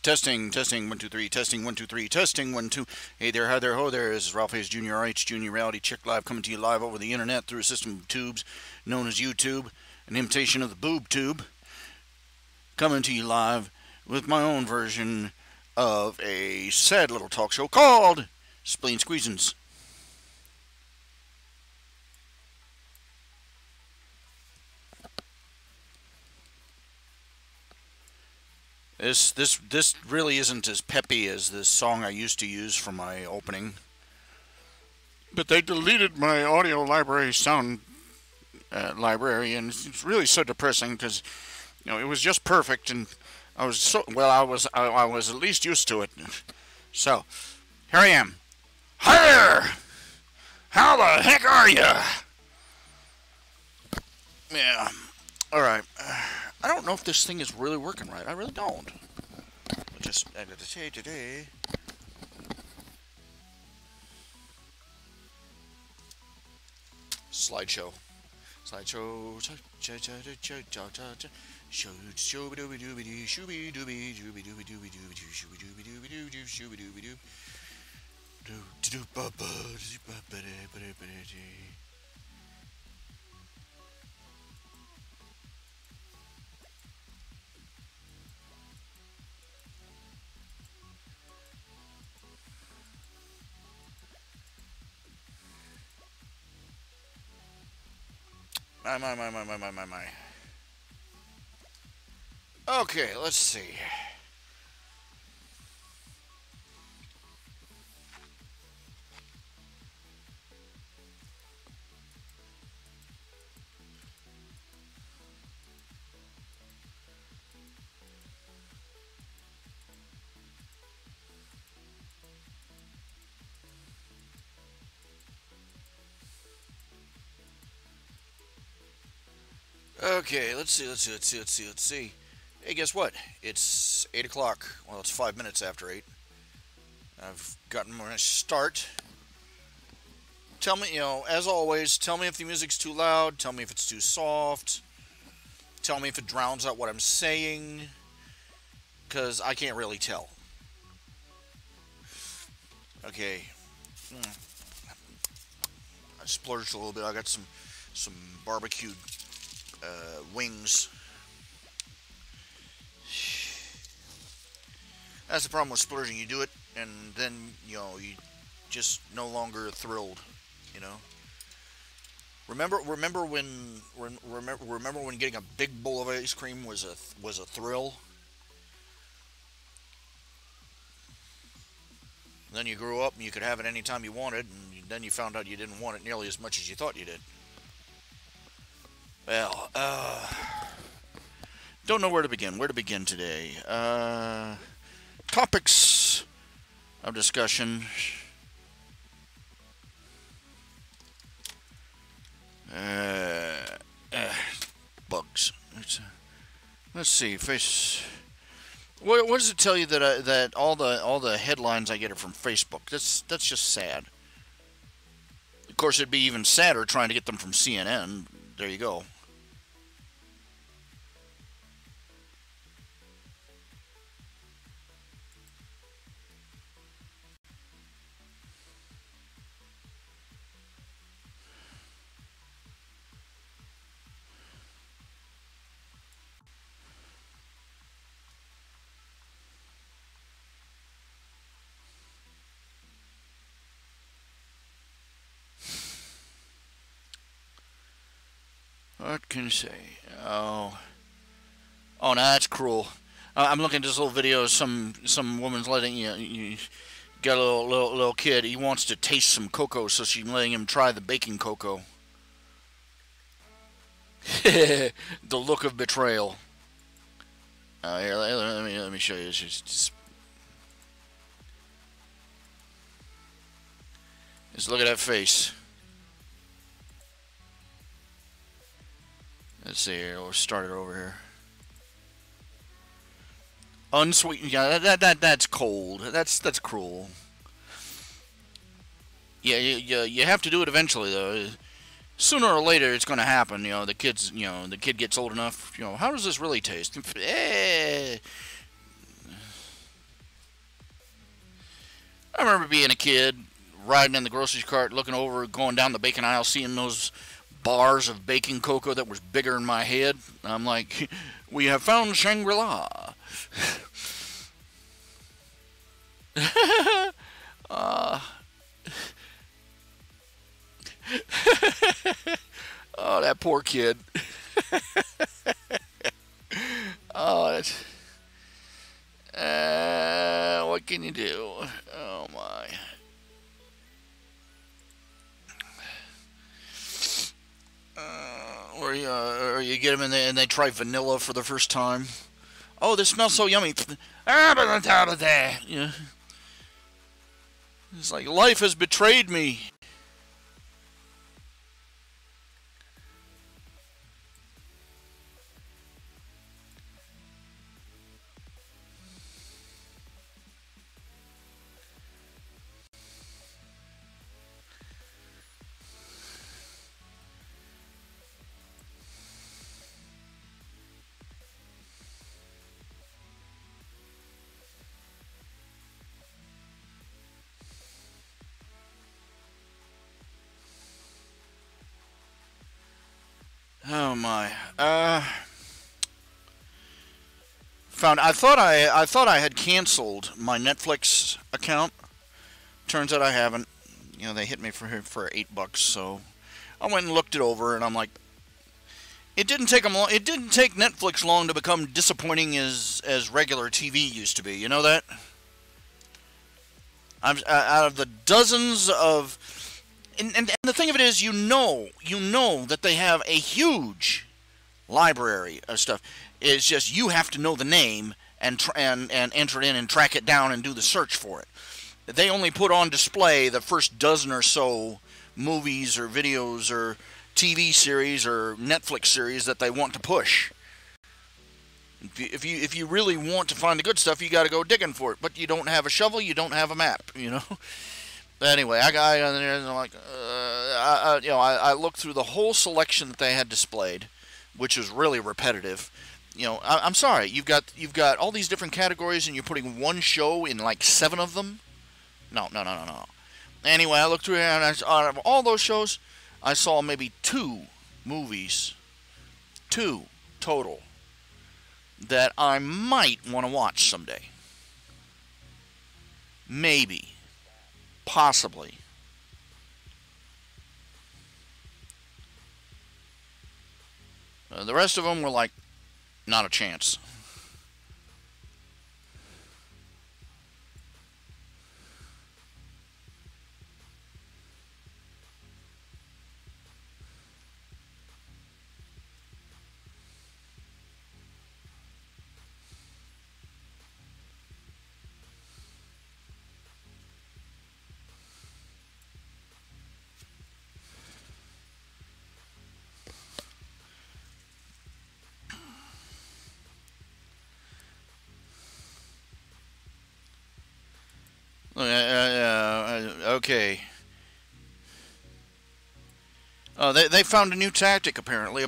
Testing, testing, 1, 2, 3, testing, 1, 2, 3, testing, 1, 2. Hey there, hi there, ho there. This is RHJunior, RHJunior Reality Check Live, coming to you live over the internet through a system of tubes known as YouTube, an imitation of the boob tube. Coming to you live with my own version of a sad little talk show called Spleen Squeezins. This really isn't as peppy as this song I used to use for my opening. But they deleted my audio library sound library, and it's really so depressing because it was just perfect, and I was at least used to it. So here I am. Hi there. How the heck are you? Yeah. All right. I don't know if this thing is really working right. I really don't. Just today. Slideshow. My. Okay, let's see. Okay, let's see. Hey, guess what? It's 8 o'clock. Well, it's 5 minutes after 8. I've gotten my start. Tell me, as always, tell me if the music's too loud. Tell me if it's too soft. Tell me if it drowns out what I'm saying. Because I can't really tell. Okay. I splurged a little bit. I got some barbecued wings. That's the problem with splurging. You do it, and then you just no longer thrilled. Remember when getting a big bowl of ice cream was a thrill. Then you grew up and you could have it anytime you wanted, and then you found out you didn't want it nearly as much as you thought you did. Well, don't know where to begin. Where to begin today? Topics of discussion. Bugs. Let's see. What does it tell you that all the headlines I get are from Facebook? That's just sad. Of course, it'd be even sadder trying to get them from CNN. There you go. What can you say? Oh, no, that's cruel. I'm looking at this little video. Some woman's letting you got a little kid. He wants to taste some cocoa, so she's letting him try the baking cocoa. The look of betrayal. Here, let me show you. Just look at that face. Let's see here. We'll start it over here. Unsweetened. Yeah, that's cold. That's cruel. Yeah, you have to do it eventually though. Sooner or later, it's going to happen. The kid gets old enough. How does this really taste? I remember being a kid, riding in the grocery cart, looking over, going down the bacon aisle, seeing those bars of baking cocoa that was bigger than my head. I'm like, we have found Shangri-La. uh, oh, that poor kid. Oh, that's, what can you do? Oh my. Or you get them and they try vanilla for the first time. Oh, this smells so yummy. Yeah. It's like life has betrayed me. Oh my. I thought I had canceled my Netflix account. Turns out I haven't. You know, they hit me for $8, so I went and looked it over, and I'm like, it didn't take them long. It didn't take Netflix long to become disappointing as regular TV used to be. You know that? Out of the dozens of, and the thing of it is, you know that they have a huge library of stuff. It's just you have to know the name and enter it in and track it down and do the search for it. They only put on display the first dozen or so movies or videos or TV series or Netflix series that they want to push. If you really want to find the good stuff, you got to go digging for it. But you don't have a shovel, you don't have a map, you know. But anyway, I got on there and I'm like, I looked through the whole selection that they had displayed, which was really repetitive. You know, I'm sorry, you've got all these different categories and you're putting one show in like 7 of them. No. Anyway, I looked through and out of all those shows, I saw maybe 2 movies, 2 total, that I might want to watch someday. Maybe. Possibly. The rest of them were like, not a chance. Okay. They found a new tactic, apparently.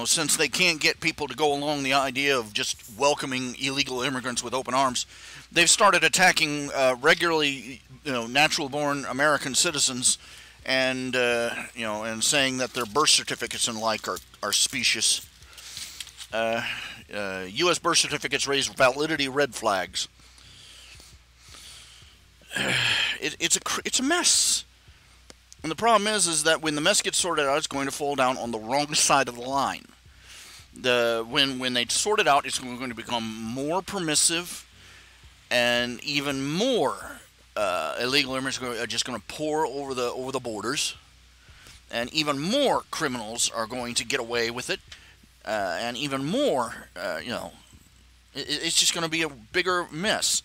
Since they can't get people to go along the idea of just welcoming illegal immigrants with open arms, they've started attacking regularly, natural-born American citizens, and and saying that their birth certificates and like are specious. U.S. birth certificates raise validity red flags. It's a mess. And the problem is that when the mess gets sorted out, it's going to fall down on the wrong side of the line. When they sort it out, it's going to become more permissive, and even more illegal immigrants are just going to pour over the borders, and even more criminals are going to get away with it, and even more, it's just going to be a bigger mess.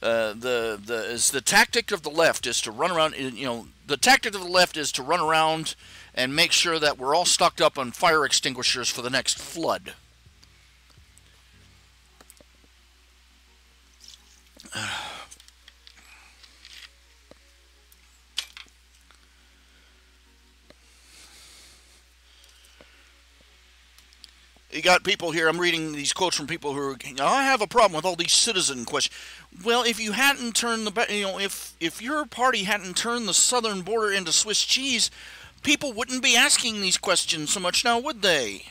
The tactic of the left is to run around. The tactic of the left is to run around and make sure that we're all stocked up on fire extinguishers for the next flood. you got people here, I'm reading these quotes from people who are, I have a problem with all these citizen questions. Well, if you hadn't turned if your party hadn't turned the southern border into Swiss cheese, people wouldn't be asking these questions so much now, would they?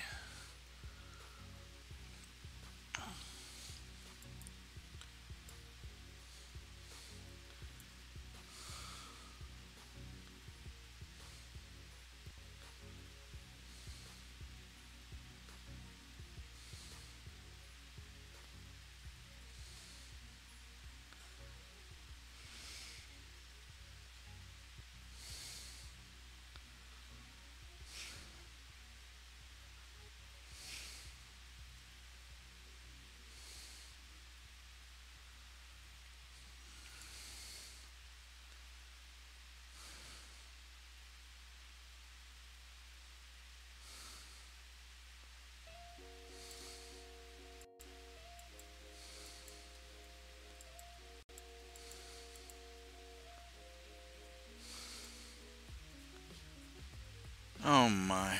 Oh my.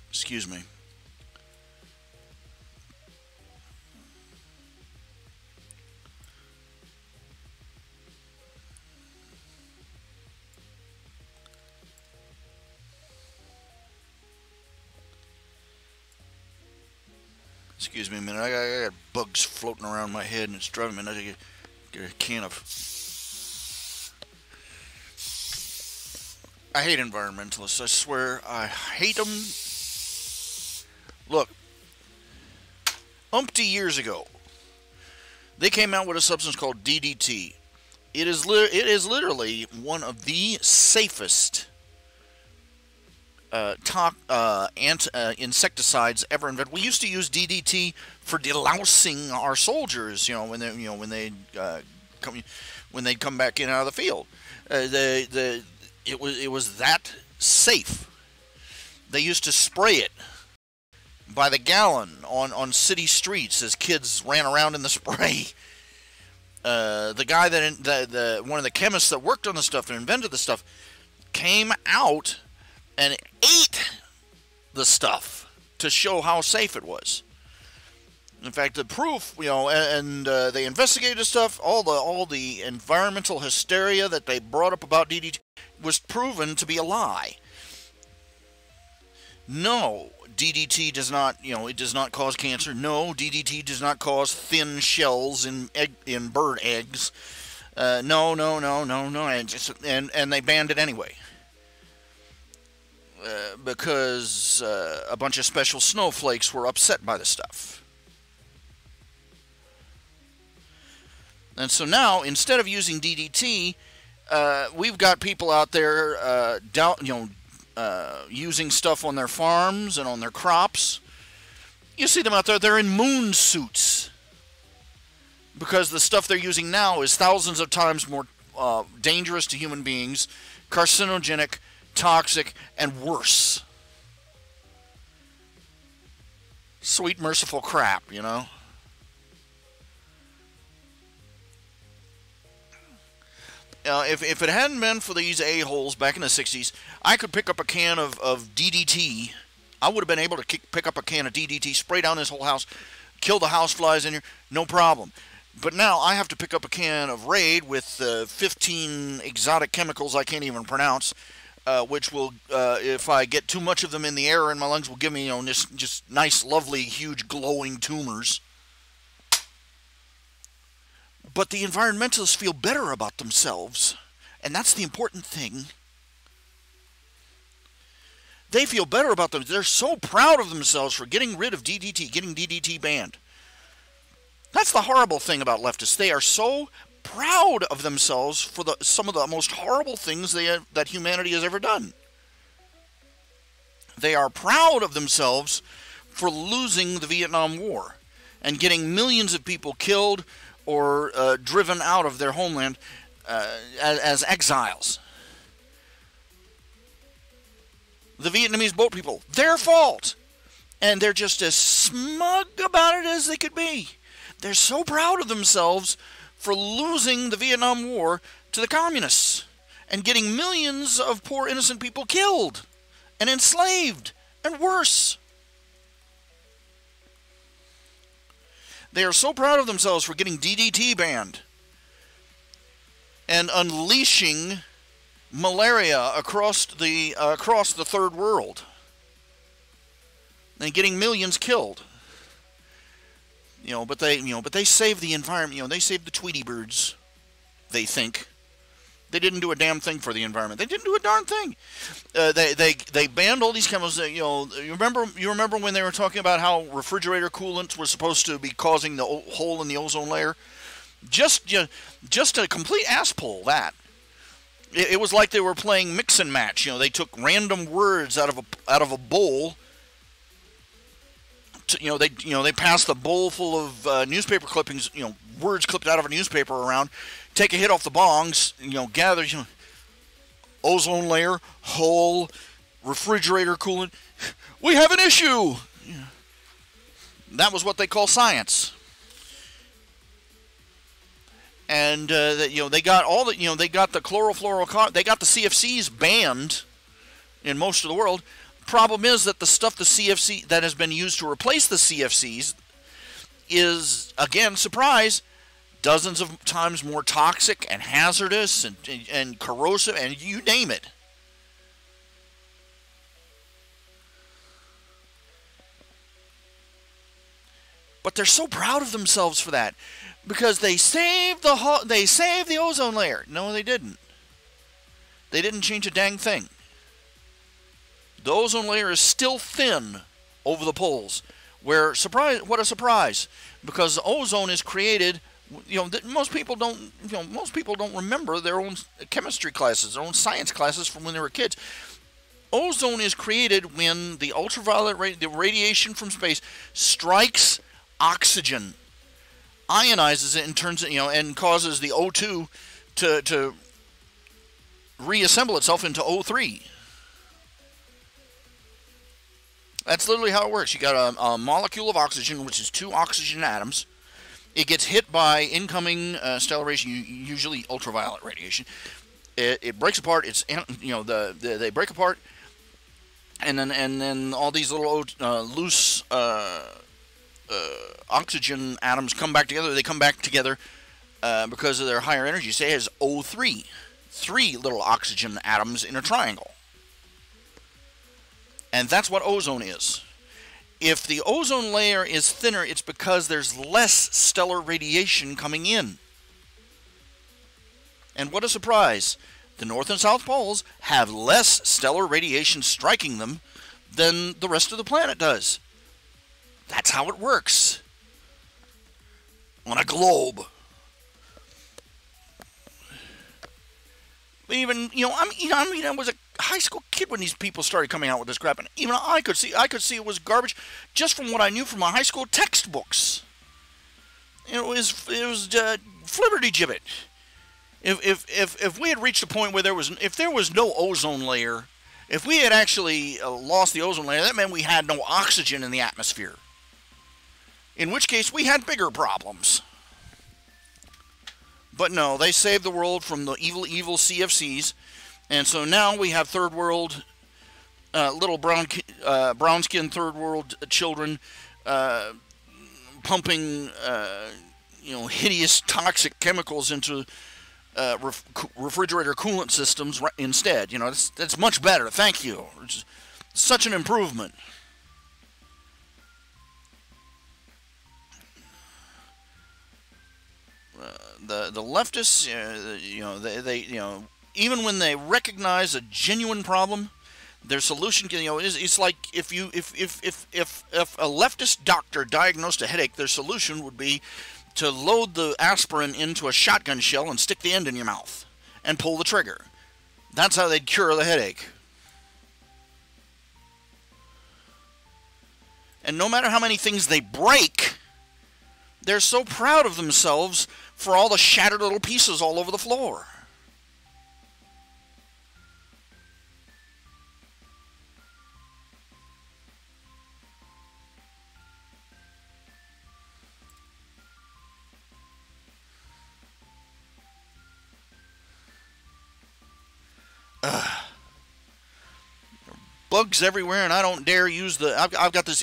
Excuse me. Excuse me a minute. I got bugs floating around my head and it's driving me nuts. I get a can of. I hate environmentalists. I swear, I hate them. Look, umpty years ago, they came out with a substance called DDT. It is literally one of the safest insecticides ever invented. We used to use DDT for delousing our soldiers. When they'd come back in out of the field. It was that safe. They used to spray it by the gallon on city streets as kids ran around in the spray. The guy one of the chemists that worked on the stuff that invented the stuff came out and ate the stuff to show how safe it was. In fact, the proof, they investigated the stuff. All the environmental hysteria that they brought up about DDT was proven to be a lie. No, DDT does not, it does not cause cancer. No, DDT does not cause thin shells in bird eggs. No, and they banned it anyway. Because a bunch of special snowflakes were upset by the stuff. And so now, instead of using DDT, we've got people out there using stuff on their farms and on their crops. You see them out there, they're in moon suits. Because the stuff they're using now is thousands of times more dangerous to human beings, carcinogenic, toxic, and worse. Sweet, merciful crap, If it hadn't been for these a-holes back in the 60s, I could pick up a can of DDT. I would have been able to pick up a can of DDT, spray down this whole house, kill the houseflies in here, no problem. But now I have to pick up a can of Raid with 15 exotic chemicals I can't even pronounce, which will, if I get too much of them in the air in my lungs, will give me, just nice, lovely, huge, glowing tumors. But the environmentalists feel better about themselves, and that's the important thing. They feel better about them. They're so proud of themselves for getting rid of DDT, getting DDT banned. That's the horrible thing about leftists. They are so proud of themselves for some of the most horrible things that humanity has ever done. They are proud of themselves for losing the Vietnam War and getting millions of people killed or driven out of their homeland as exiles. The Vietnamese boat people, their fault. And they're just as smug about it as they could be. They're so proud of themselves for losing the Vietnam War to the communists and getting millions of poor innocent people killed and enslaved, and worse. They are so proud of themselves for getting DDT banned and unleashing malaria across the third world and getting millions killed. But they saved the environment. They saved the Tweety birds. They think they didn't do a damn thing for the environment. They didn't do a darn thing. They banned all these chemicals. You remember when they were talking about how refrigerator coolants were supposed to be causing the hole in the ozone layer? Just a complete ass pull. That it was like they were playing mix and match. They took random words out of a bowl. They pass the bowl full of newspaper clippings, words clipped out of a newspaper around, take a hit off the bongs, gather, ozone layer, hole, refrigerator coolant. We have an issue. That was what they call science. And they got all the they got the chlorofluorocarbon, they got the CFCs banned in most of the world. Problem is that the stuff the CFC that has been used to replace the CFCs is, again, surprise, dozens of times more toxic and hazardous and corrosive, and you name it. But they're so proud of themselves for that because they saved the ozone layer. No, they didn't. They didn't change a dang thing. The ozone layer is still thin over the poles. What a surprise! Because ozone is created. Most people don't remember their own chemistry classes, their own science classes from when they were kids. Ozone is created when the ultraviolet the radiation from space strikes oxygen, ionizes it, and turns it, and causes the O2 to reassemble itself into O3. That's literally how it works. You got a molecule of oxygen, which is 2 oxygen atoms. It gets hit by incoming stellar radiation, usually ultraviolet radiation. It breaks apart. They break apart, and then all these little loose oxygen atoms come back together. They come back together because of their higher energy. Say it has O3, 3 little oxygen atoms in a triangle. And that's what ozone is. If the ozone layer is thinner, it's because there's less stellar radiation coming in. And what a surprise. The North and South Poles have less stellar radiation striking them than the rest of the planet does. That's how it works. On a globe. Even, I was a high school kid when these people started coming out with this crap, and even I could see it was garbage just from what I knew from my high school textbooks. It was flibberty gibbet. If we had reached a point where there was no ozone layer, if we had actually lost the ozone layer, that meant we had no oxygen in the atmosphere. In which case, we had bigger problems. But no, they saved the world from the evil CFCs. And so now we have third world, little brown-skinned third world children pumping, hideous toxic chemicals into refrigerator coolant systems instead. That's much better. Thank you. It's such an improvement. The leftists, they even when they recognize a genuine problem, their solution, it's like if a leftist doctor diagnosed a headache, their solution would be to load the aspirin into a shotgun shell and stick the end in your mouth and pull the trigger. That's how they'd cure the headache. And no matter how many things they break, they're so proud of themselves for all the shattered little pieces all over the floor. bugs everywhere, and I don't dare use the. I've got this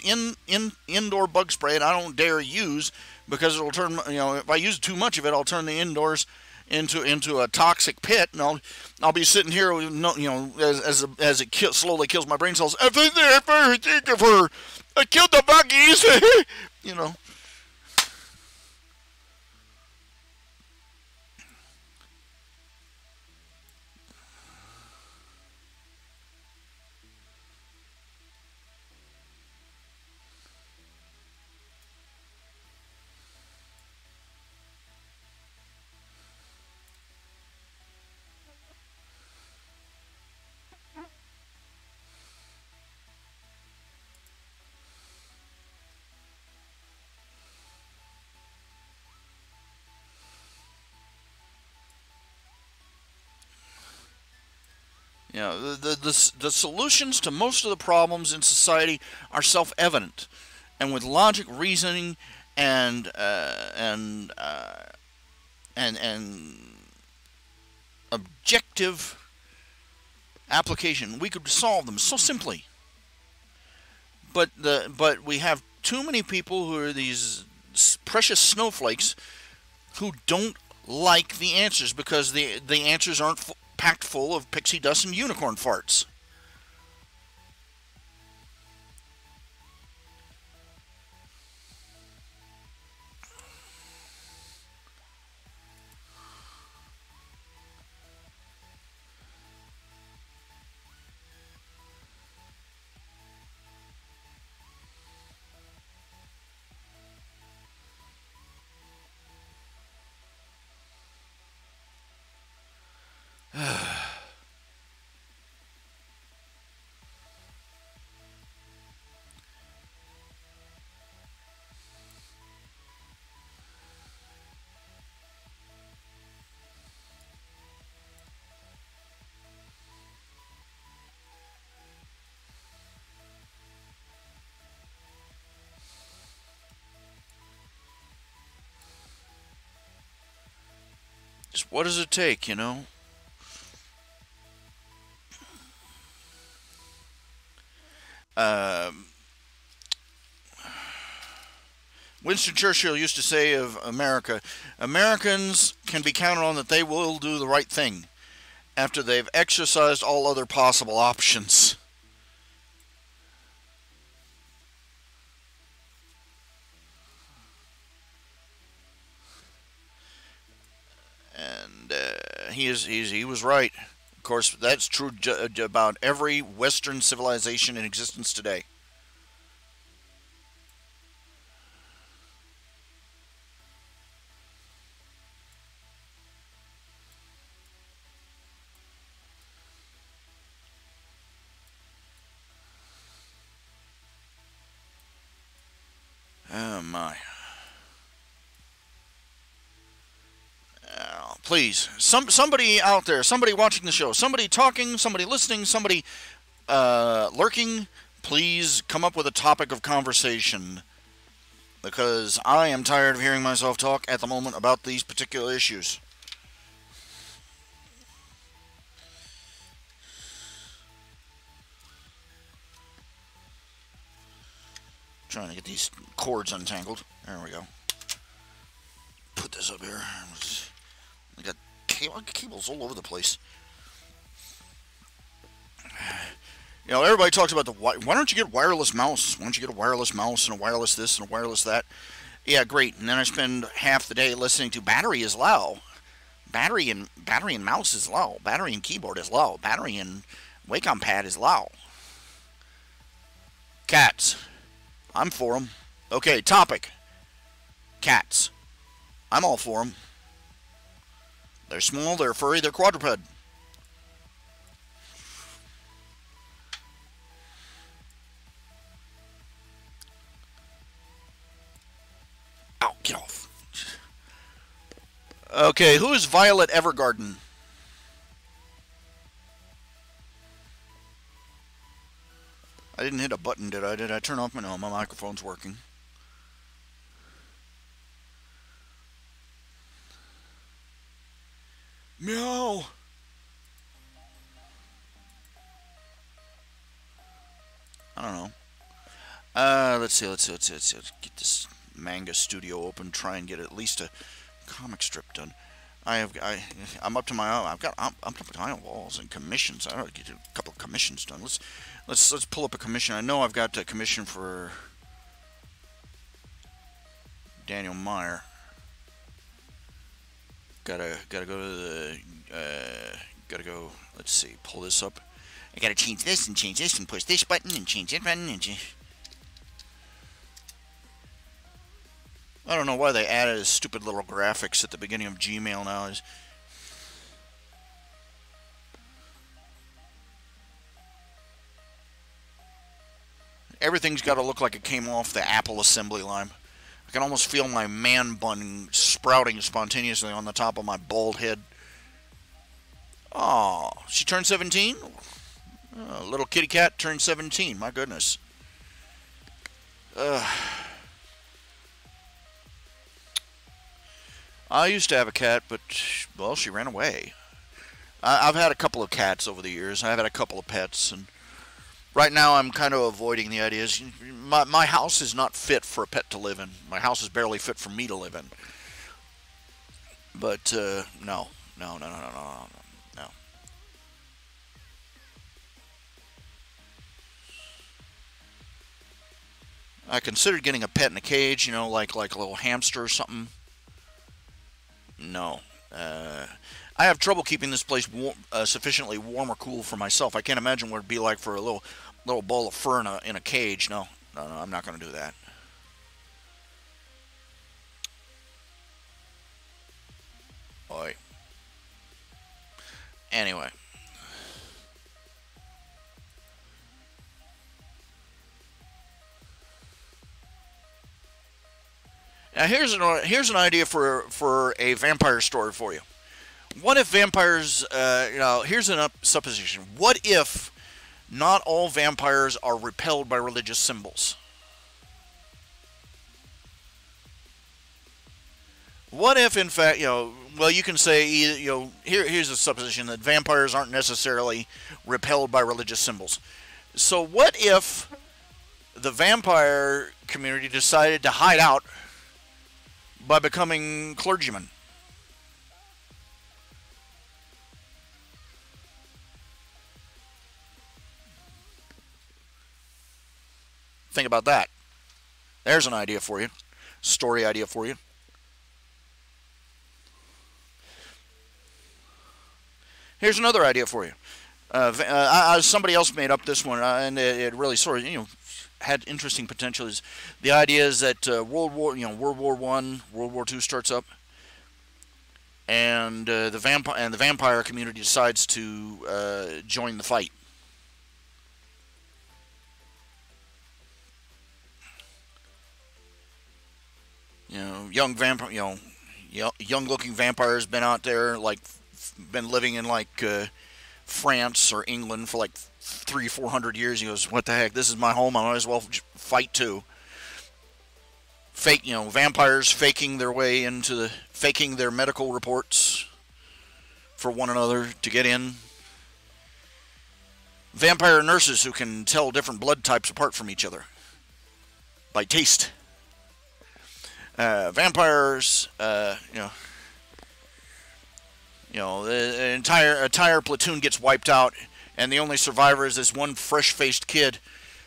indoor bug spray, and I don't dare use because it'll turn. If I use too much of it, I'll turn the indoors into a toxic pit, and I'll be sitting here, as it slowly kills my brain cells. I killed the buggies, the solutions to most of the problems in society are self-evident, and with logic, reasoning, and objective application, we could solve them so simply. But we have too many people who are these precious snowflakes who don't like the answers because the answers aren't packed full of pixie dust and unicorn farts. Just what does it take, Winston Churchill used to say of America, Americans can be counted on that they will do the right thing after they've exercised all other possible options. And he was right. Of course, that's true about every Western civilization in existence today. Oh my. Please, somebody out there, somebody watching the show, somebody talking, somebody listening, somebody lurking, please come up with a topic of conversation, because I am tired of hearing myself talk at the moment about these particular issues. Trying to get these cords untangled. There we go. Put this up here. I got cables all over the place. Everybody talks about why don't you get wireless mouse? Why don't you get a wireless mouse and a wireless this and a wireless that? Yeah, great. And then I spend half the day listening to battery is low. Battery and mouse is low. Battery and keyboard is low. Battery and Wacom pad is low. Cats. I'm for them. Okay, topic. Cats. I'm all for them. They're small, they're furry, they're quadruped. Ow, get off. Okay, who is Violet Evergarden? I didn't hit a button, did I? Did I turn off my... No, my microphone's working. Meow. I don't know. Let's get this manga studio open. Try and get at least a comic strip done. I'm up to my I'm up to my walls and commissions. I ought to get a couple of commissions done. Let's pull up a commission. I know I've got a commission for Daniel Meyer. Gotta go to the gotta go. Let's see. Pull this up. I gotta change this and change this and push this button and change that button and I don't know why they added stupid little graphics at the beginning of Gmail now. Everything's got to look like it came off the Apple assembly line. I can almost feel my man bun sprouting spontaneously on the top of my bald head. Oh, she turned 17? Oh, little kitty cat turned 17. My goodness. I used to have a cat, but, well, she ran away. I've had a couple of cats over the years. I've had a couple of pets, and right now I'm kind of avoiding the ideas. My house is not fit for a pet to live in. My house is barely fit for me to live in. But, no. I considered getting a pet in a cage, you know, like a little hamster or something. No. I have trouble keeping this place sufficiently warm or cool for myself. I can't imagine what it'd be like for a little ball of fur in a cage. No, I'm not going to do that. Boy. Anyway. Now here's an idea for a vampire story for you. What if vampires? Here's a supposition. What if not all vampires are repelled by religious symbols? What if, in fact, well, you can say, here's a supposition that vampires aren't necessarily repelled by religious symbols. So what if the vampire community decided to hide out by becoming clergymen? Think about that. There's an idea for you. Story idea for you. Here's another idea for you. Somebody else made up this one, and it really sort of, had interesting potential. Is the idea is that World War I, World War II starts up, and the vampire community decides to join the fight. Young young-looking vampires been out there, been living in France or England for 300-400 years. He goes, what the heck? This is my home. I might as well fight too. Vampires faking their medical reports for one another to get in. Vampire nurses who can tell different blood types apart from each other by taste. Vampires, the entire platoon gets wiped out, and the only survivor is this one fresh-faced kid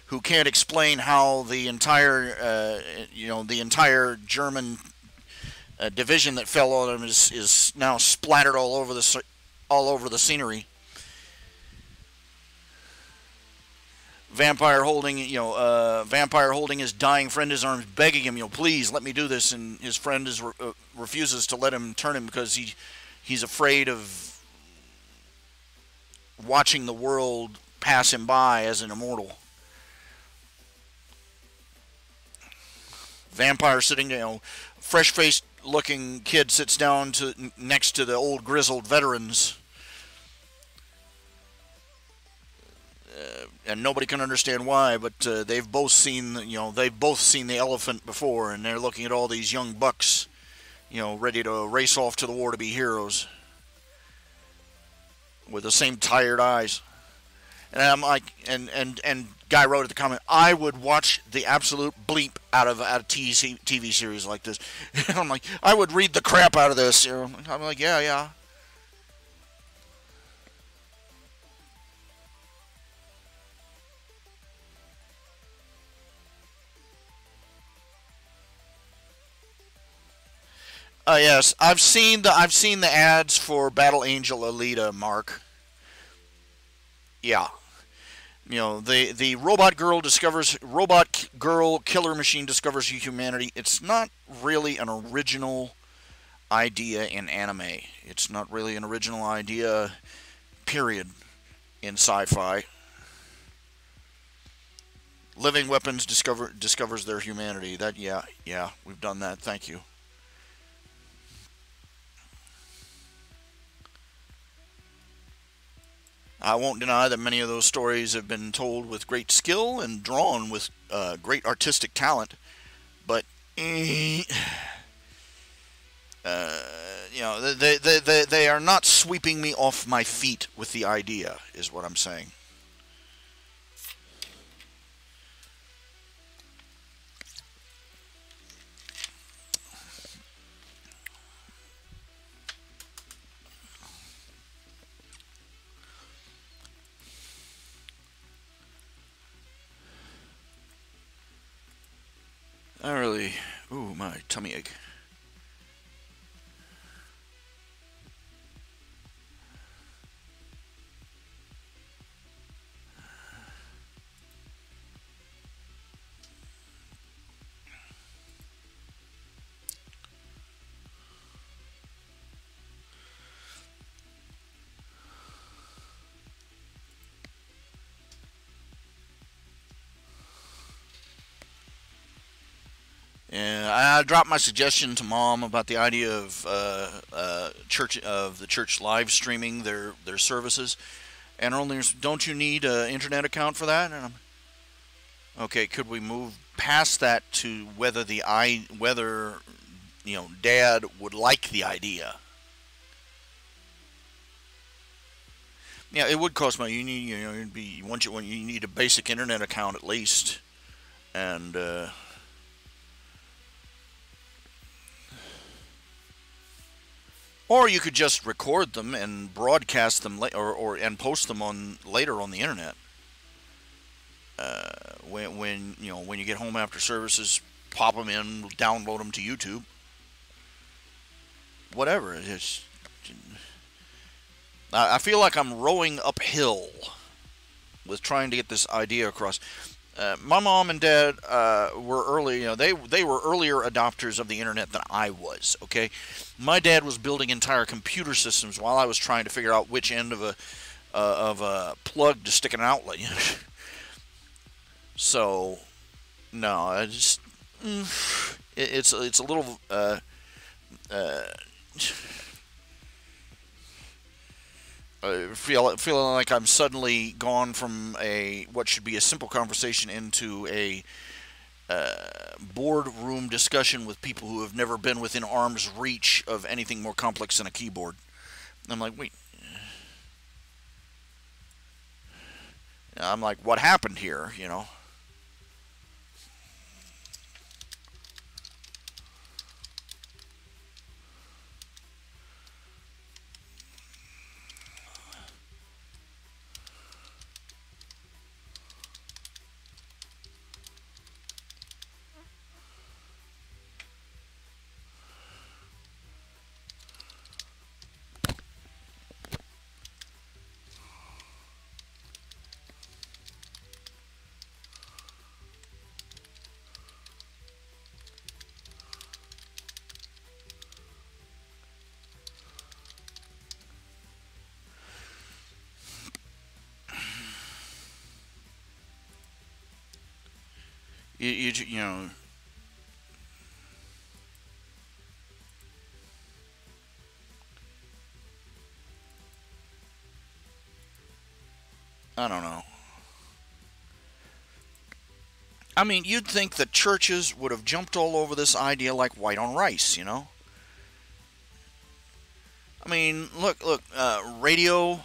who can't explain how the entire German division that fell on him is now splattered all over the scenery. Vampire holding his dying friend in his arms, begging him, please let me do this, and his friend refuses to let him turn him because he's afraid of watching the world pass him by as an immortal. Vampire sitting, fresh-faced looking kid sits down next to the old grizzled veterans. And nobody can understand why, but they've both seen the elephant before, and they're looking at all these young bucks, ready to race off to the war to be heroes, with the same tired eyes. And I'm like, and Guy wrote at the comment, I would watch the absolute bleep out of a TV series like this. And I'm like, I would read the crap out of this. You know? I'm like, yeah, yeah. Yes, I've seen the ads for Battle Angel Alita, Mark. Yeah. You know, the robot girl killer machine discovers humanity. It's not really an original idea in anime. It's not really an original idea, period, in sci-fi. Living weapons discovers their humanity. That, yeah, yeah, we've done that. Thank you. I won't deny that many of those stories have been told with great skill and drawn with great artistic talent, but uh, they are not sweeping me off my feet with the idea, is what I'm saying. I really, ooh, my tummy ache. And I dropped my suggestion to Mom about the idea of the church live streaming their services, and only don't you need an internet account for that? And I'm okay. Could we move past that to whether Dad would like the idea? Yeah, it would cost money. You need it'd be once you when you need a basic internet account at least, and or you could just record them and broadcast them or and post them on later on the internet. When you get home after services, pop them in, download them to YouTube, whatever it is. I feel like I'm rowing uphill with trying to get this idea across. My mom and dad were early. They were earlier adopters of the internet than I was. Okay, my dad was building entire computer systems while I was trying to figure out which end of a plug to stick in an outlet. So no, I just it's a little uh, feeling like I'm suddenly gone from a what should be a simple conversation into a boardroom discussion with people who have never been within arm's reach of anything more complex than a keyboard. I'm like, wait. I'm like, what happened here? You know, I don't know. I mean, you'd think that churches would have jumped all over this idea like white on rice. I mean, look, radio,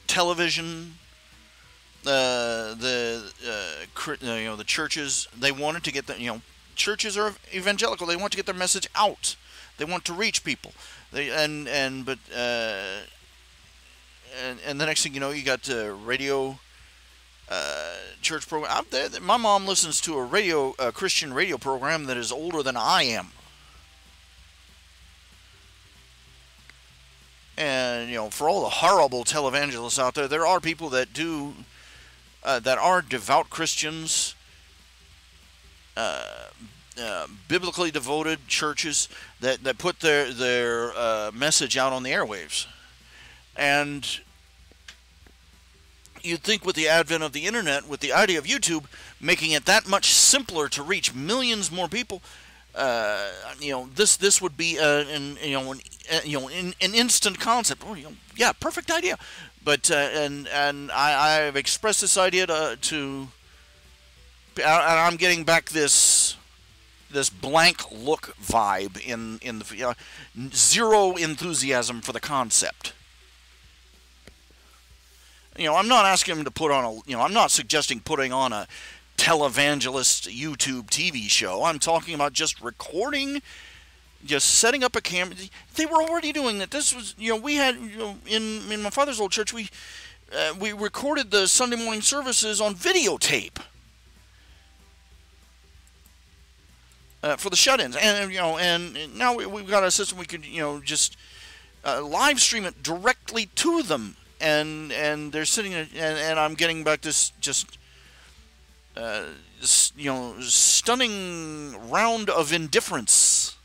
television, the churches, they wanted to get churches are evangelical. They want to get their message out. They want to reach people. And the next thing you know, you got radio church program out there. My mom listens to a Christian radio program that is older than I am. And for all the horrible televangelists out there, there are people that that are devout Christians, biblically devoted churches that put their message out on the airwaves. And you'd think with the advent of the internet, with the idea of YouTube making it that much simpler to reach millions more people, this would be an instant concept. Oh, yeah, perfect idea. But and I've expressed this idea and I'm getting back this blank look vibe in the zero enthusiasm for the concept. I'm not asking him to put on I'm not suggesting putting on a televangelist YouTube TV show. I'm talking about just recording, just setting up a camera. They were already doing that. This was, we had, in my father's old church, we recorded the Sunday morning services on videotape for the shut-ins, and now we've got a system we could, just live stream it directly to them. And they're sitting there, and I'm getting back this just stunning round of indifference.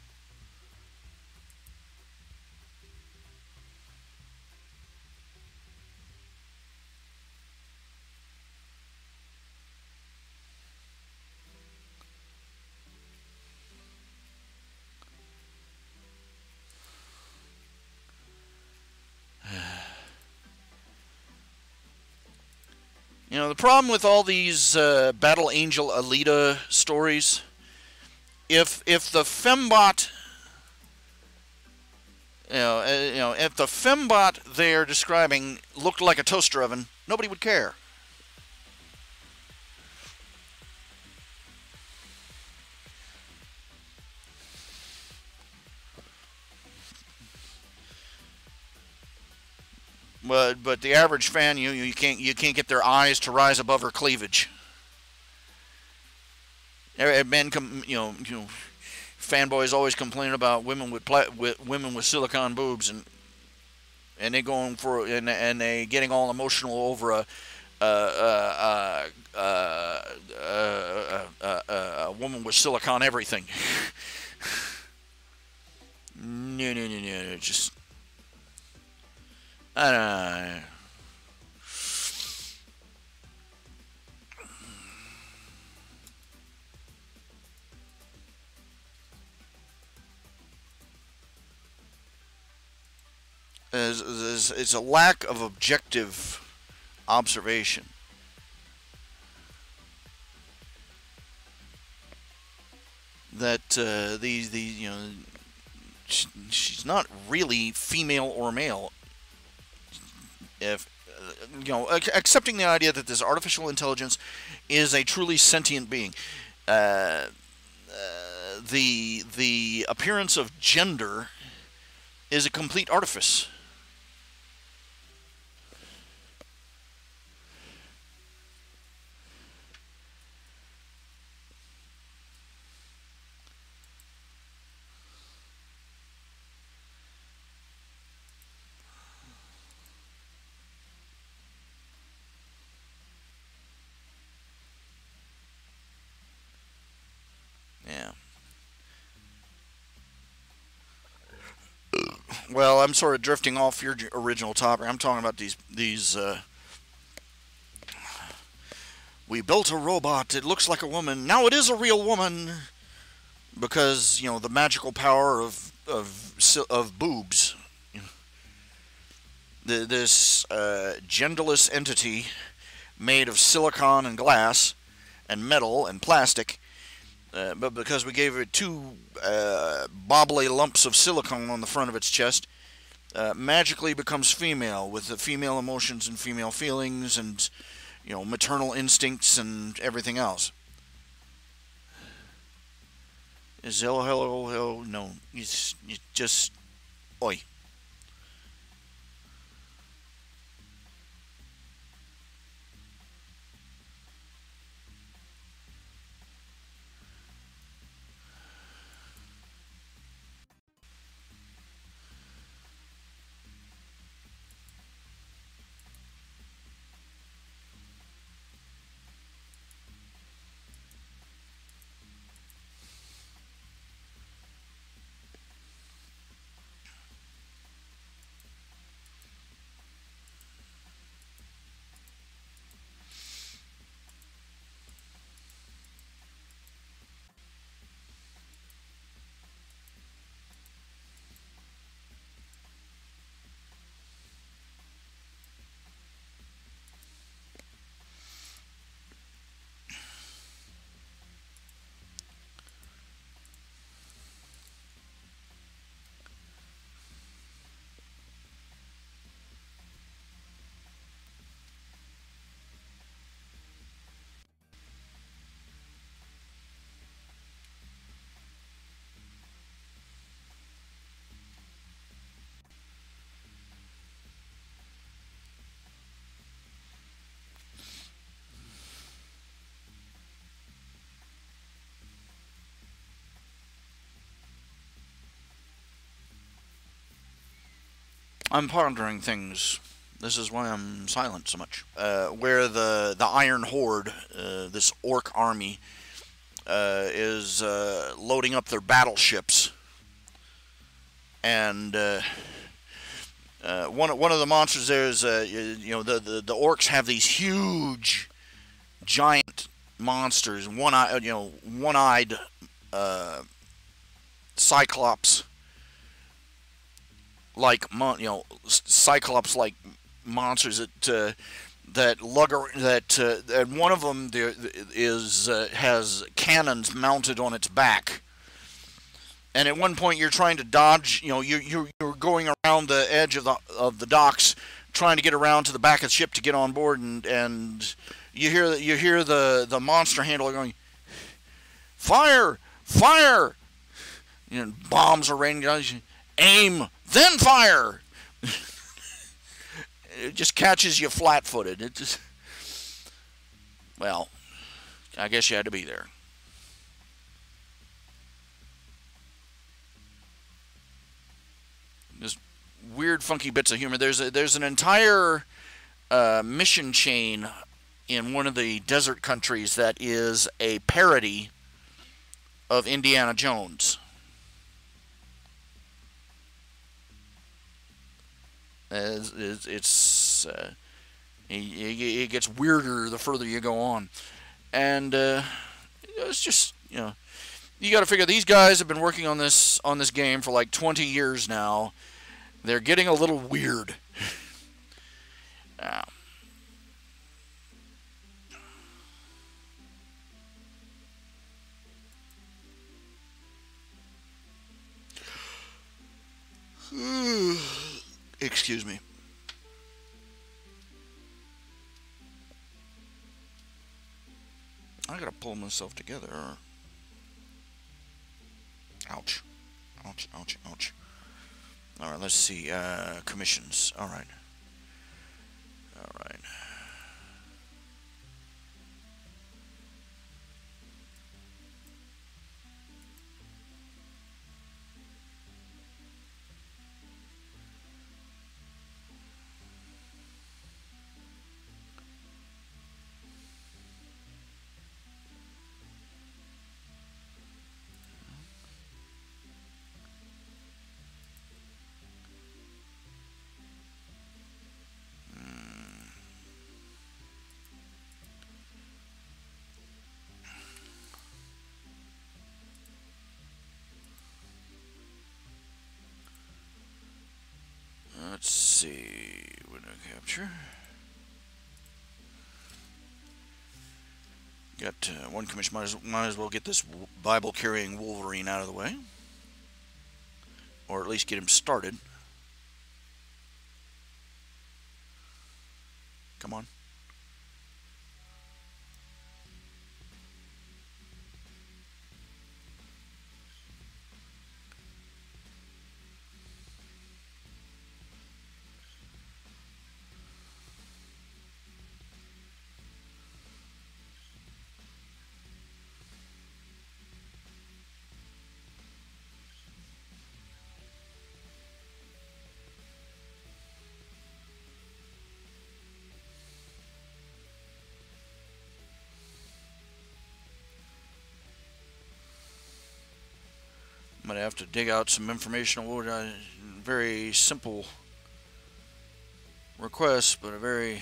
The problem with all these Battle Angel Alita stories, if the fembot, if the fembot they're describing looked like a toaster oven, nobody would care. But the average fan, you can't get their eyes to rise above her cleavage. Men fanboys always complain about women with silicone boobs, and they going for and they getting all emotional over a woman with silicone everything. No, just. I don't know. It's a lack of objective observation. That she's not really female or male. If accepting the idea that this artificial intelligence is a truly sentient being, the appearance of gender is a complete artifice. Yeah. Well, I'm sort of drifting off your original topic. I'm talking about these. We built a robot. It looks like a woman. Now it is a real woman, because the magical power of boobs. This genderless entity made of silicon and glass and metal and plastic. But because we gave it two bobbly lumps of silicone on the front of its chest, magically becomes female with the female emotions and female feelings, and maternal instincts and everything else. Is hello, no, it's just, oi. I'm pondering things. This is why I'm silent so much. Where the Iron Horde, this orc army, is loading up their battleships, and one of the monsters there is the orcs have these huge, giant monsters, one-eyed cyclops. Cyclops like monsters that and one of them has cannons mounted on its back, and at one point you're trying to dodge. You're going around the edge of the docks, trying to get around to the back of the ship to get on board, and you hear the monster handler going, "Fire! Fire!" Bombs are raining down. Aim, then fire. It just catches you flat-footed. It just, well, I guess you had to be there. Just weird, funky bits of humor. There's an entire mission chain in one of the desert countries that is a parody of Indiana Jones. It gets weirder the further you go on, and it's just you got to figure these guys have been working on this game for like 20 years now. They're getting a little weird. Excuse me. I gotta pull myself together. Ouch. Ouch, ouch, ouch. Alright, let's see. Commissions. Alright. Alright. Let's see. Window capture. Got one commission. Might as well get this Bible-carrying Wolverine out of the way, or at least get him started. Come on. I'm gonna have to dig out some information. Very simple request, but a very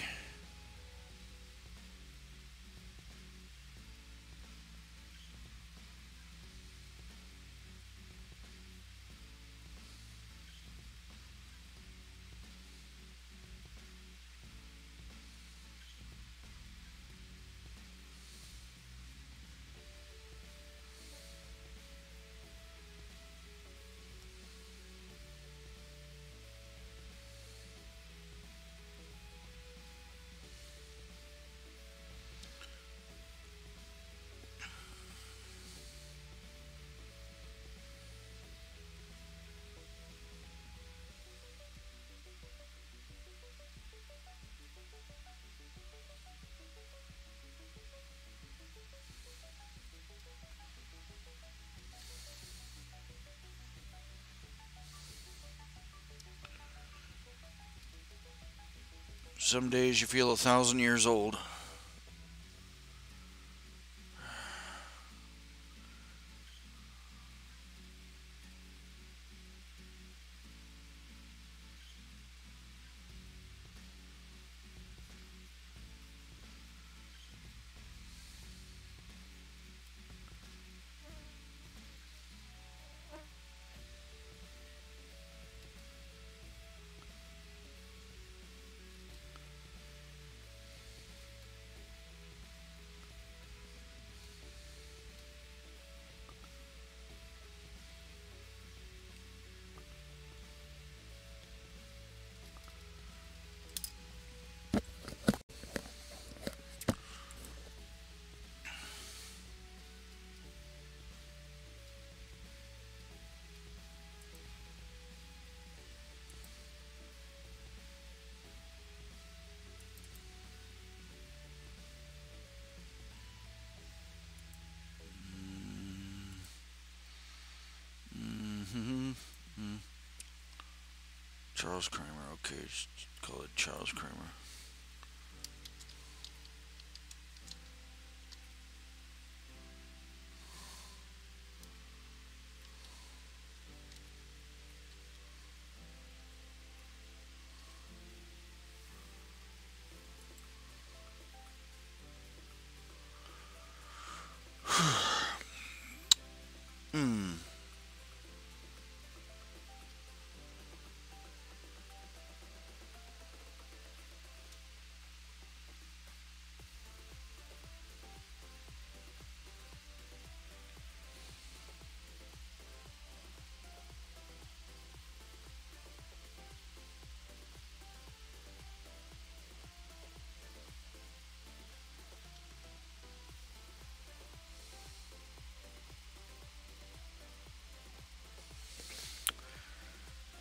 some days you feel 1,000 years old. Charles Kramer, okay, just call it Charles Kramer.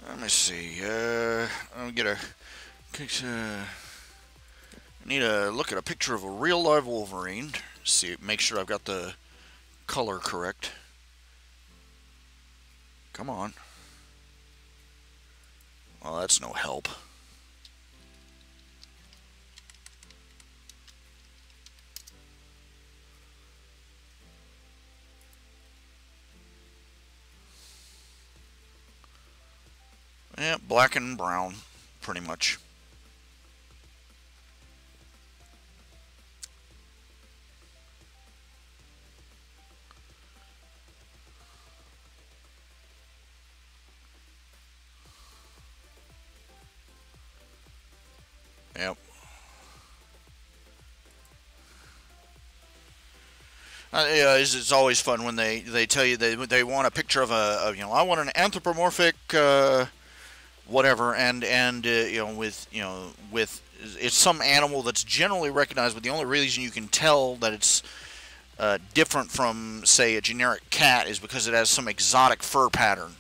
Let me see. I'll get a. I need to look at a picture of a real live Wolverine. See, make sure I've got the color correct. Come on. Well, that's no help. Yeah, black and brown, pretty much. Yep. Yeah, it's always fun when they tell you they want a picture of I want an anthropomorphic whatever, and with it's some animal that's generally recognized, but the only reason you can tell that it's different from, say, a generic cat is because it has some exotic fur pattern.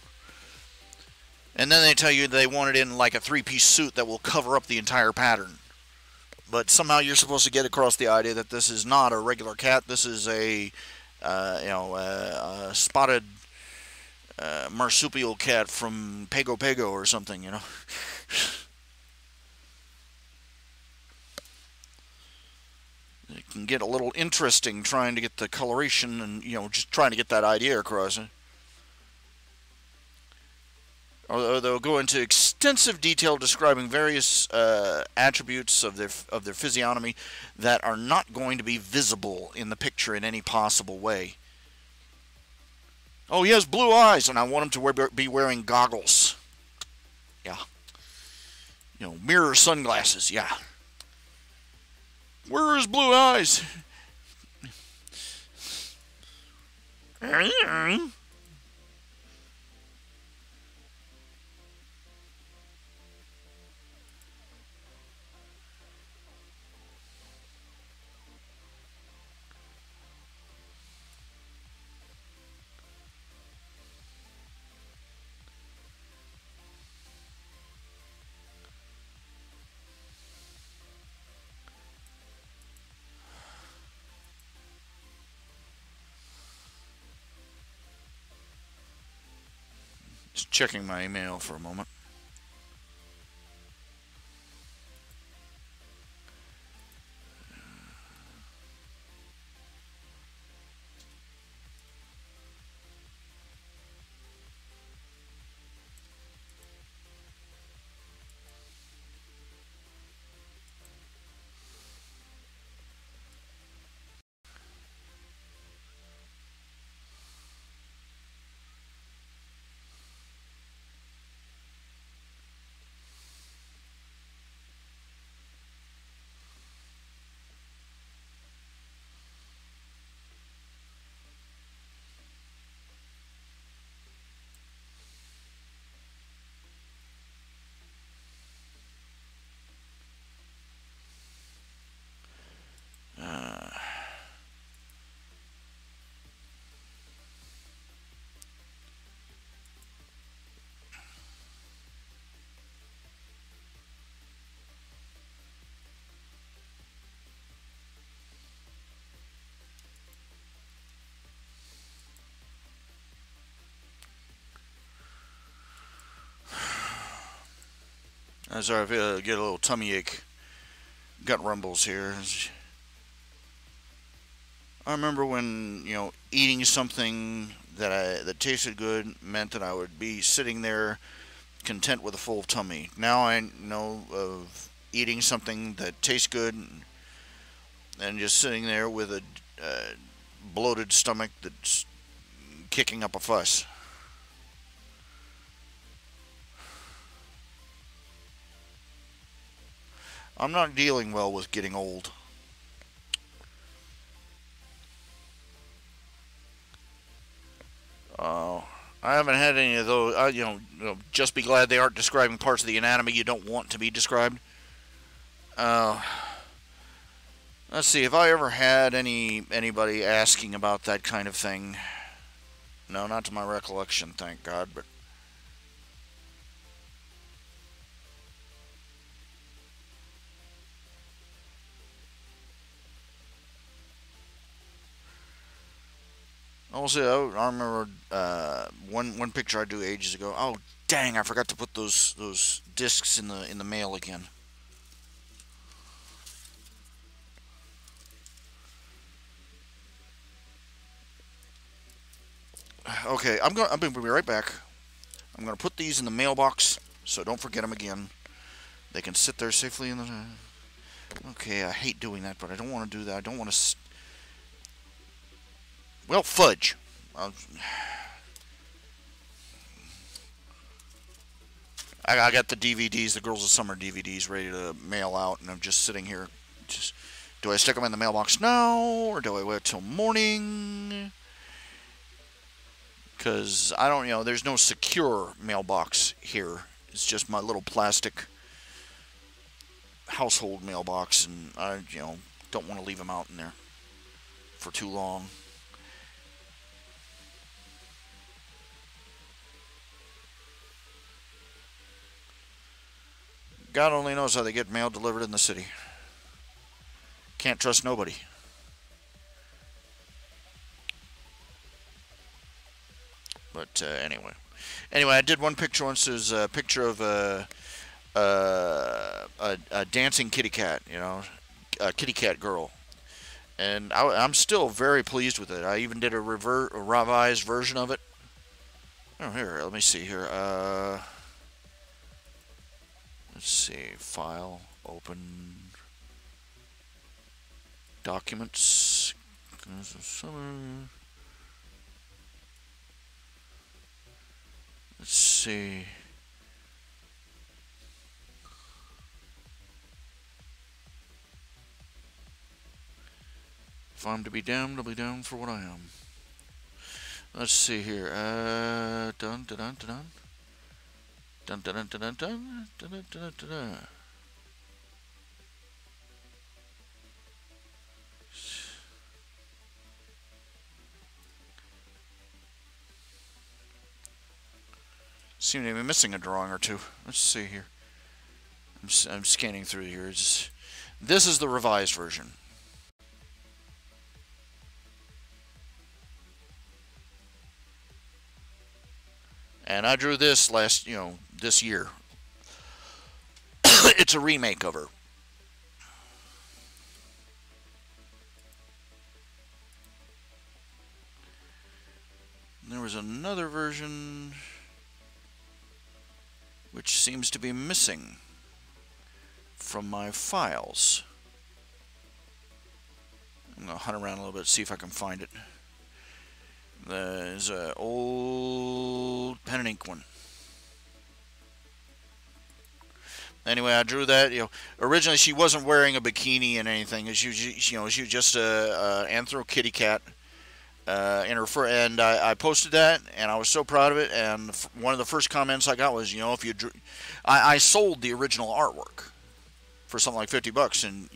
And then they tell you they want it in like a three-piece suit that will cover up the entire pattern. But somehow you're supposed to get across the idea that this is not a regular cat. This is a spotted marsupial cat from Pago Pago or something, you know. It can get a little interesting trying to get the coloration and, just trying to get that idea across. Or they'll go into extensive detail describing various attributes of their physiognomy that are not going to be visible in the picture in any possible way. Oh, he has blue eyes, and I want him to be wearing goggles. Yeah. Mirror sunglasses. Yeah. Where are his blue eyes? Just checking my email for a moment. As I get a little tummy ache, gut rumbles here. I remember when eating something that tasted good meant that I would be sitting there content with a full tummy. Now I know of eating something that tastes good and just sitting there with a bloated stomach that's kicking up a fuss. I'm not dealing well with getting old. I haven't had any of those. Just be glad they aren't describing parts of the anatomy you don't want to be described. Let's see. If I ever had anybody asking about that kind of thing, no, not to my recollection, thank God. But also, I remember one picture I do ages ago. Oh, dang! I forgot to put those discs in the mail again. Okay, I'm gonna be right back. I'm gonna put these in the mailbox, so don't forget them again. They can sit there safely in the. Okay, I hate doing that, but I don't want to do that. I don't want to. Well, fudge. I got the DVDs, the Girls of Summer DVDs, ready to mail out, and I'm just sitting here. Do I stick them in the mailbox now, or do I wait till morning? Because I don't, there's no secure mailbox here. It's just my little plastic household mailbox, and I, don't want to leave them out in there for too long. God only knows how they get mail delivered in the city. Can't trust nobody. But anyway, I did one picture once. There's a picture of a dancing kitty cat, a kitty cat girl, and I'm still very pleased with it. I even did a revised version of it. Oh, here, let me see here. Let's see, file, open, documents, let's see. If I'm to be damned, I'll be damned for what I am. Let's see here. Dun dun dun dun dun dun dun dun dun dun dun dun dun dun. Seem to be missing a drawing or two. Let's see here. I'm scanning through here. This is the revised version. And I drew this this year. It's a remake of her. There was another version which seems to be missing from my files. I'm going to hunt around a little bit, see if I can find it. There's an old pen and ink one. Anyway, I drew that. Originally she wasn't wearing a bikini and anything. She was just a anthro kitty cat. In her and I posted that, and I was so proud of it. And one of the first comments I got was, if you drew, I sold the original artwork for something like $50,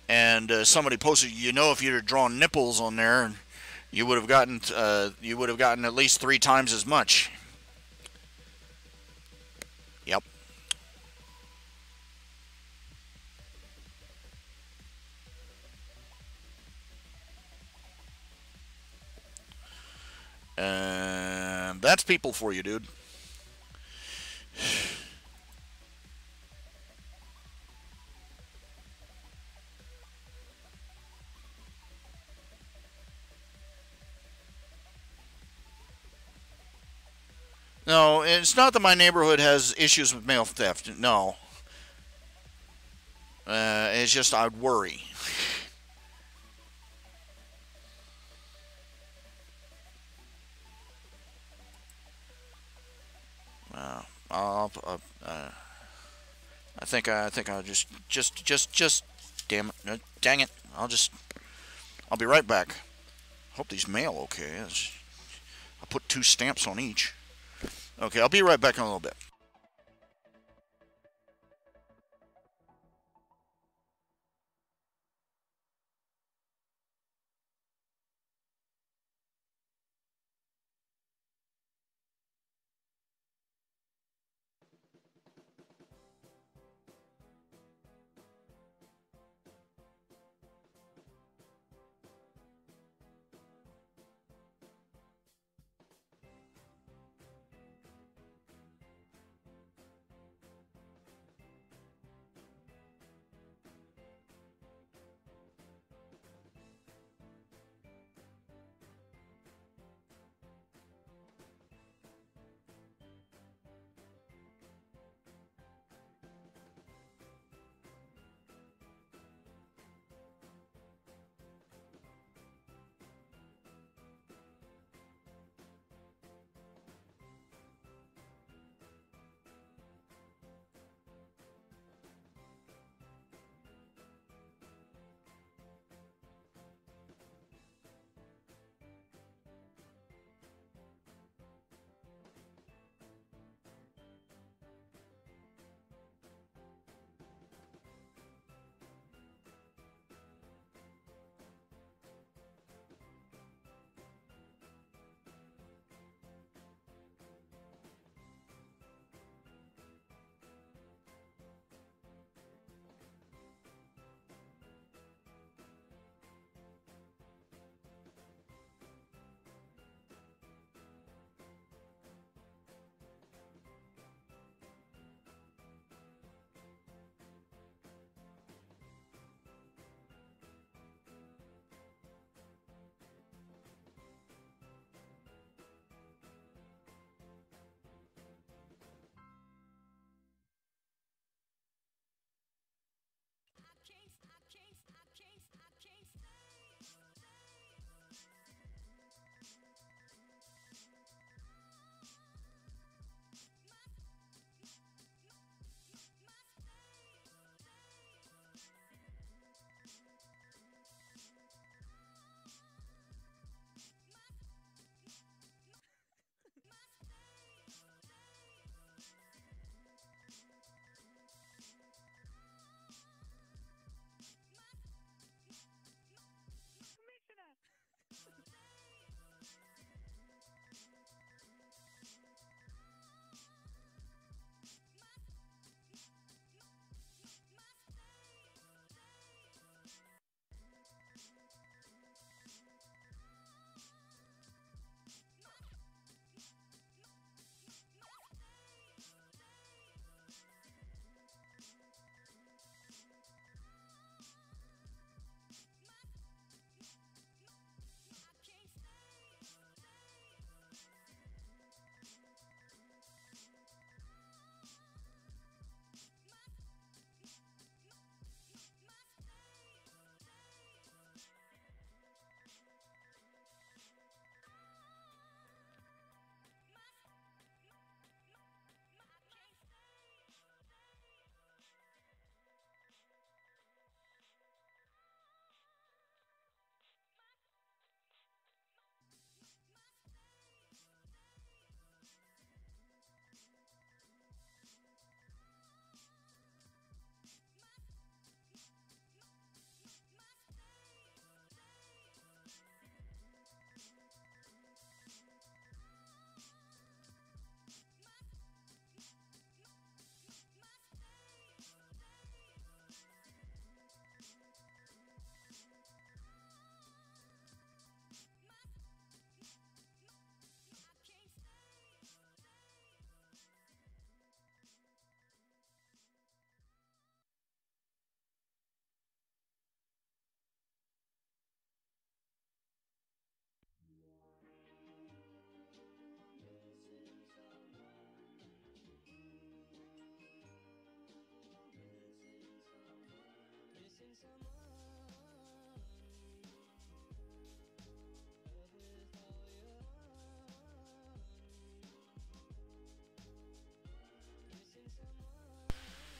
and somebody posted, if you'd have drawn nipples on there, you would have gotten at least 3 times as much. Yep. And that's people for you, dude. No, it's not that my neighborhood has issues with mail theft. No. It's just I'd worry. I think I'll just damn it, no, dang it. I'll be right back. Hope these mail okay. I'll put 2 stamps on each. Okay, I'll be right back in a little bit.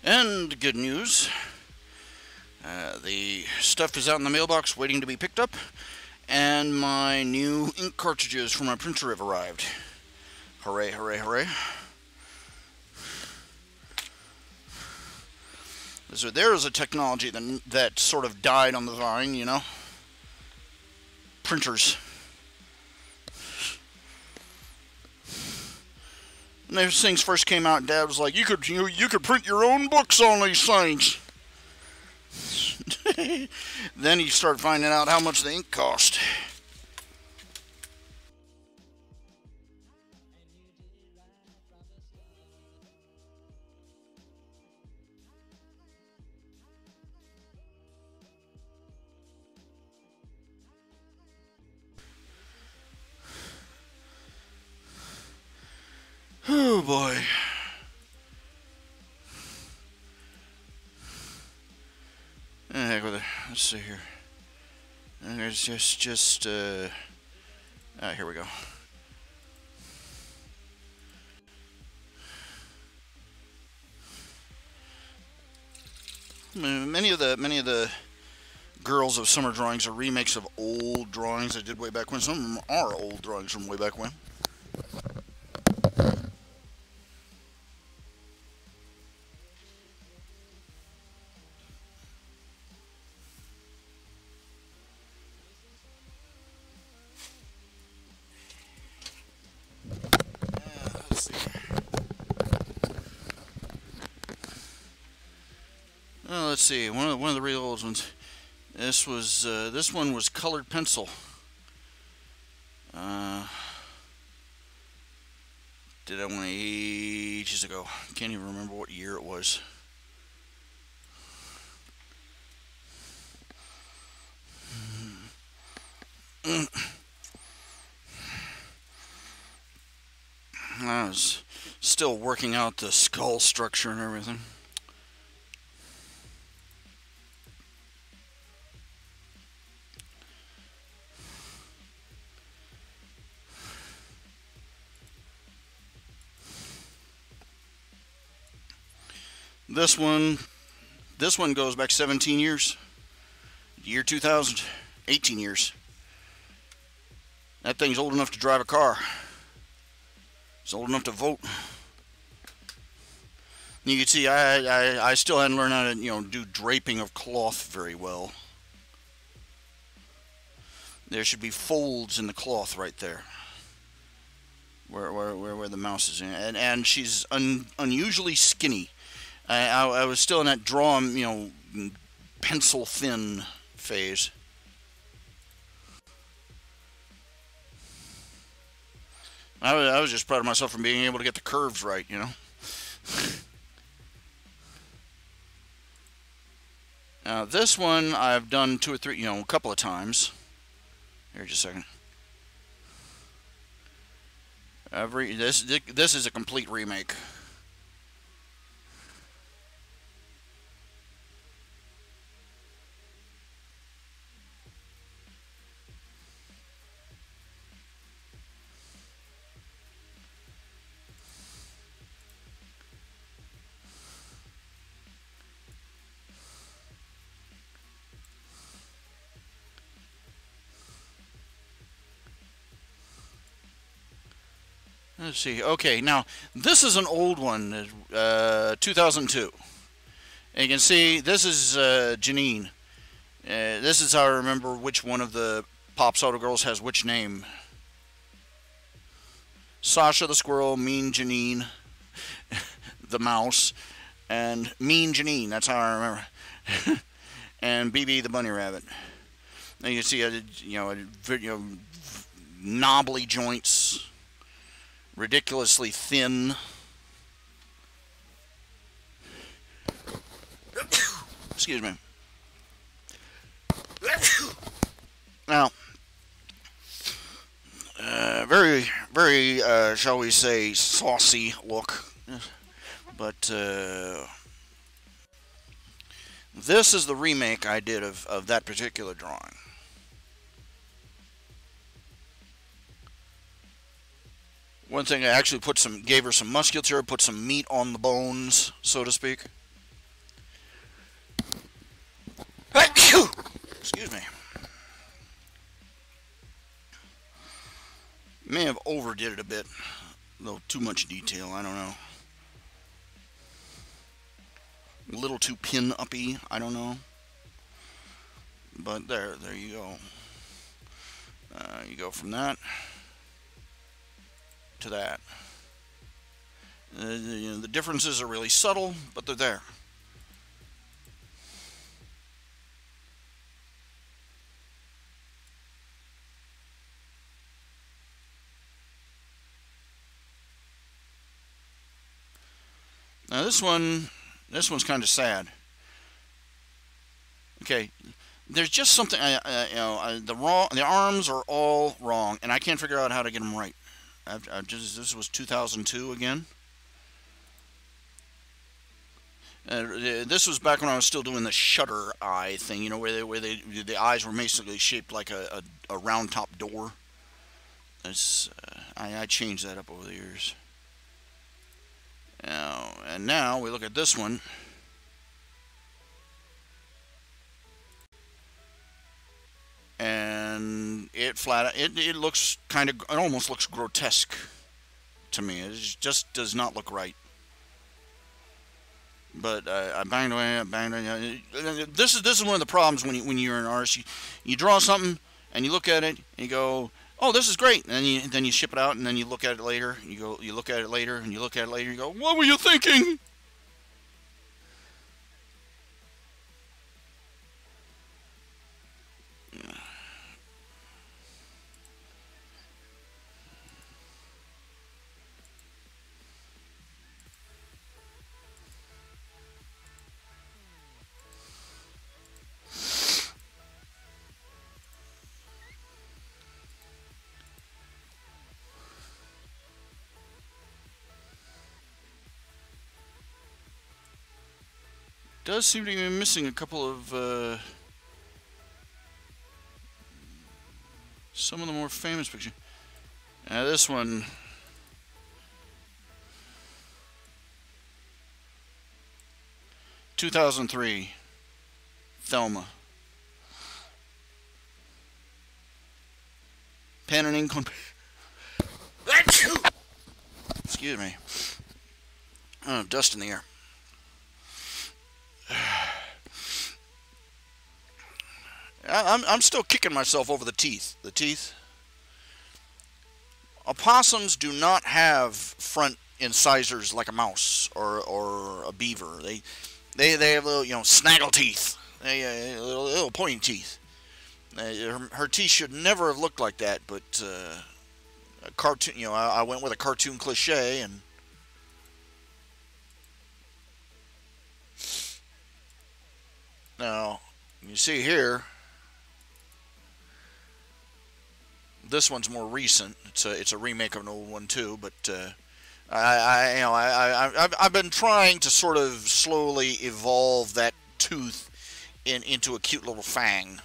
And good news, the stuff is out in the mailbox waiting to be picked up, and my new ink cartridges for my printer have arrived. Hooray, hooray, hooray. So there is a technology that sort of died on the vine, you know? Printers. When those things first came out, Dad was like, you could print your own books on these things. Then you start finding out how much the ink cost. Oh boy. Heck with it. Let's see here. There's here we go. Many of the Girls of Summer drawings are remakes of old drawings I did way back when. Some of them are old drawings from way back when. Let's see. One of the real old ones. This one was colored pencil. Did that one ages ago. Can't even remember what year it was. I was still working out the skull structure and everything. This one goes back 17 years. Year 2000, 18 years. That thing's old enough to drive a car. It's old enough to vote. You can see I still hadn't learned how to do draping of cloth very well. There should be folds in the cloth right there, where the mouse is in, and she's unusually skinny. I was still in that draw, pencil thin phase. I was just proud of myself for being able to get the curves right, Now this one I've done two or three, a couple of times. Here, just a second. This is a complete remake. Let's see. Okay, now this is an old one, 2002. And you can see this is Janine. This is how I remember which one of the Pops Auto Girls has which name. Sasha the squirrel, Mean Janine, the mouse, and Mean Janine. That's how I remember. And BB the bunny rabbit. Now you can see knobbly joints. Ridiculously thin. Excuse me. Now, very, very, shall we say, saucy look. But This is the remake I did of that particular drawing. One thing, I actually gave her some musculature, put some meat on the bones, so to speak. Excuse me. May have overdid it a bit. A little too much detail, I don't know. A little too pin-uppy, I don't know. But there you go. You go from that to that. The differences are really subtle, but they're there. Now this one's kind of sad. Okay, there's just something. The arms are all wrong, and I can't figure out how to get them right. This was 2002 again. This was back when I was still doing the shutter eye thing, you know, where the eyes were basically shaped like a round top door. I changed that up over the years. Now we look at this one. And it looks it almost looks grotesque to me. It just does not look right. But I banged away. This is one of the problems when you're an artist. You draw something and you look at it and you go, oh, this is great. And then you ship it out, and then you look at it later. You look at it later, and you look at it later. You go, what were you thinking? Does seem to be missing a couple of some of the more famous pictures. This one, (2003), Thelma. Pen and ink on. Excuse me. Oh, dust in the air. I'm still kicking myself over the teeth. The teeth. Opossums do not have front incisors like a mouse or a beaver. They have little snaggle teeth. Little pointy teeth. Her teeth should never have looked like that, but a cartoon. I went with a cartoon cliche and. Now you see here. This one's more recent. It's a remake of an old one too, but I've been trying to sort of slowly evolve that tooth into a cute little fang.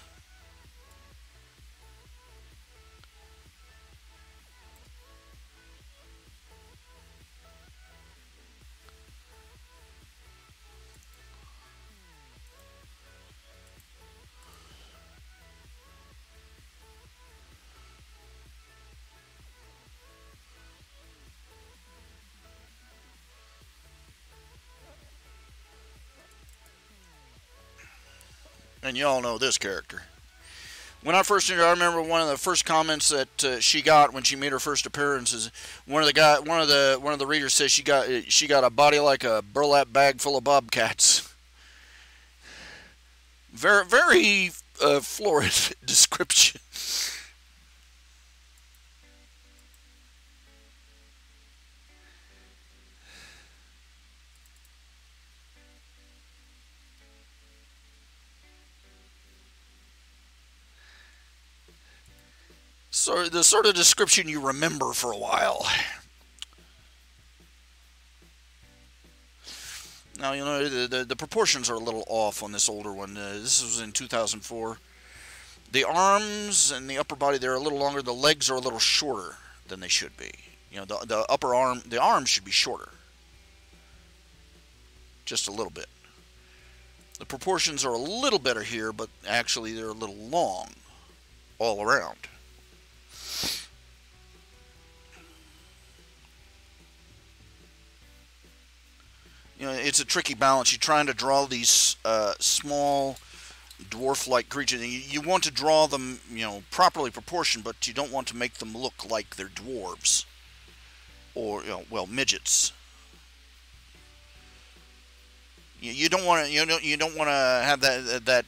And you all know this character. When I first I remember one of the first comments that she got when she made her first appearances. One of the readers says she got a body like a burlap bag full of bobcats. Very florid description. So the sort of description you remember for a while. Now, you know, the proportions are a little off on this older one. This was in 2004. The arms and the upper body, they're a little longer. The legs are a little shorter than they should be. You know, the upper arm, the arms should be shorter. Just a little bit. The proportions are a little better here, but actually they're a little long all around. You know, it's a tricky balance. You're trying to draw these small dwarf-like creatures. You want to draw them, you know, properly proportioned, but you don't want to make them look like they're dwarves or, you know, well, midgets. You don't want to, you don't want to have that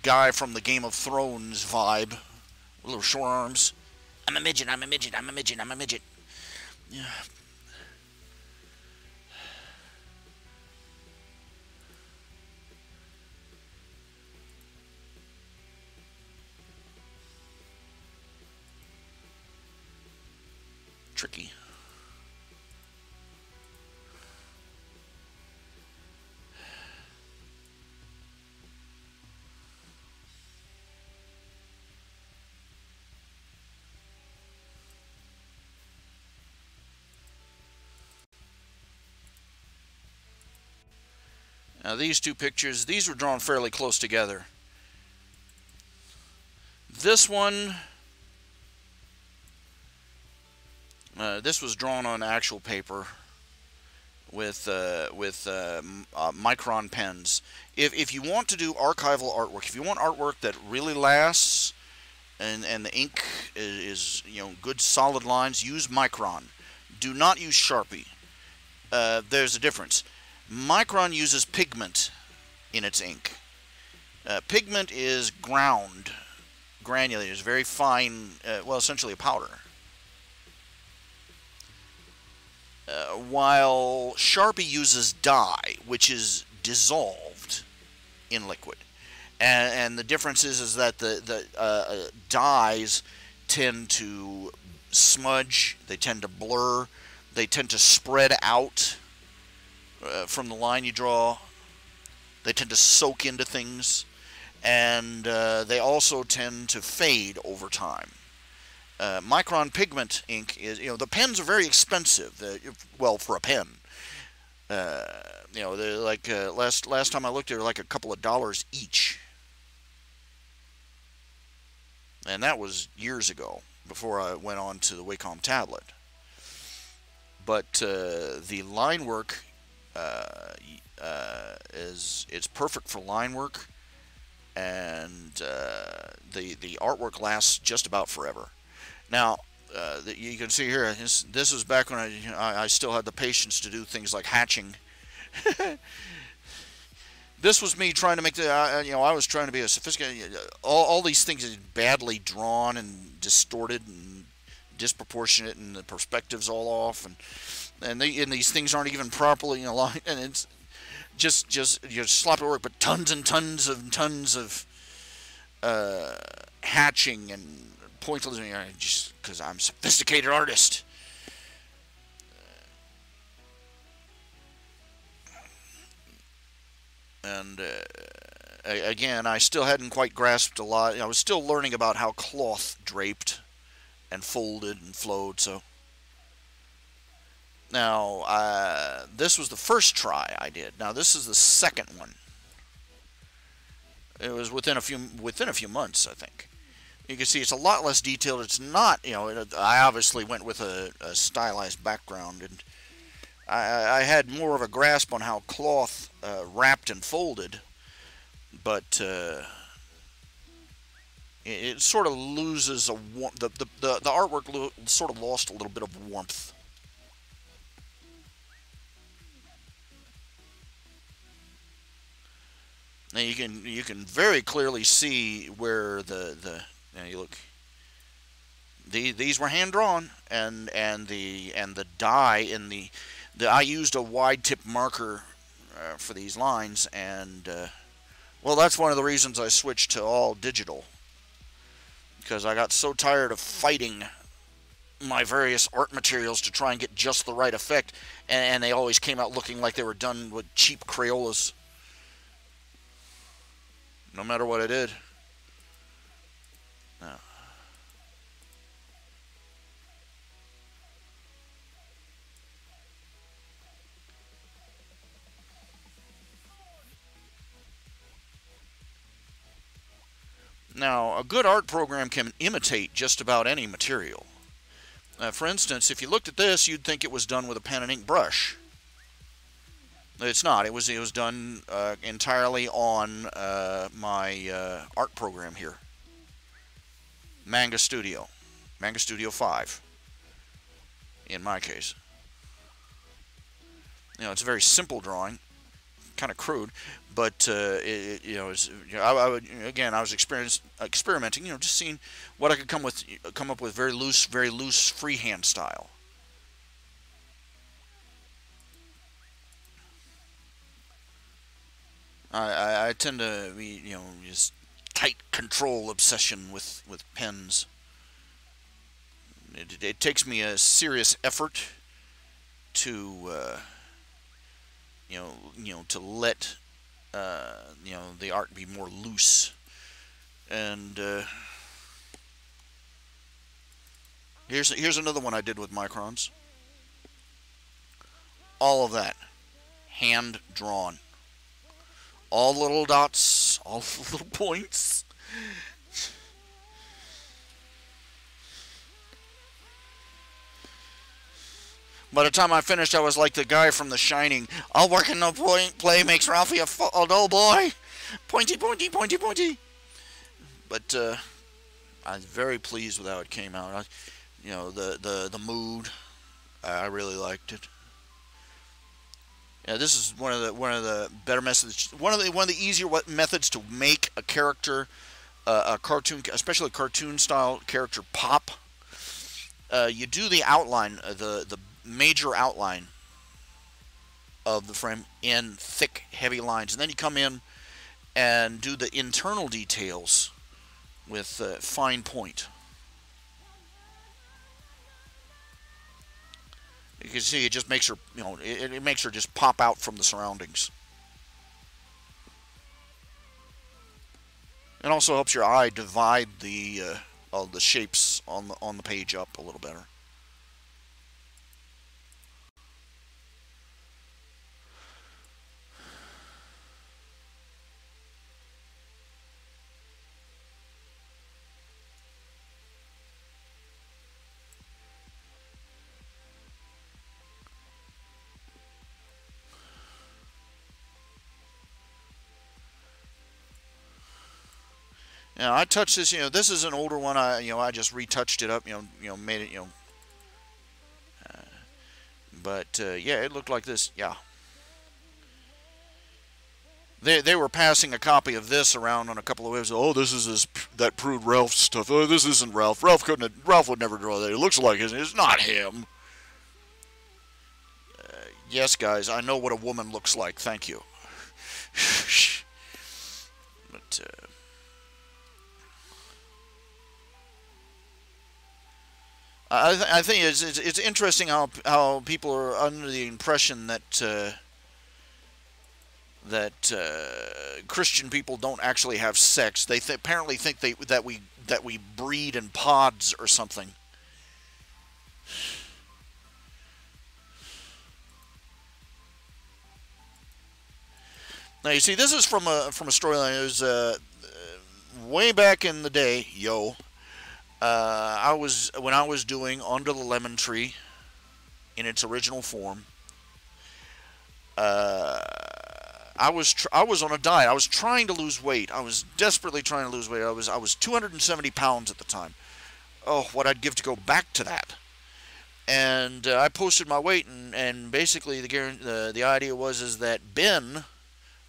guy from the Game of Thrones vibe, with little short arms. I'm a midget. I'm a midget. I'm a midget. I'm a midget. Yeah. Tricky. Now these two pictures, these were drawn fairly close together. This one, this was drawn on actual paper with micron pens. If you want to do archival artwork, if you want artwork that really lasts and the ink is you know, good solid lines, use micron. Do not use Sharpie. There's a difference. Micron uses pigment in its ink. Pigment is granulated, it's very fine, well, essentially a powder. While Sharpie uses dye, which is dissolved in liquid. And the difference is that the dyes tend to smudge, they tend to blur, they tend to spread out from the line you draw. They tend to soak into things, and they also tend to fade over time. Micron pigment ink is, you know, the pens are very expensive. Well, for a pen, you know, they're like last time I looked, they were like a couple of dollars each, and that was years ago before I went on to the Wacom tablet. But the line work it's perfect for line work, and the artwork lasts just about forever. Now you can see here, this was back when I still had the patience to do things like hatching. This was me trying to make the you know, I was trying to be a sophisticated. All these things are badly drawn and distorted and disproportionate, and the perspective's all off, and these things aren't even properly aligned, and it's just you're sloppy work, but tons and tons of hatching and pointless, just because I'm a sophisticated artist. And again, I still hadn't quite grasped a lot. I was still learning about how cloth draped and folded and flowed. So now this was the first try I did. Now this is the second one. It was within a few months, I think. You can see it's a lot less detailed. It's not, you know, I obviously went with a stylized background, and I had more of a grasp on how cloth wrapped and folded, but it sort of loses the artwork sort of lost a little bit of warmth. Now you can very clearly see where now you look. These were hand drawn, and the dye in the I used a wide tip marker for these lines, and well, that's one of the reasons I switched to all digital, because I got so tired of fighting my various art materials to try and get just the right effect, and they always came out looking like they were done with cheap Crayolas, no matter what I did. Now, a good art program can imitate just about any material. For instance, if you looked at this, you'd think it was done with a pen and ink brush. It's not. It was done entirely on my art program here, Manga Studio 5. In my case, it's a very simple drawing, kind of crude, but I was experimenting, just seeing what I could come up with very loose freehand style. I tend to be, just tight control obsession with pens. It takes me a serious effort to to let the art be more loose. And here's another one I did with microns. All of that hand drawn. All the little dots, all the little points. By the time I finished, I was like the guy from The Shining. I'll work in no play makes Ralphie a dull boy. Pointy, pointy, pointy, pointy. But I was very pleased with how it came out. The mood, I really liked it. Yeah, this is one of the better methods. One of the easier methods to make a character, a cartoon, especially a cartoon style character, pop. You do the outline, the major outline of the frame in thick, heavy lines, and then you come in and do the internal details with fine point. You can see it just makes her, it makes her just pop out from the surroundings. It also helps your eye divide the shapes on the page up a little better. Now I touched this. This is an older one. I just retouched it up. Made it. But yeah, it looked like this. Yeah. They were passing a copy of this around on a couple of waves. Oh, this is that prude Ralph stuff. Oh, this isn't Ralph. Ralph would never draw that. It looks like it's not him. Yes, guys, I know what a woman looks like. Thank you. But. I think it's interesting how people are under the impression that Christian people don't actually have sex. They apparently think that we breed in pods or something. Now you see, this is from a storyline. It was way back in the day, when I was doing Under the Lemon Tree in its original form, I was on a diet. I was trying to lose weight. I was desperately trying to lose weight. I was 270 pounds at the time. Oh, what I'd give to go back to that. And I posted my weight, and basically the idea was that Ben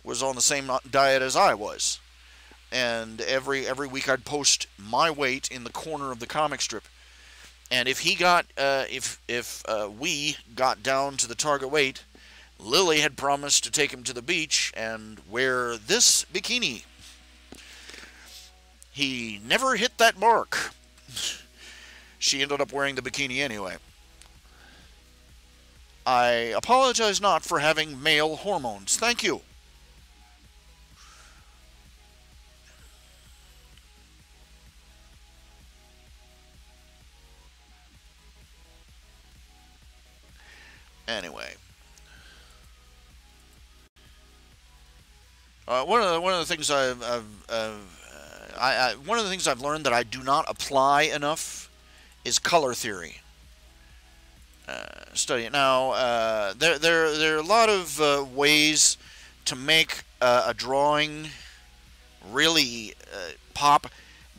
was on the same diet as I was. And every week I'd post my weight in the corner of the comic strip, and if he got we got down to the target weight, Lily had promised to take him to the beach and wear this bikini. He never hit that mark. she ended up wearing the bikini anyway. I apologize not for having male hormones. Thank you. Anyway, one of the things one of the things I've learned that I do not apply enough is color theory. Study it now. There are a lot of ways to make a drawing really pop,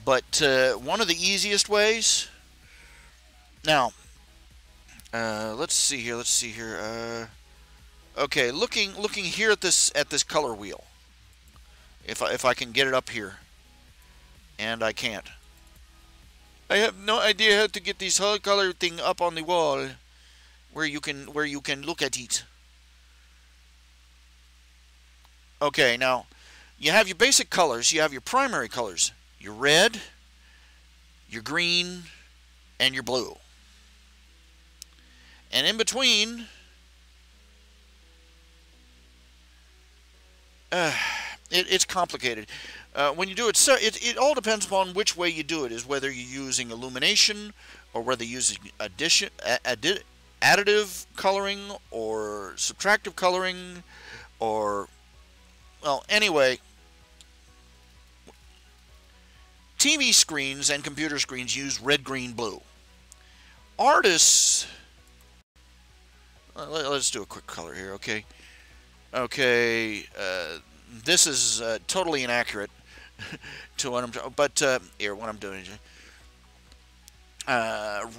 but one of the easiest ways. Now, let's see here. Okay, looking here at this color wheel. If I can get it up here, and I can't. I have no idea how to get this whole color thing up on the wall, where you can look at it. Okay, now you have your basic colors. You have your primary colors: your red, your green, and your blue. And in between, it's complicated. When you do it, it all depends upon which way you do it. Is whether you're using illumination or whether you're using additive coloring or subtractive coloring, or, well, anyway, TV screens and computer screens use red, green, blue. Artists, let's do a quick color here, okay? Okay, this is totally inaccurate to what I'm doing, but here, what I'm doing.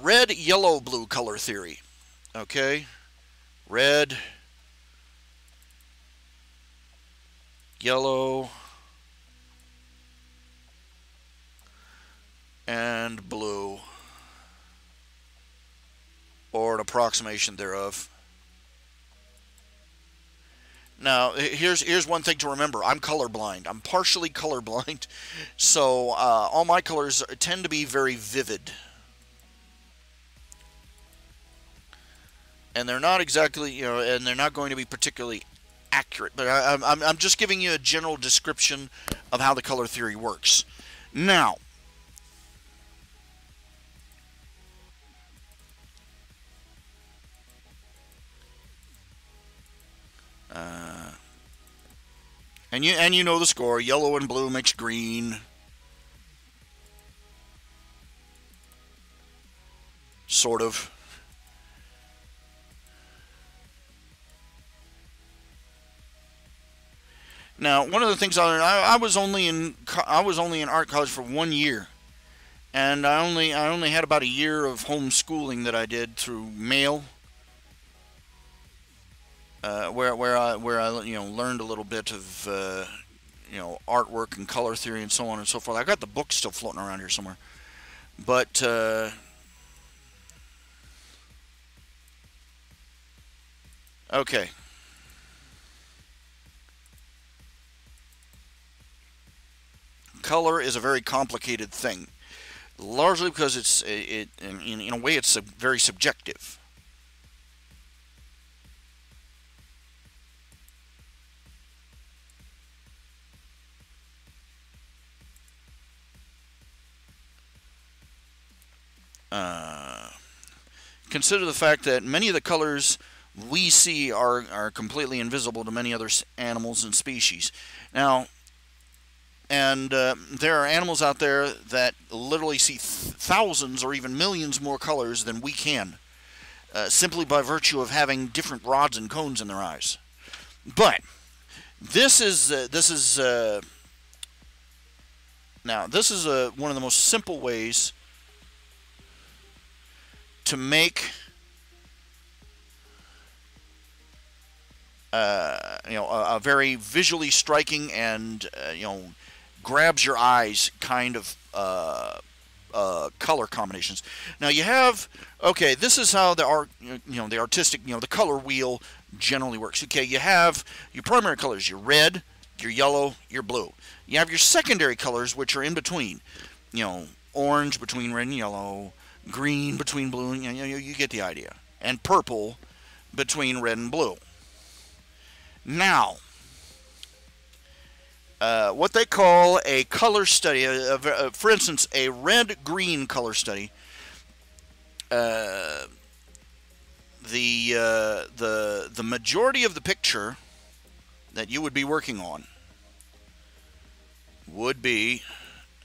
Red, yellow, blue color theory. Okay, red, yellow, and blue, or an approximation thereof. Now, here's one thing to remember. I'm colorblind. I'm partially colorblind, so all my colors tend to be very vivid. And they're not exactly, and they're not going to be particularly accurate. But I'm just giving you a general description of how the color theory works. Now, and you know the score. Yellow and blue makes green. Sort of. Now, one of the things I was only in art college for 1 year, and I only had about a year of homeschooling that I did through mail, where I learned a little bit of artwork and color theory and so on and so forth. I got the book still floating around here somewhere, but okay. Color is a very complicated thing, largely because in a way it's very subjective. Consider the fact that many of the colors we see are completely invisible to many other animals and species. Now, and there are animals out there that literally see thousands or even millions more colors than we can, simply by virtue of having different rods and cones in their eyes. But this is one of the most simple ways to make a very visually striking and grabs your eyes kind of color combinations. Now you have, okay, this is how the artistic, the color wheel generally works. Okay, you have your primary colors, your red, your yellow, your blue. You have your secondary colors, which are in between, orange between red and yellow, green between blue, and you get the idea, and purple between red and blue. Now, what they call a color study, for instance, a red-green color study, the majority of the picture that you would be working on would be,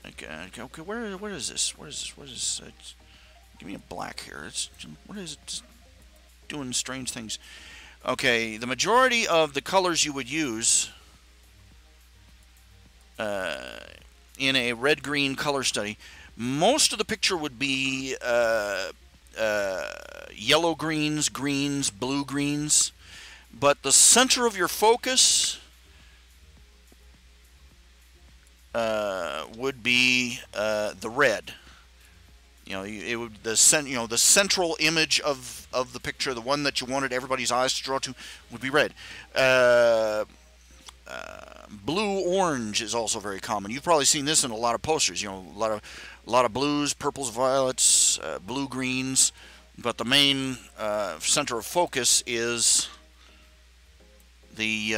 okay, where is this? What is this? Give me a black here. What is it? It's doing strange things. Okay, the majority of the colors you would use in a red-green color study, most of the picture would be yellow greens, greens, blue greens, but the center of your focus would be the red. It would the central image of the picture, the one that you wanted everybody's eyes to draw to, would be red. Blue-orange is also very common. You've probably seen this in a lot of posters. A lot of blues, purples, violets, blue-greens, but the main center of focus is the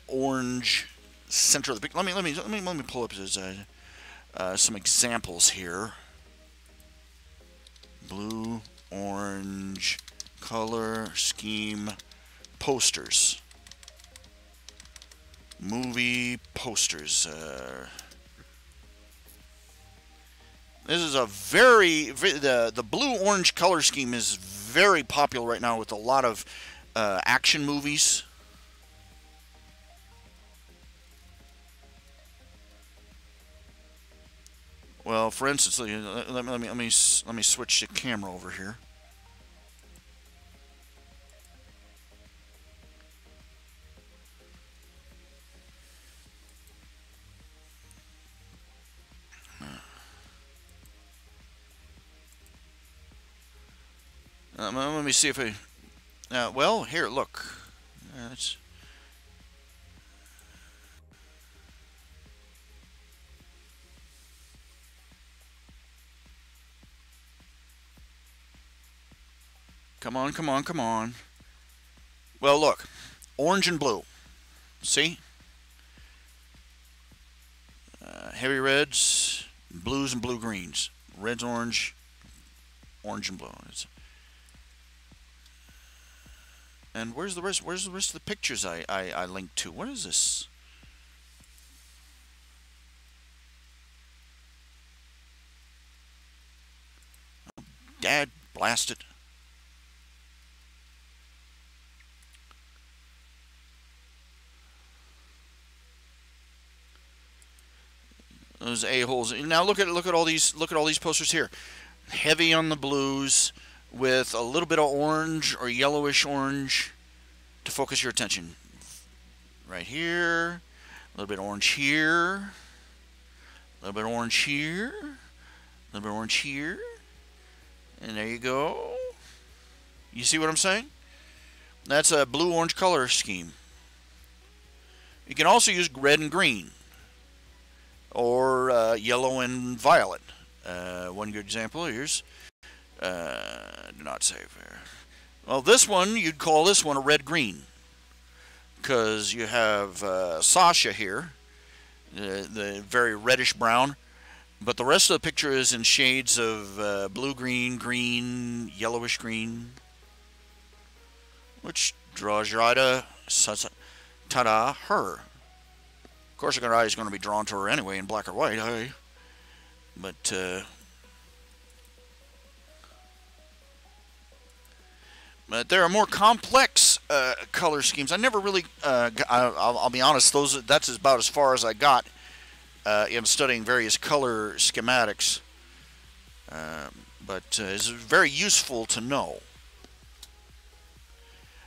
orange center of the picture. Let me pull up some examples here. Blue, orange, color scheme, posters. Movie posters. This is a the blue-orange color scheme is very popular right now with a lot of action movies. Well, for instance, let me switch the camera over here. Let me see if I. Well, here, look. Come on, come on, come on. Well, look. Orange and blue. See? Heavy reds, blues and blue-greens. Reds, orange, orange and blue. And where's the rest? Where's the rest of the pictures I linked to? What is this? Oh, dad blast it. Those a-holes. Now look at all these posters here. Heavy on the blues with a little bit of orange or yellowish orange to focus your attention. Right here, a little bit orange here, a little bit orange here, a little bit orange here, and there you go. You see what I'm saying? That's a blue-orange color scheme. You can also use red and green, or yellow and violet. One good example, here's do not save here. Well, this one, you'd call this one a red-green, because you have Sasha here, the very reddish-brown, but the rest of the picture is in shades of blue-green, green, yellowish-green, which draws your eye to, ta-da, her. Of course, your eye is going to be drawn to her anyway in black or white, but there are more complex color schemes. I never really, I'll be honest, that's about as far as I got in studying various color schematics. But it's very useful to know.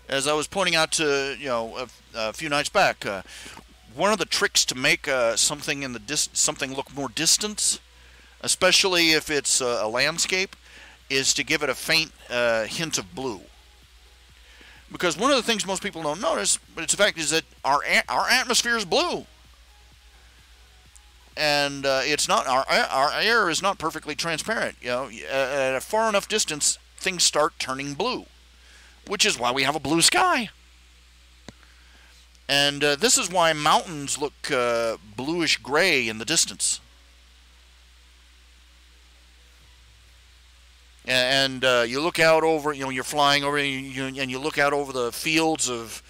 As I was pointing out to a few nights back, one of the tricks to make something in the something look more distant, especially if it's a landscape, is to give it a faint hint of blue. Because one of the things most people don't notice, but it's a fact, is that our atmosphere is blue. and it's not our air is not perfectly transparent. You know, at a far enough distance, things start turning blue, which is why we have a blue sky. And this is why mountains look bluish gray in the distance. And you look out over, you know, you're flying over, and you look out over the fields of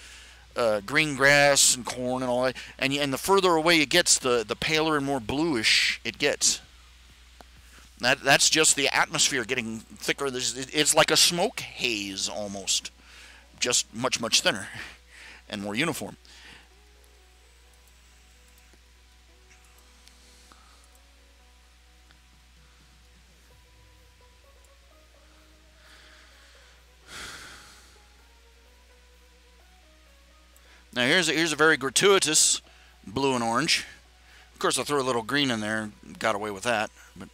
green grass and corn and all that, and the further away it gets, the paler and more bluish it gets. That's just the atmosphere getting thicker. It's like a smoke haze almost, just much, much thinner and more uniform. Now here's a very gratuitous blue and orange. Of course, I threw a little green in there and got away with that. But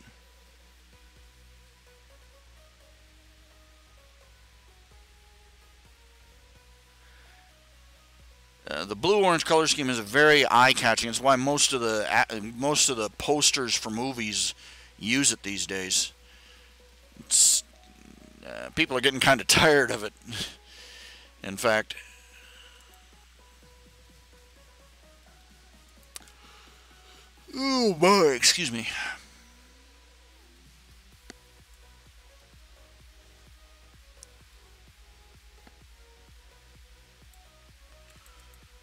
the blue-orange color scheme is very eye-catching. It's why most of the posters for movies use it these days. People are getting kind of tired of it. In fact. Oh boy, excuse me.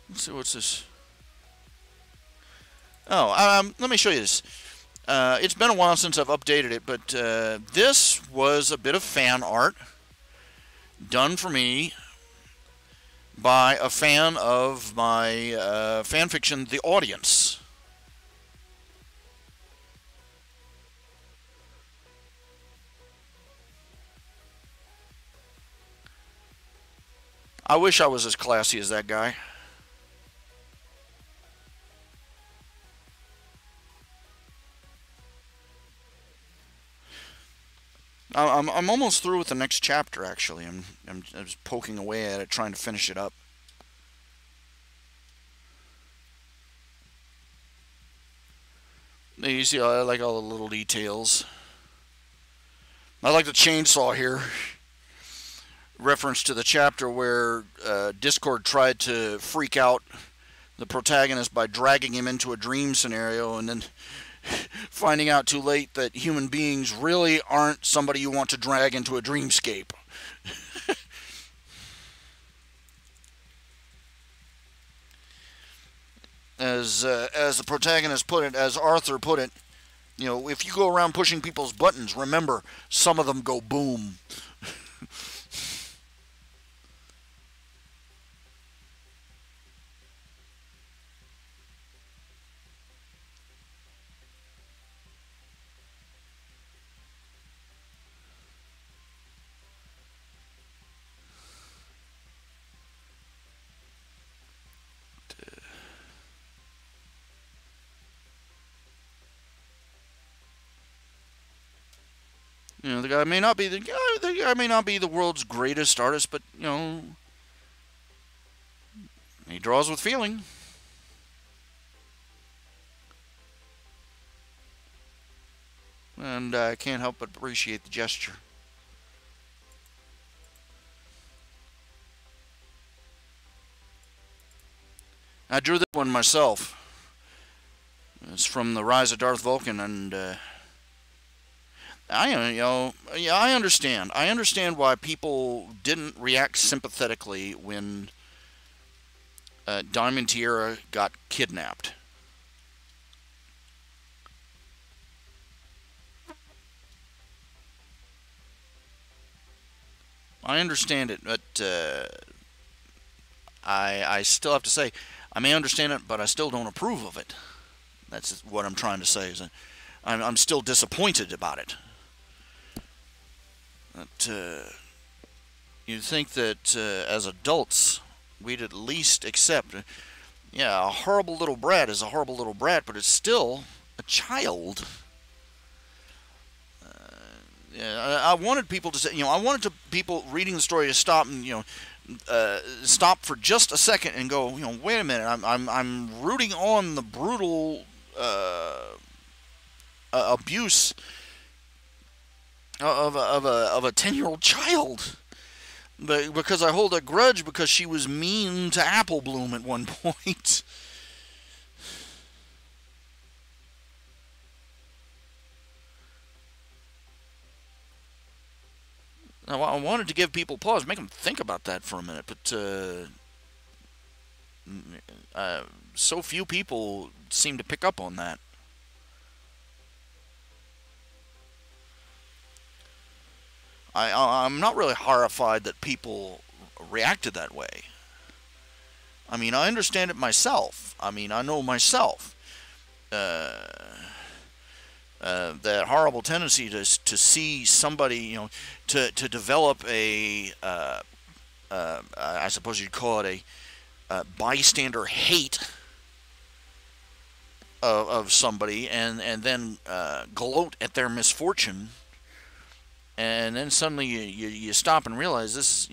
Let's see, what's this? Oh, let me show you this. It's been a while since I've updated it, but this was a bit of fan art done for me by a fan of my fan fiction, The Audience. I wish I was as classy as that guy. I'm almost through with the next chapter. Actually, I'm just poking away at it, trying to finish it up. You see, I like all the little details. I like the chainsaw here. Reference to the chapter where Discord tried to freak out the protagonist by dragging him into a dream scenario, and then finding out too late that human beings really aren't somebody you want to drag into a dreamscape. As the protagonist put it, as Arthur put it, you know, if you go around pushing people's buttons, remember, some of them go boom. You know, the guy may not be the guy may not be the world's greatest artist, but you know, he draws with feeling. And I can't help but appreciate the gesture. I drew this one myself. It's from the Rise of Darth Vulcan, and I understand. I understand why people didn't react sympathetically when Diamond Tiara got kidnapped. I understand it, but I still have to say, I may understand it, but I still don't approve of it. That's what I'm trying to say. Is that I'm still disappointed about it. That you'd think that as adults we'd at least accept, yeah, a horrible little brat is a horrible little brat, but it's still a child. Yeah, I wanted people to say, you know, I wanted people reading the story to stop and, you know, stop for just a second and go, you know, wait a minute, I'm rooting on the brutal abuse of a 10-year-old child. Because I hold a grudge because she was mean to Apple Bloom at one point. Now, I wanted to give people pause, make them think about that for a minute, but so few people seem to pick up on that. I'm not really horrified that people reacted that way. I mean, I understand it myself. I mean, I know myself. That horrible tendency to see somebody, to develop a, I suppose you'd call it a bystander hate of somebody, and then gloat at their misfortune. And then suddenly you stop and realize this,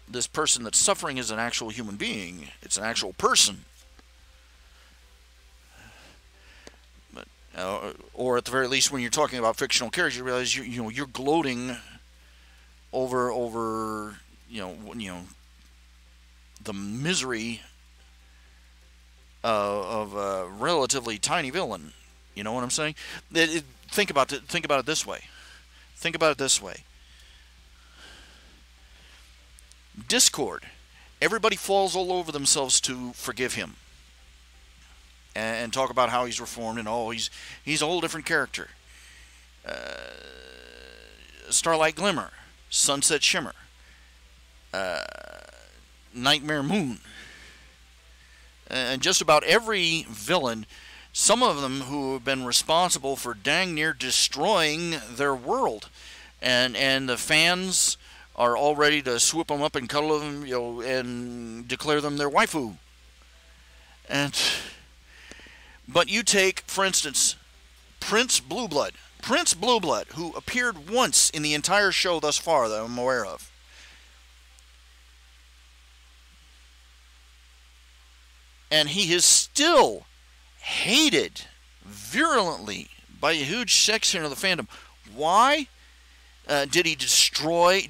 this person that's suffering is an actual human being. It's an actual person. But, or at the very least, when you're talking about fictional characters, you realize you're gloating over the misery of a relatively tiny villain. You know what I'm saying? Think about it this way. Think about it this way. Discord. Everybody falls all over themselves to forgive him. And talk about how he's reformed and he's a whole different character. Starlight Glimmer. Sunset Shimmer. Nightmare Moon. And just about every villain, some of them who have been responsible for dang near destroying their world. And the fans are all ready to swoop them up and cuddle them, and declare them their waifu. But you take, for instance, Prince Blueblood. Prince Blueblood, who appeared once in the entire show thus far that I'm aware of. And he is still hated virulently by a huge section of the fandom. Why? Did he destroy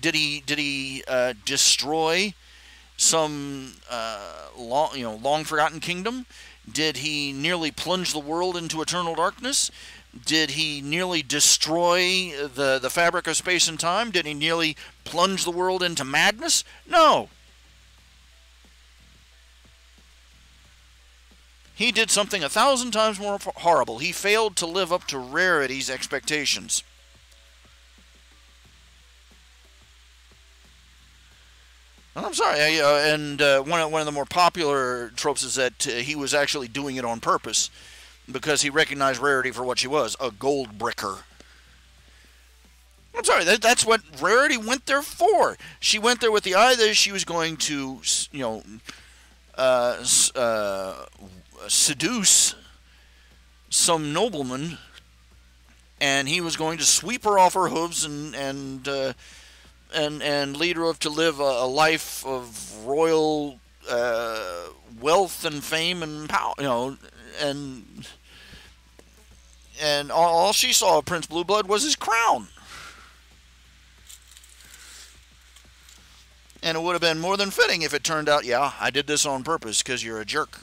some long forgotten kingdom? Did he nearly plunge the world into eternal darkness? Did he nearly destroy the fabric of space and time? Did he nearly plunge the world into madness? No. He did something 1,000 times more horrible. He failed to live up to Rarity's expectations. I'm sorry, one of the more popular tropes is that he was actually doing it on purpose because he recognized Rarity for what she was, a gold bricker. I'm sorry, that's what Rarity went there for. She went there with the idea that she was going to, seduce some nobleman, and he was going to sweep her off her hooves and lead her up to live a life of royal wealth and fame and power, and all she saw of Prince Blueblood was his crown. And it would have been more than fitting if it turned out, yeah, I did this on purpose because you're a jerk.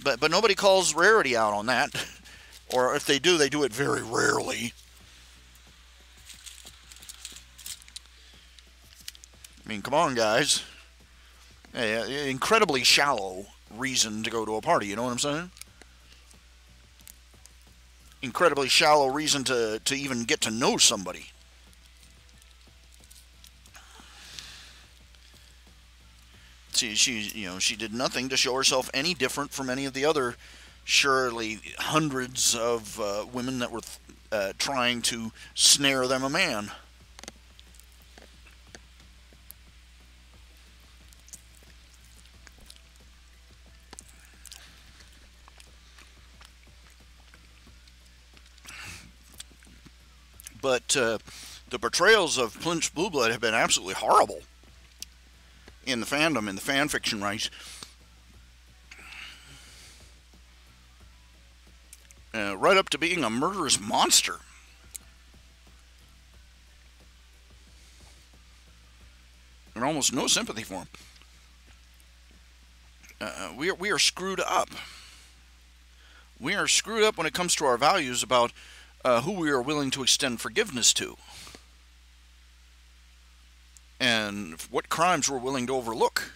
But nobody calls Rarity out on that. Or if they do it very rarely. I mean, come on, guys. Incredibly shallow reason to go to a party, you know what I'm saying? Incredibly shallow reason to even get to know somebody. She did nothing to show herself any different from any of the other, surely hundreds of women that were trying to snare them a man. But the portrayals of Prince Blueblood have been absolutely horrible in the fandom, in the fan fiction rights. right up to being a murderous monster. And almost no sympathy for him. We are screwed up. We are screwed up when it comes to our values about who we are willing to extend forgiveness to. And what crimes we're willing to overlook.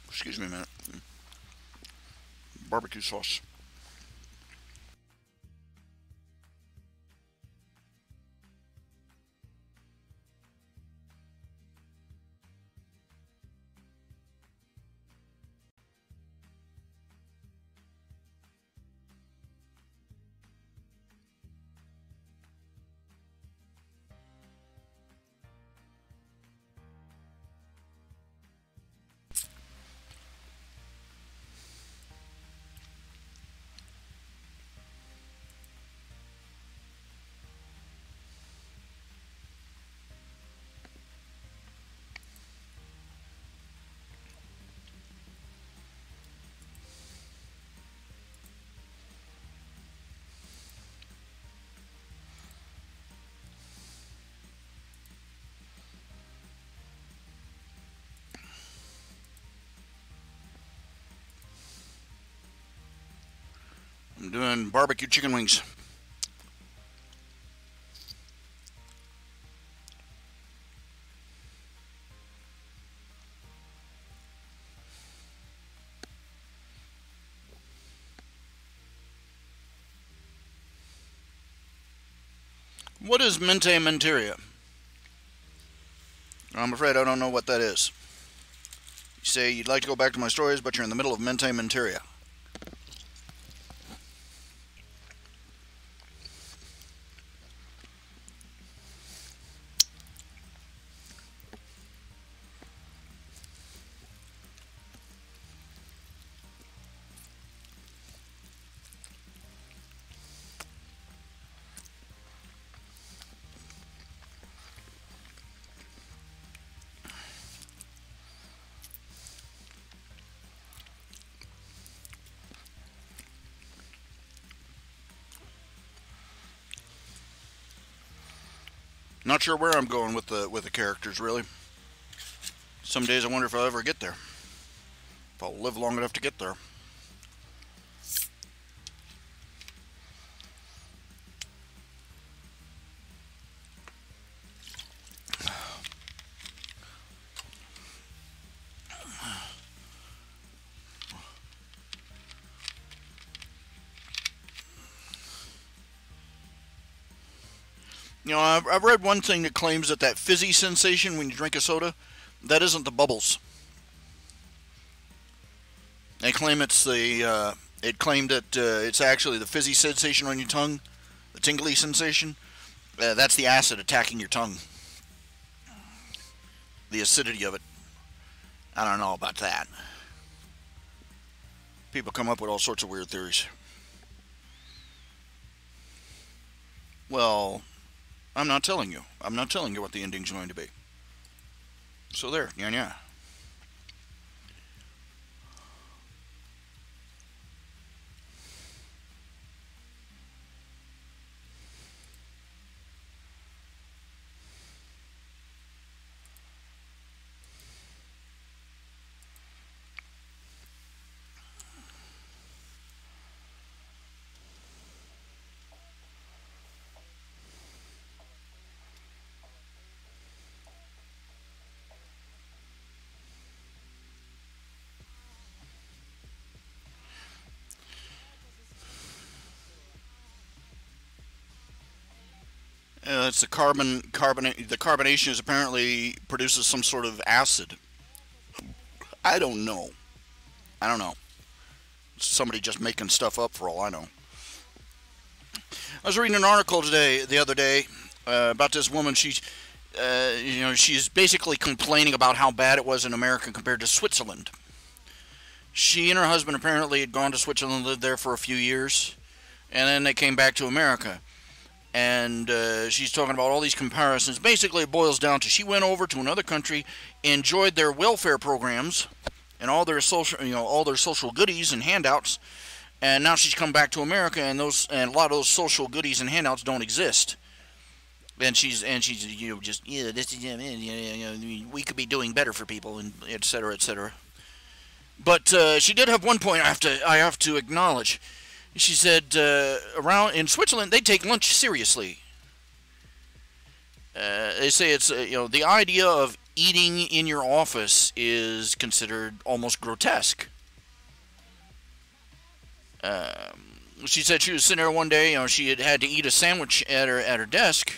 Excuse me a minute. Barbecue sauce. I'm doing barbecue chicken wings. What is mente menteria? I'm afraid I don't know what that is. You say you'd like to go back to my stories, but you're in the middle of mente menteria. Not sure where I'm going with the characters, really. Some days I wonder if I'll ever get there. If I'll live long enough to get there. You know, I've read one thing that claims that fizzy sensation when you drink a soda, that isn't the bubbles. They claim it's it claimed that it's actually the fizzy sensation on your tongue, the tingly sensation. That's the acid attacking your tongue. The acidity of it. I don't know about that. People come up with all sorts of weird theories. Well, I'm not telling you. I'm not telling you what the ending's going to be. So there, yeah. It's the the carbonation is apparently produces some sort of acid. I don't know. Somebody just making stuff up for all I know. I was reading an article the other day, about this woman. She's basically complaining about how bad it was in America compared to Switzerland. She and her husband apparently had gone to Switzerland and lived there for a few years, and then they came back to America. And she's talking about all these comparisons. Basically, it boils down to she went over to another country, enjoyed their welfare programs, and all their social goodies and handouts, and now she's come back to America, and a lot of those social goodies and handouts don't exist. And she's just this is we could be doing better for people, and et cetera, et cetera. But she did have one point I have to acknowledge. She said around in Switzerland they take lunch seriously. They say it's the idea of eating in your office is considered almost grotesque. She said she was sitting there one day. She had to eat a sandwich at her desk.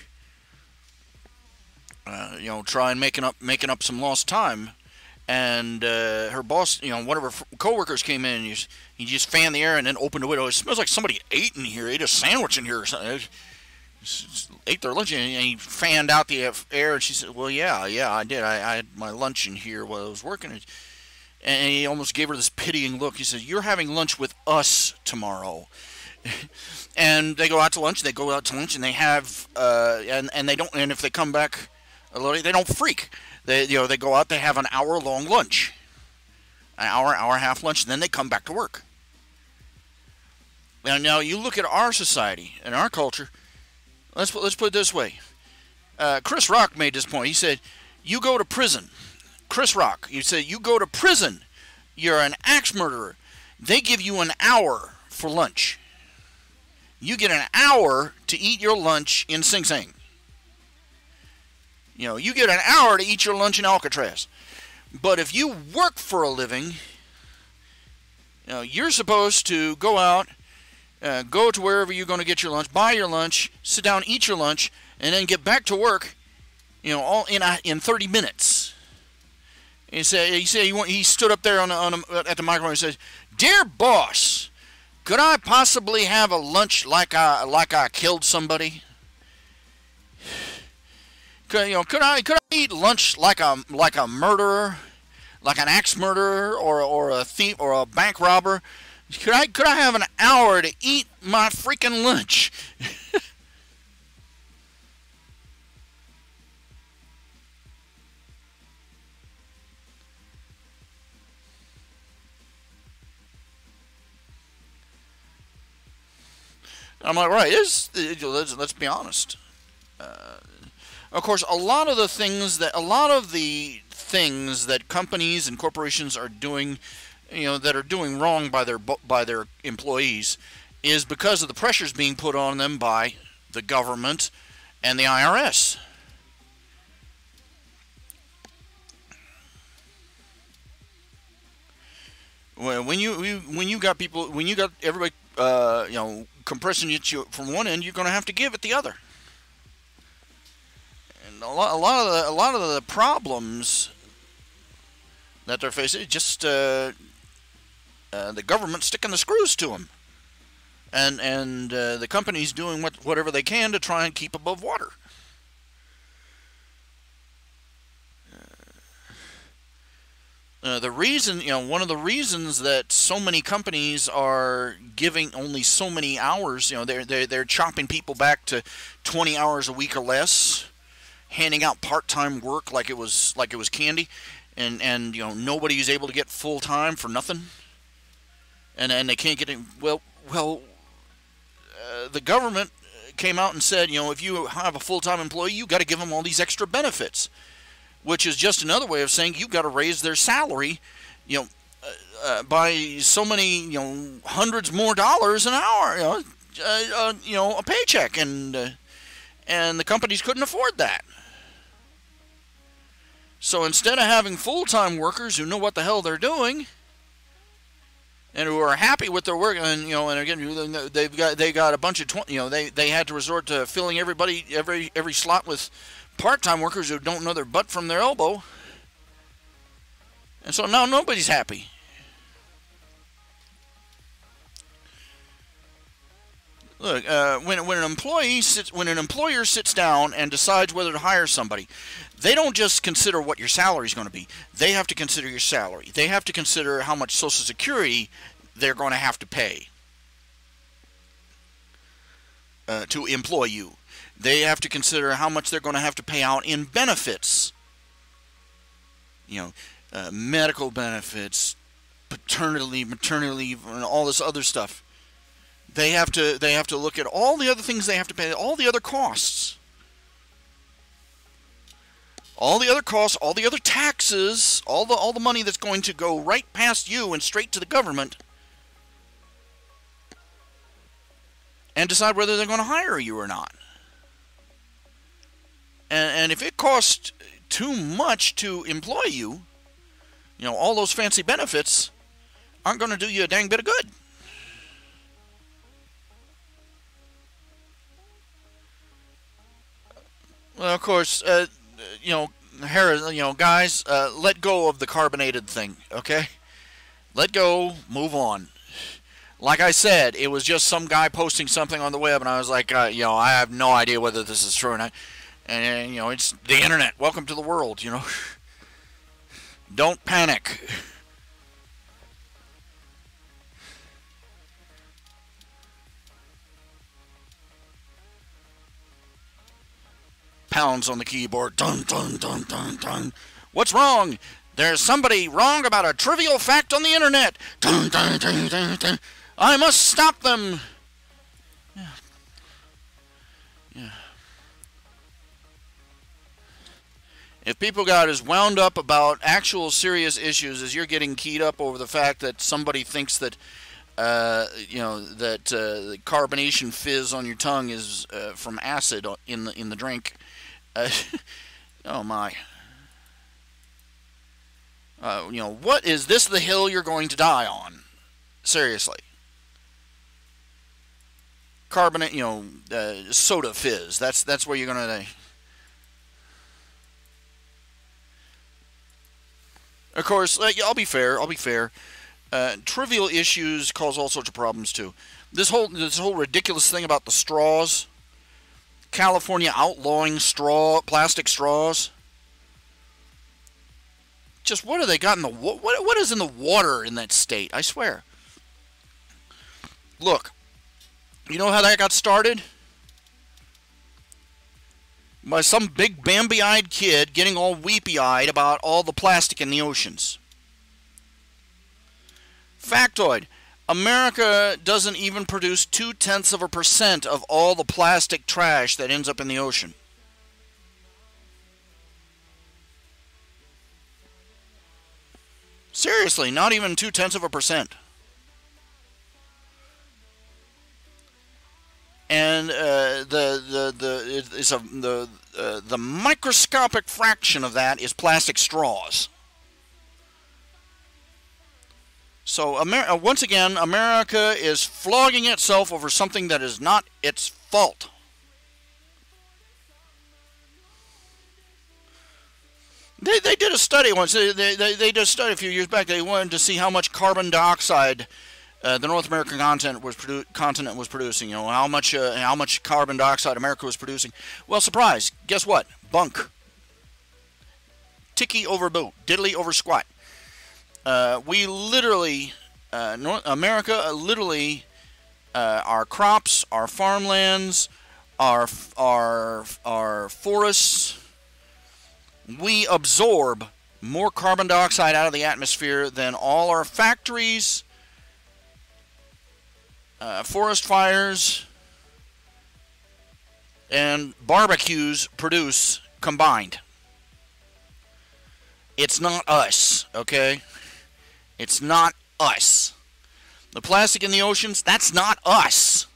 Try and making up some lost time. And her boss, one of her coworkers came in, and he just fanned the air and then opened the window. It smells like somebody ate in here, ate a sandwich in here or something. Ate their lunch, and he fanned out the air. And she said, "Well, yeah, I did. I had my lunch in here while I was working." And he almost gave her this pitying look. He said, "You're having lunch with us tomorrow." And they go out to lunch. And they have and they don't. And if they come back, they don't freak. They go out. They have an hour-long lunch, an hour and a half lunch, and then they come back to work. Now you look at our society and our culture. Let's put it this way. Chris Rock made this point. He said, "You go to prison." Chris Rock. You say you go to prison. You're an axe murderer. They give you an hour for lunch. You get an hour to eat your lunch in Sing Sing. You get an hour to eat your lunch in Alcatraz. But if you work for a living, you're supposed to go out, go to wherever you're going to get your lunch, buy your lunch, sit down, eat your lunch, and then get back to work, all in 30 minutes. He stood up there at the microphone and said, "Dear boss, could I possibly have a lunch like I killed somebody? Could I eat lunch like a murderer, like an axe murderer or a thief or a bank robber? Could I have an hour to eat my freaking lunch?" I'm like, right, let's be honest. Of course, a lot of the things that companies and corporations are doing, that are doing wrong by their employees, is because of the pressures being put on them by the government and the IRS. When you got everybody, compressing you from one end, you're going to have to give at the other. And a lot of the problems that they're facing is just the government sticking the screws to them, and the companies doing whatever they can to try and keep above water. The reason, one of the reasons that so many companies are giving only so many hours, they're chopping people back to 20 hours a week or less, handing out part-time work like it was candy, and nobody's able to get full-time for nothing, and they can't get it. Well, the government came out and said, if you have a full-time employee, you got to give them all these extra benefits, which is just another way of saying you've got to raise their salary, by so many, hundreds more dollars an hour, a paycheck, and the companies couldn't afford that. So instead of having full-time workers who know what the hell they're doing and who are happy with their work, and again they got a bunch of they had to resort to filling every slot with part-time workers who don't know their butt from their elbow, and so now nobody's happy. Look, when an employer sits down and decides whether to hire somebody, they don't just consider what your salary is going to be. They have to consider your salary. They have to consider how much Social Security they're going to have to pay to employ you. They have to consider how much they're going to have to pay out in benefits. Medical benefits, paternity leave, maternity leave, and all this other stuff. They have to look at all the other things they have to pay, all the other costs. All the other costs, all the other taxes, all the money that's going to go right past you and straight to the government, and decide whether they're going to hire you or not. And if it costs too much to employ you, all those fancy benefits aren't going to do you a dang bit of good. Well, of course, guys, let go of the carbonated thing, okay? Let go, move on. Like I said, it was just some guy posting something on the web, and I was like, I have no idea whether this is true or not. And, it's the internet. Welcome to the world, Don't panic. Pounds on the keyboard. Dun, dun, dun, dun, dun. What's wrong? There's somebody wrong about a trivial fact on the internet. Dun, dun, dun, dun, dun. I must stop them. Yeah. If people got as wound up about actual serious issues as you're getting keyed up over the fact that somebody thinks that, the carbonation fizz on your tongue is from acid in the drink, oh my. What is this the hill you're going to die on? Seriously. Carbonate, soda fizz. That's where you're going to... Of course, I'll be fair. Trivial issues cause all sorts of problems too. This whole ridiculous thing about the straws, California outlawing plastic straws. Just what do they got in the what is in the water in that state? I swear. Look, you know how that got started? By some big Bambi-eyed kid getting all weepy-eyed about all the plastic in the oceans. Factoid. America doesn't even produce 0.2% of all the plastic trash that ends up in the ocean. Seriously, not even 0.2%. And the microscopic fraction of that is plastic straws. So once again, America is flogging itself over something that is not its fault. They did a study once. They did a study a few years back. They wanted to see how much carbon dioxide the North American continent was producing. How much carbon dioxide America was producing. Well, surprise! Guess what? Bunk. Ticky over boo. Diddly over squat. We literally, America literally, our crops, our farmlands, our forests. We absorb more carbon dioxide out of the atmosphere than all our factories, forest fires, and barbecues produce combined. It's not us, okay? It's not us. The plastic in the oceans, that's not us.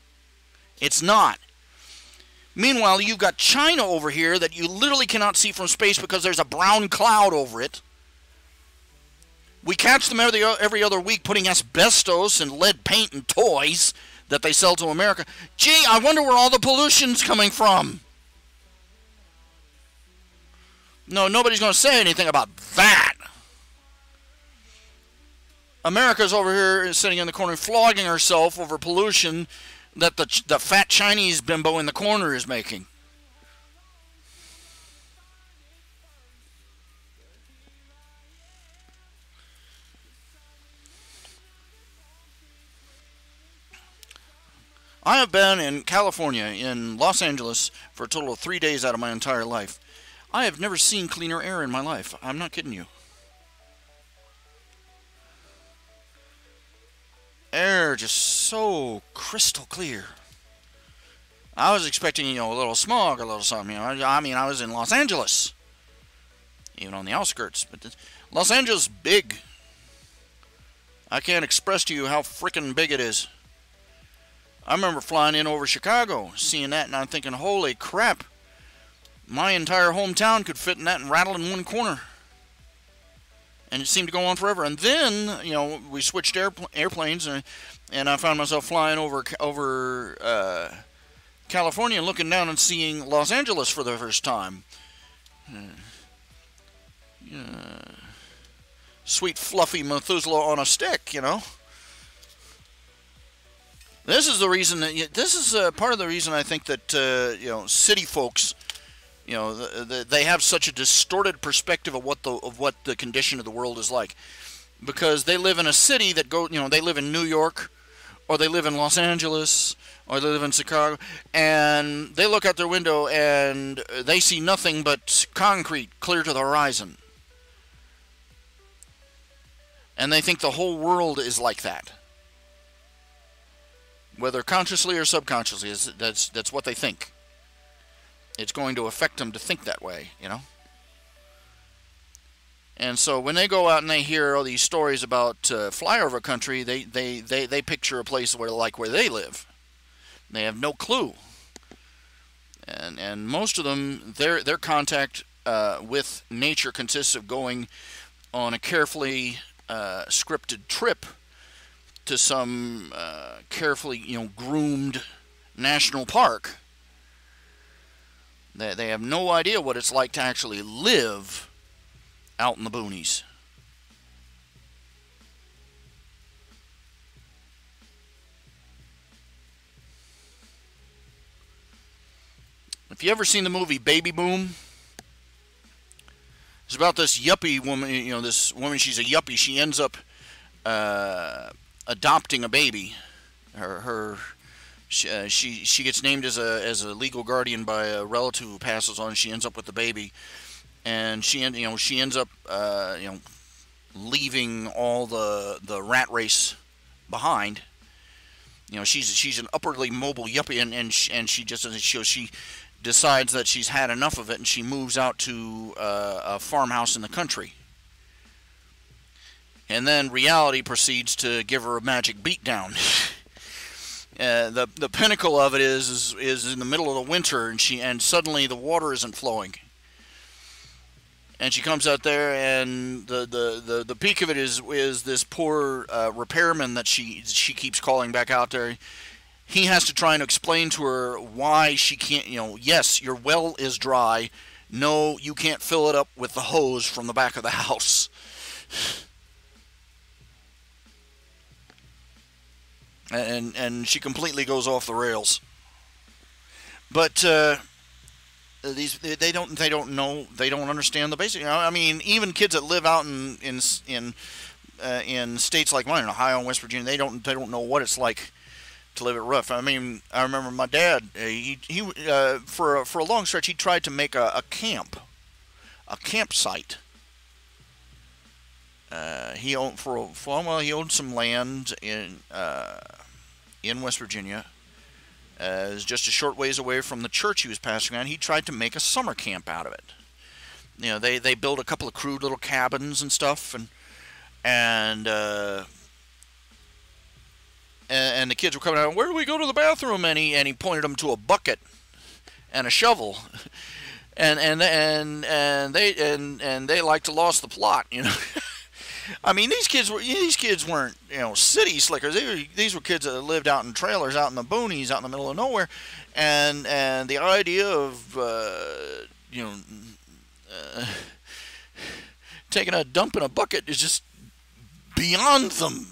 It's not. Meanwhile, you've got China over here that you literally cannot see from space because there's a brown cloud over it. We catch them every other week putting asbestos and lead paint in toys that they sell to America. Gee, I wonder where all the pollution's coming from. No, nobody's going to say anything about that. America's over here sitting in the corner flogging herself over pollution that the fat Chinese bimbo in the corner is making. I have been in California, in Los Angeles, for a total of 3 days out of my entire life. I have never seen cleaner air in my life. I'm not kidding you. Air just so crystal clear. I was expecting, a little smog, a little something. I mean, I was in Los Angeles, even on the outskirts. But Los Angeles is big. I can't express to you how frickin' big it is. I remember flying in over Chicago, seeing that, and I'm thinking, holy crap, my entire hometown could fit in that and rattle in one corner. And it seemed to go on forever. And then, we switched airplanes, and I found myself flying over California, looking down and seeing Los Angeles for the first time. Sweet, fluffy Methuselah on a stick, This is the reason that this is part of the reason I think that city folks, they have such a distorted perspective of what the condition of the world is like, because they live in a city that they live in New York, or they live in Los Angeles, or they live in Chicago, and they look out their window and they see nothing but concrete clear to the horizon, and they think the whole world is like that. Whether consciously or subconsciously, that's what they think. It's going to affect them to think that way, And so when they go out and they hear all these stories about flyover country, they picture a place where they live. They have no clue. And most of them, their contact with nature consists of going on a carefully scripted trip to some carefully, groomed national park. They have no idea what it's like to actually live out in the boonies. If you ever seen the movie Baby Boom, it's about this yuppie woman. This woman, she's a yuppie. She ends up adopting a baby. She gets named as a legal guardian by a relative who passes on. She ends up with the baby, and she ends up leaving all the rat race behind. She's an upwardly mobile yuppie, and she decides that she's had enough of it, and she moves out to a farmhouse in the country. And then reality proceeds to give her a magic beatdown. The pinnacle of it is in the middle of the winter, and suddenly the water isn't flowing. And she comes out there, and the peak of it is this poor repairman that she keeps calling back out there. He has to try and explain to her why she can't. Yes, your well is dry. No, you can't fill it up with the hose from the back of the house. And she completely goes off the rails. But they don't know, they don't understand the basic. I mean, even kids that live out in states like mine, in Ohio and West Virginia, they don't know what it's like to live it rough. I mean, I remember my dad. He for a long stretch, he tried to make a campsite. He owned he owned some land in West Virginia, just a short ways away from the church he was pastoring on. He tried to make a summer camp out of it. They built a couple of crude little cabins and stuff, and the kids were coming out. Where do we go to the bathroom? And he pointed them to a bucket and a shovel, and they like to lost the plot, I mean, these kids weren't city slickers. These were kids that lived out in trailers, out in the boonies, out in the middle of nowhere, and the idea of taking a dump in a bucket is just beyond them.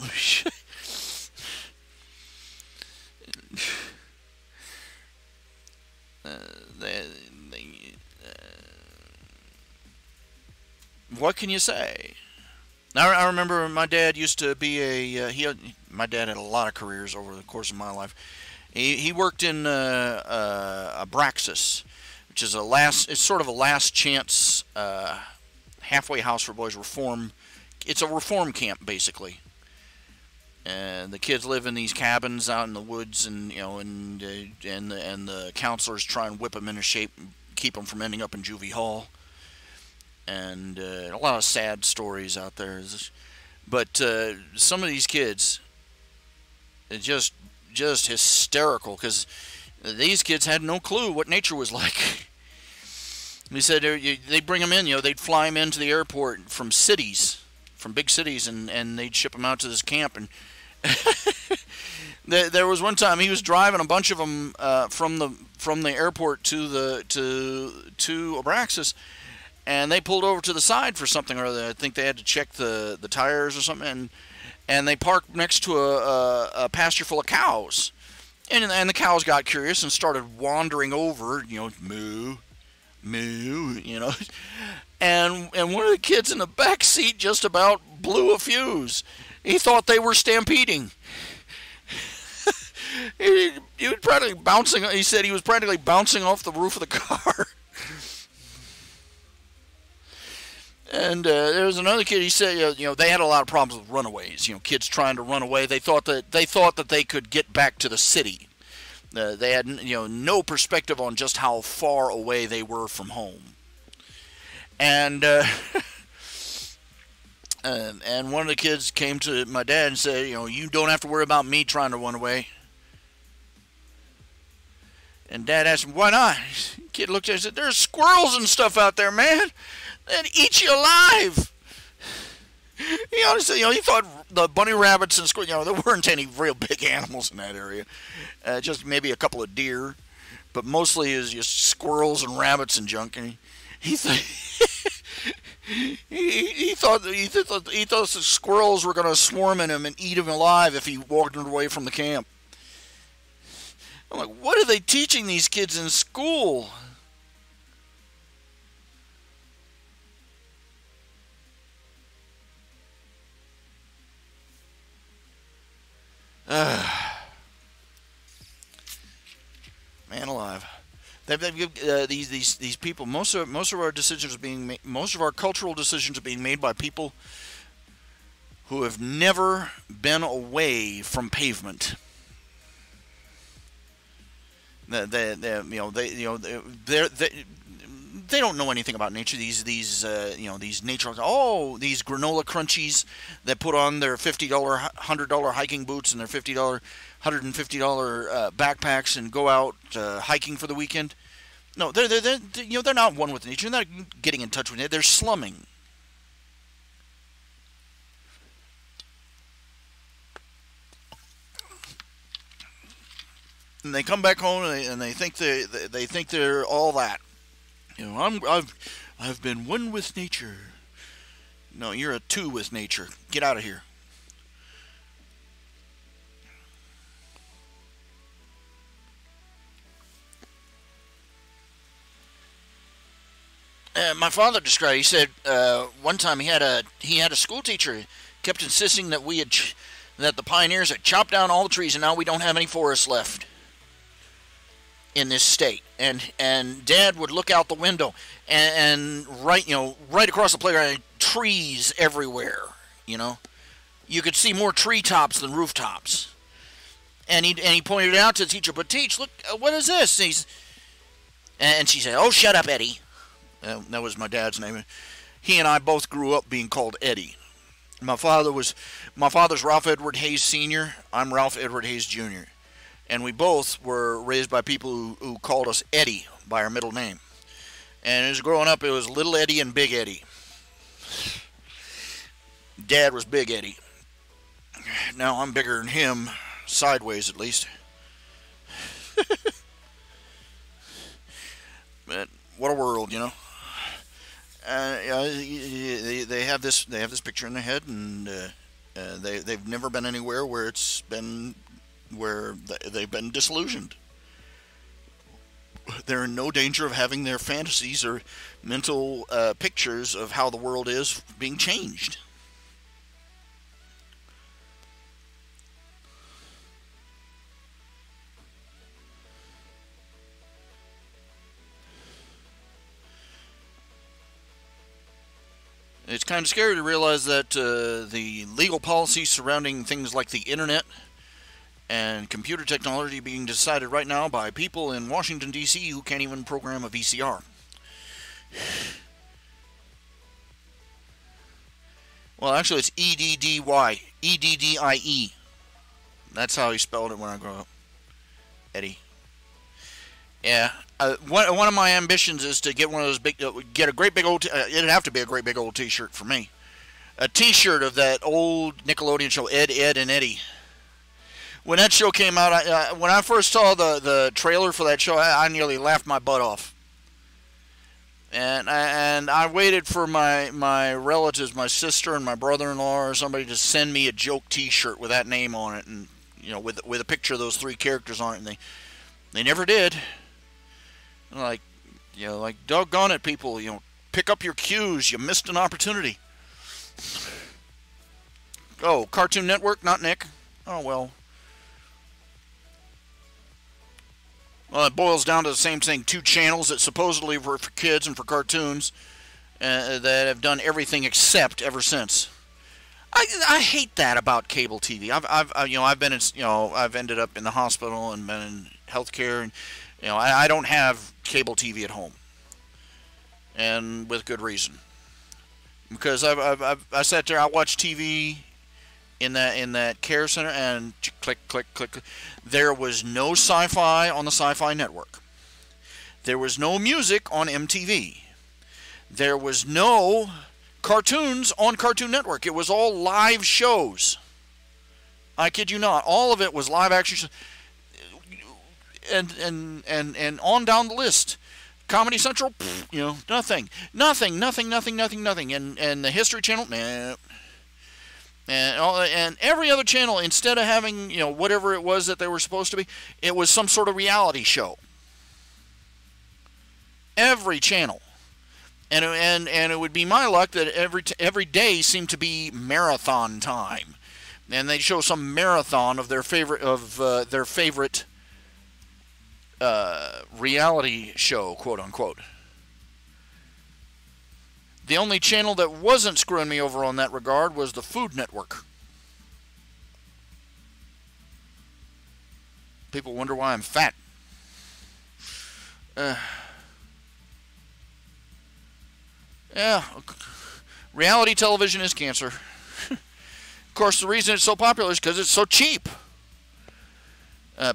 what can you say? I remember my dad used to be my dad had a lot of careers over the course of my life. He worked in Abraxas, which is it's sort of a last chance halfway house for boys reform. It's a reform camp basically, and the kids live in these cabins out in the woods, and the counselors try and whip them into shape, and keep them from ending up in juvie hall, and a lot of sad stories out there. But some of these kids, just hysterical, because these kids had no clue what nature was like. They said they'd bring them in, they'd fly them into the airport from big cities, and they'd ship them out to this camp. And there was one time he was driving a bunch of them from the airport to Abraxas, and they pulled over to the side for something or other. I think they had to check the tires or something, and they parked next to a pasture full of cows, and the cows got curious and started wandering over, moo, moo, and one of the kids in the back seat just about blew a fuse. He thought they were stampeding. he was practically bouncing. He said he was practically bouncing off the roof of the car. And there was another kid. He said, they had a lot of problems with runaways. Kids trying to run away. They thought that they could get back to the city. They had no perspective on just how far away they were from home. And and one of the kids came to my dad and said, you don't have to worry about me trying to run away. And Dad asked him, why not? The kid looked at him and said, there's squirrels and stuff out there, man. They'd eat you alive. He honestly, he thought the bunny rabbits and squirrels, there weren't any real big animals in that area. Just maybe a couple of deer, but mostly it was just squirrels and rabbits and junk. And he thought the squirrels were going to swarm in him and eat him alive if he walked away from the camp. I'm like, what are they teaching these kids in school? Man alive. These people. Most of our decisions are being made. Most of our cultural decisions are being made by people who have never been away from pavement. They don't know anything about nature. These nature. Oh, these granola crunchies that put on their $50, $100 hiking boots and their $50, $150 backpacks and go out hiking for the weekend. No, they're not one with nature. They're not getting in touch with it. They're slumming. And they come back home and they think they're all that. I've been one with nature. No, you're a two with nature. Get out of here. My father described. He said one time he had a school teacher kept insisting that that the pioneers had chopped down all the trees and now we don't have any forests left in this state. And Dad would look out the window and right across the playground, trees everywhere. You could see more treetops than rooftops. And he pointed it out to the teacher. But teach, look, what is this? And she said, "Oh, shut up, Eddie." That was my dad's name. He and I both grew up being called Eddie. My father's Ralph Edward Hayes Sr. I'm Ralph Edward Hayes Jr. And we both were raised by people who called us Eddie by our middle name. And as growing up, it was Little Eddie and Big Eddie. Dad was Big Eddie. Now I'm bigger than him, sideways at least. But what a world, They have this picture in their head, and they've never been anywhere where they've been disillusioned. they're in no danger of having their fantasies or mental pictures of how the world is being changed. It's kind of scary to realize that the legal policies surrounding things like the internet and computer technology being decided right now by people in Washington, D.C. who can't even program a VCR. Well, actually, it's E-D-D-Y. E-D-D-I-E. That's how he spelled it when I grew up. Eddie. Yeah. One of my ambitions is to get one of those big, get a great big old, it'd have to be a great big old t-shirt for me. A t-shirt of that old Nickelodeon show, Ed, Ed, and Eddie. When that show came out, when I first saw the trailer for that show, I nearly laughed my butt off. And I waited for my relatives, my sister and my brother-in-law or somebody to send me a joke t-shirt with that name on it, and with a picture of those three characters on it, and they never did. Like doggone it, people, pick up your cues. You missed an opportunity. Oh, Cartoon Network, not Nick. Oh, well. Well, it boils down to the same thing. Two channels that supposedly were for kids and for cartoons that have done everything except ever since. I hate that about cable TV. I've been in, I've ended up in the hospital and been in healthcare, and I don't have cable TV at home, and with good reason. Because I sat there, I watched TV in that care center, and click, click, click. There was no sci-fi on the Sci-Fi Network. There was no music on MTV. There was no cartoons on Cartoon Network. It was all live shows. I kid you not. All of it was live action. And on down the list. Comedy Central, nothing. And the History Channel, man. And every other channel, instead of having, whatever it was that they were supposed to be, it was some sort of reality show. Every channel. And it would be my luck that every day seemed to be marathon time. And they'd show some marathon of their favorite reality show, quote unquote. The only channel that wasn't screwing me over on that regard was the Food Network. People wonder why I'm fat. Yeah, reality television is cancer. Of course, the reason it's so popular is because it's so cheap.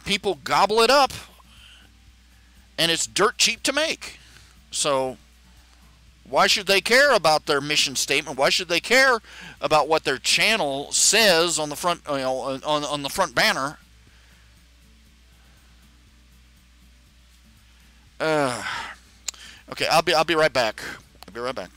People gobble it up, and it's dirt cheap to make. So why should they care about their mission statement? Why should they care about what their channel says on the front, on the front banner? Okay, I'll be right back. I'll be right back.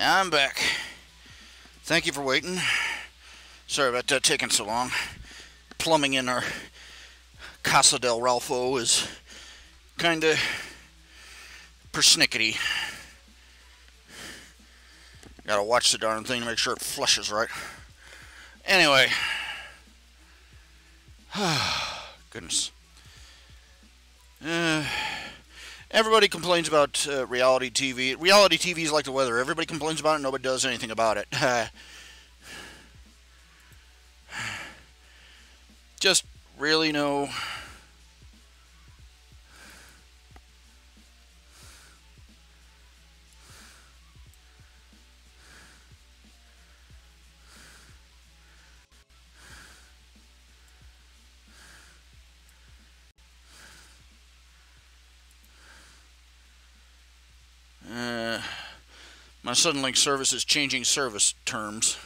I'm back. Thank you for waiting. Sorry about that taking so long. Plumbing in our Casa del Ralpho is kind of persnickety. Gotta watch the darn thing to make sure it flushes right. Anyway. Goodness. Everybody complains about reality TV. Reality TV is like the weather. Everybody complains about it, nobody does anything about it. Just really no... My Suddenlink service is changing service terms.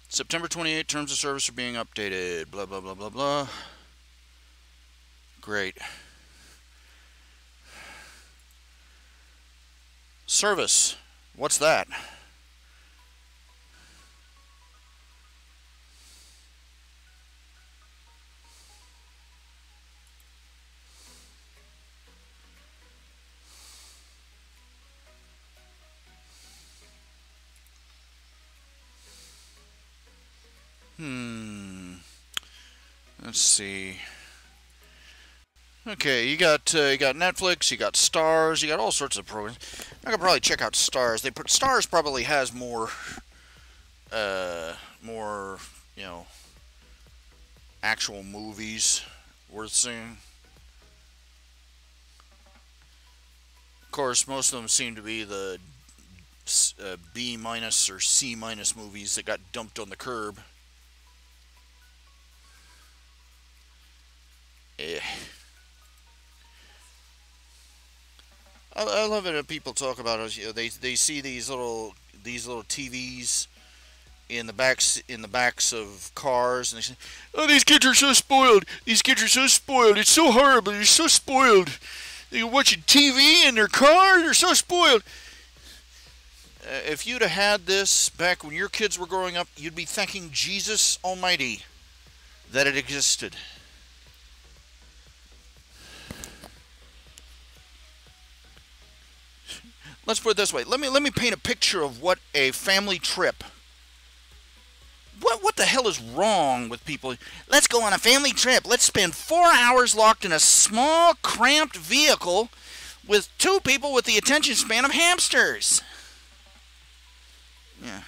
September 28, terms of service are being updated. Blah, blah, blah, blah, blah. Great. Service. What's that? Let's see. Okay, you got Netflix, you got Stars, you got all sorts of programs. I could probably check out Stars. Stars probably has more, you know, actual movies worth seeing. Of course, most of them seem to be the B- or C- movies that got dumped on the curb. I love it when people talk about it. You know, they see these little TVs in the backs of cars, and they say, "Oh, these kids are so spoiled. These kids are so spoiled. It's so horrible. They're so spoiled. They're watching TV in their car. They're so spoiled." If you'd have had this back when your kids were growing up, you'd be thanking Jesus Almighty that it existed. Let's put it this way. Let me paint a picture of what a family trip. What the hell is wrong with people? Let's go on a family trip. Let's spend 4 hours locked in a small, cramped vehicle with 2 people with the attention span of hamsters. Yeah.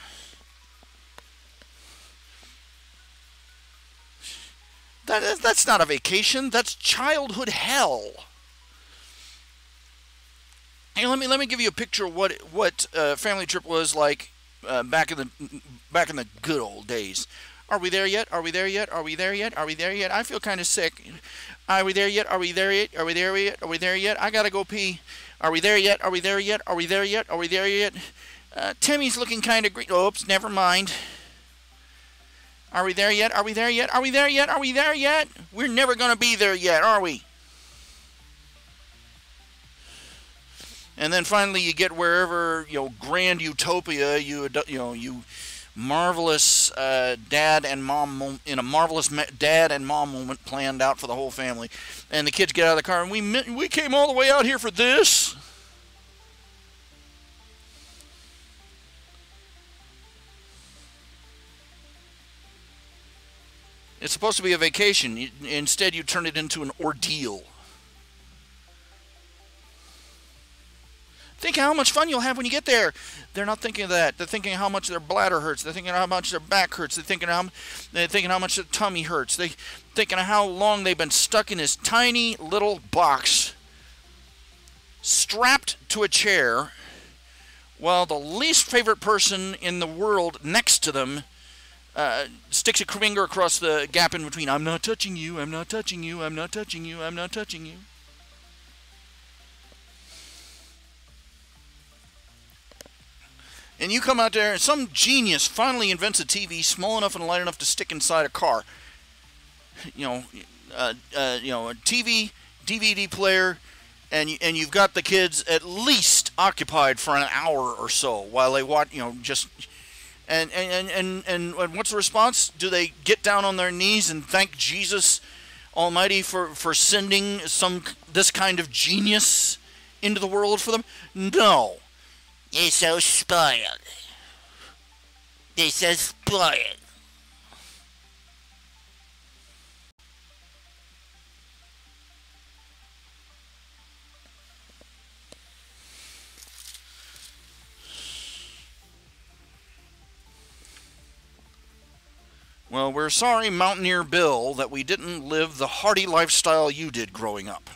That's not a vacation. That's childhood hell. Hey, let me give you a picture of what family trip was like back in the good old days. Are we there yet? Are we there yet? Are we there yet? Are we there yet? I feel kind of sick. Are we there yet? Are we there yet? Are we there yet? Are we there yet? I gotta go pee. Are we there yet? Are we there yet? Are we there yet? Are we there yet? Timmy's looking kind of green. Oops, never mind. Are we there yet? Are we there yet? Are we there yet? Are we there yet? We're never gonna be there yet, are we? And then finally, you get wherever, you know, grand utopia, you marvelous dad and mom in a marvelous dad and mom moment planned out for the whole family, and the kids get out of the car, and we came all the way out here for this. It's supposed to be a vacation. Instead, you turn it into an ordeal. Think how much fun you'll have when you get there. They're not thinking of that. They're thinking how much their bladder hurts. They're thinking how much their back hurts. They're thinking how much their tummy hurts. They're thinking of how long they've been stuck in this tiny little box, strapped to a chair, while the least favorite person in the world next to them sticks a finger across the gap in between. I'm not touching you. I'm not touching you. I'm not touching you. I'm not touching you. And you come out there, and some genius finally invents a TV small enough and light enough to stick inside a car. You know, a TV, DVD player, and you've got the kids at least occupied for an hour or so while they watch, just and what's the response? Do they get down on their knees and thank Jesus Almighty for sending this kind of genius into the world for them? No. They're so spoiled. They're so spoiled. Well, we're sorry, Mountaineer Bill, that we didn't live the hardy lifestyle you did growing up.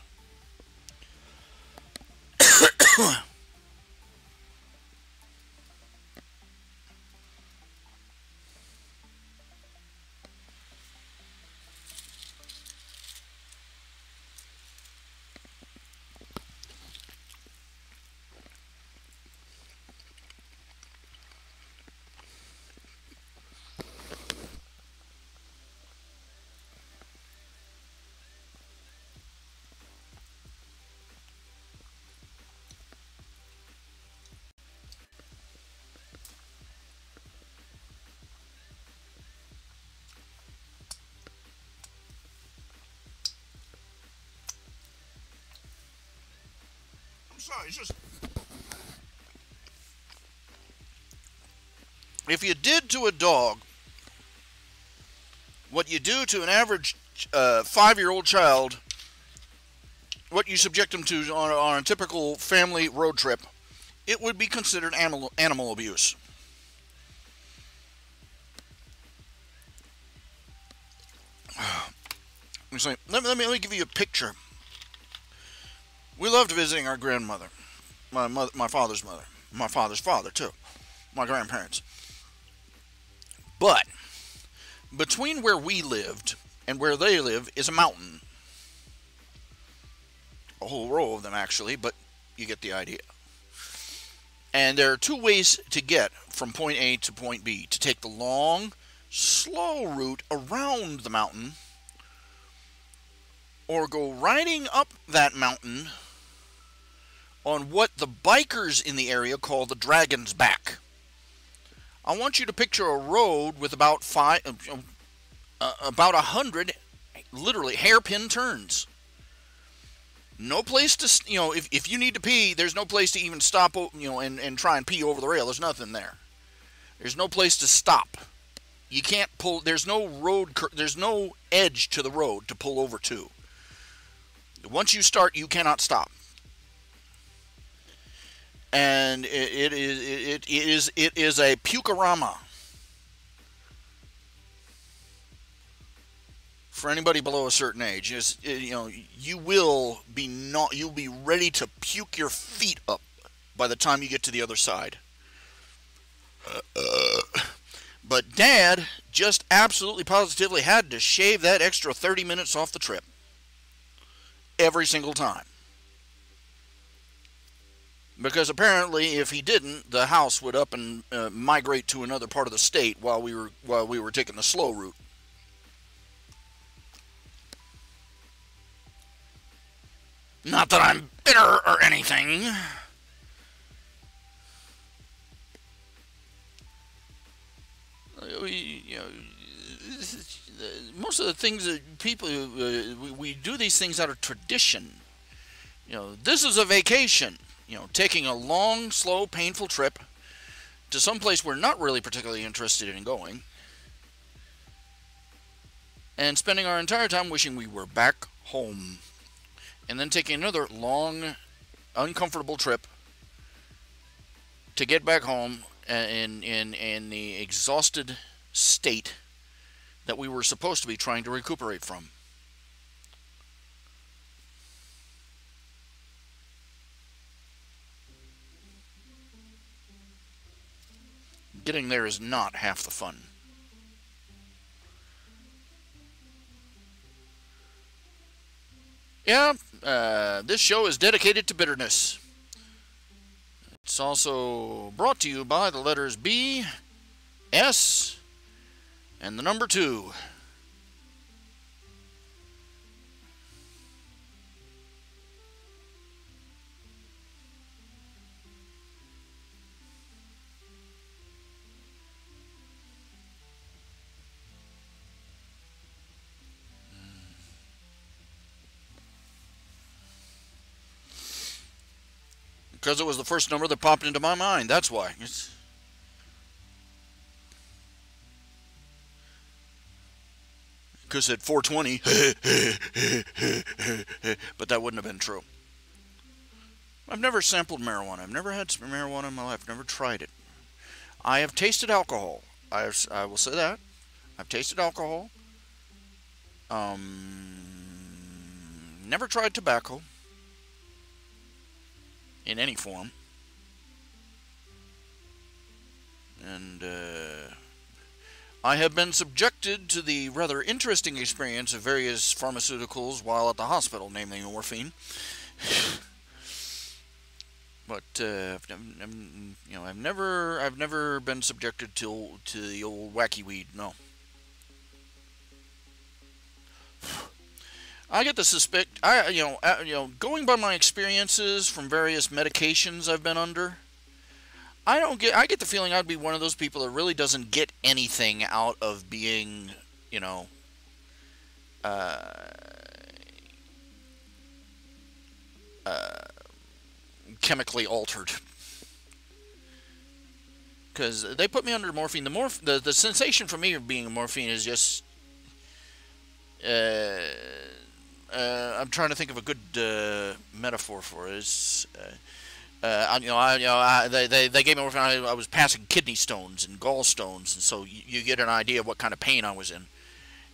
Sorry, it's just if you did to a dog what you do to an average 5-year-old child, what you subject them to on a typical family road trip, it would be considered animal abuse. Let me give you a picture. We loved visiting our grandmother, my father's mother, my father's father too, my grandparents. But between where we lived and where they live is a mountain. A whole row of them actually, but you get the idea. And there are two ways to get from point A to point B. To take the long, slow route around the mountain, or go riding up that mountain on what the bikers in the area call the Dragon's Back. I want you to picture a road with about 100 literally hairpin turns. No place to, if you need to pee, there's no place to even stop, and try and pee over the rail. There's nothing there. There's no place to stop. You can't pull, there's no there's no edge to the road to pull over to. Once you start, you cannot stop. And it is a pukerama for anybody below a certain age. You'll be ready to puke your feet up by the time you get to the other side. But Dad just absolutely positively had to shave that extra 30 minutes off the trip every single time. Because apparently, if he didn't, the house would up and migrate to another part of the state while we were taking the slow route. Not that I'm bitter or anything. Most of the things that people we do these things out of tradition. This is a vacation. Taking a long, slow, painful trip to some place we're not really particularly interested in going, and spending our entire time wishing we were back home, and then taking another long, uncomfortable trip to get back home in the exhausted state that we were supposed to be trying to recuperate from. Getting there is not half the fun. Yeah, this show is dedicated to bitterness. It's also brought to you by the letters B, S, and the number 2. Because it was the first number that popped into my mind. That's why. Because at 420, but that wouldn't have been true. I've never sampled marijuana. I've never had marijuana in my life. Never tried it. I have tasted alcohol. I will say that. I've tasted alcohol. Never tried tobacco in any form. And I have been subjected to the rather interesting experience of various pharmaceuticals while at the hospital, namely morphine. But I've never been subjected to the old wacky weed. No. I get the suspect. Going by my experiences from various medications I've been under, I get the feeling I'd be one of those people that really doesn't get anything out of being, chemically altered. Because they put me under morphine. The sensation for me of being morphine is just. I'm trying to think of a good metaphor for it. They gave me morphine. I was passing kidney stones and gallstones, and so you get an idea of what kind of pain I was in.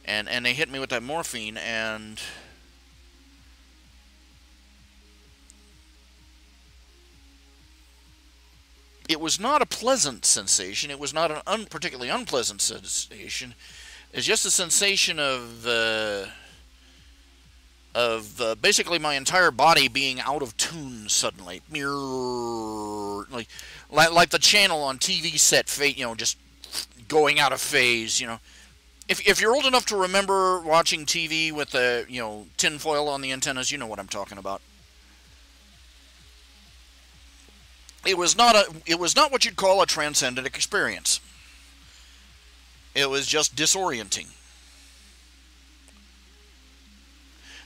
And they hit me with that morphine, and it was not a pleasant sensation. It was not an particularly unpleasant sensation. It's just a sensation of basically my entire body being out of tune suddenly, like the channel on TV set, just going out of phase. If you're old enough to remember watching TV with the tin foil on the antennas, you know what I'm talking about. It was not what you'd call a transcendent experience. It was just disorienting.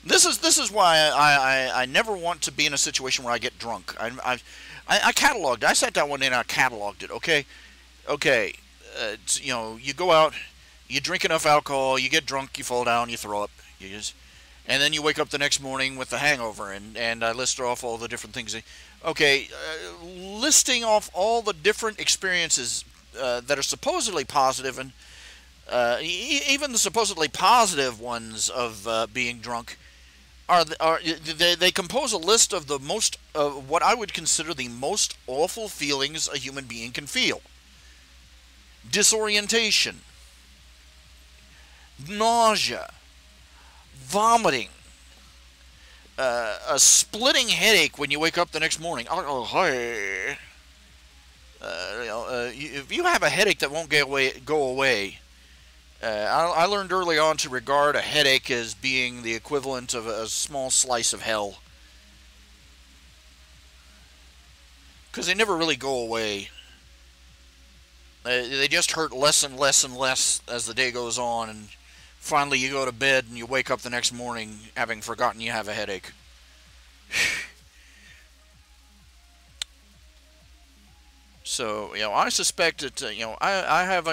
This is why I never want to be in a situation where I get drunk. I cataloged. I sat down one day and I cataloged it. Okay. You go out, you drink enough alcohol, you get drunk, you fall down, you throw up, and then you wake up the next morning with the hangover. And I listed off all the different things. Okay, listing off all the different experiences that are supposedly positive, and even the supposedly positive ones of being drunk, they compose a list of the most what I would consider the most awful feelings a human being can feel: disorientation, nausea, vomiting, a splitting headache when you wake up the next morning. If you have a headache that won't go away, I learned early on to regard a headache as being the equivalent of a small slice of hell. Because they never really go away. They just hurt less and less and less as the day goes on, and finally you go to bed and you wake up the next morning having forgotten you have a headache. So, I suspect that, I have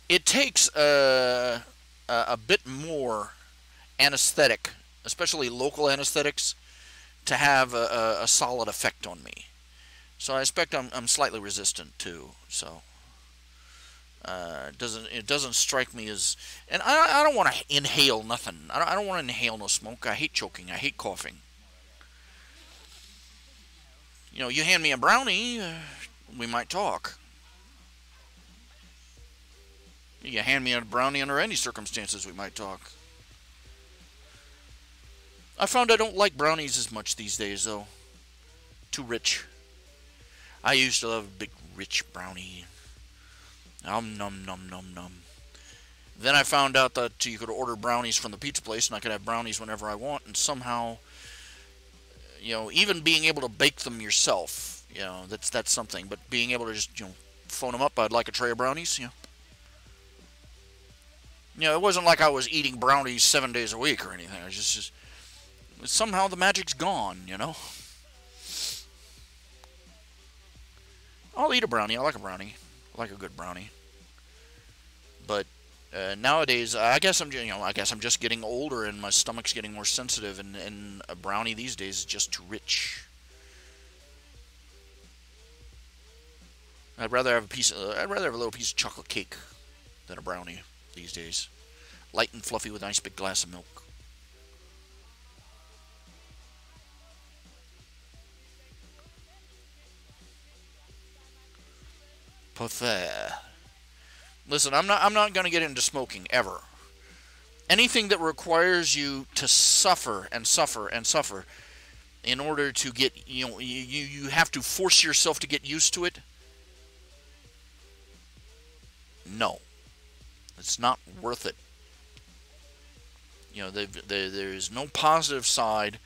it takes a bit more anesthetic, especially local anesthetics, to have a solid effect on me. So I expect I'm slightly resistant too. So it doesn't strike me as, and I don't want to inhale nothing. I don't want to inhale no smoke. I hate choking. I hate coughing. You hand me a brownie, we might talk. You hand me a brownie under any circumstances, we might talk. I found I don't like brownies as much these days, though. Too rich. I used to love a big, rich brownie. Nom, nom, nom, nom, nom. Then I found out that you could order brownies from the pizza place, and I could have brownies whenever I want, and somehow, even being able to bake them yourself, that's something. But being able to just, phone them up, I'd like a tray of brownies, it wasn't like I was eating brownies 7 days a week or anything. I was just somehow the magic's gone, I'll eat a brownie. I like a brownie. I like a good brownie. But nowadays, I guess I'm just getting older and my stomach's getting more sensitive, and a brownie these days is just too rich. I'd rather have a little piece of chocolate cake than a brownie these days. Light and fluffy with a nice big glass of milk. Parfait. Listen, I'm not going to get into smoking ever. Anything that requires you to suffer and suffer and suffer in order to get, you have to force yourself to get used to it. No, it's not worth it. There is no positive side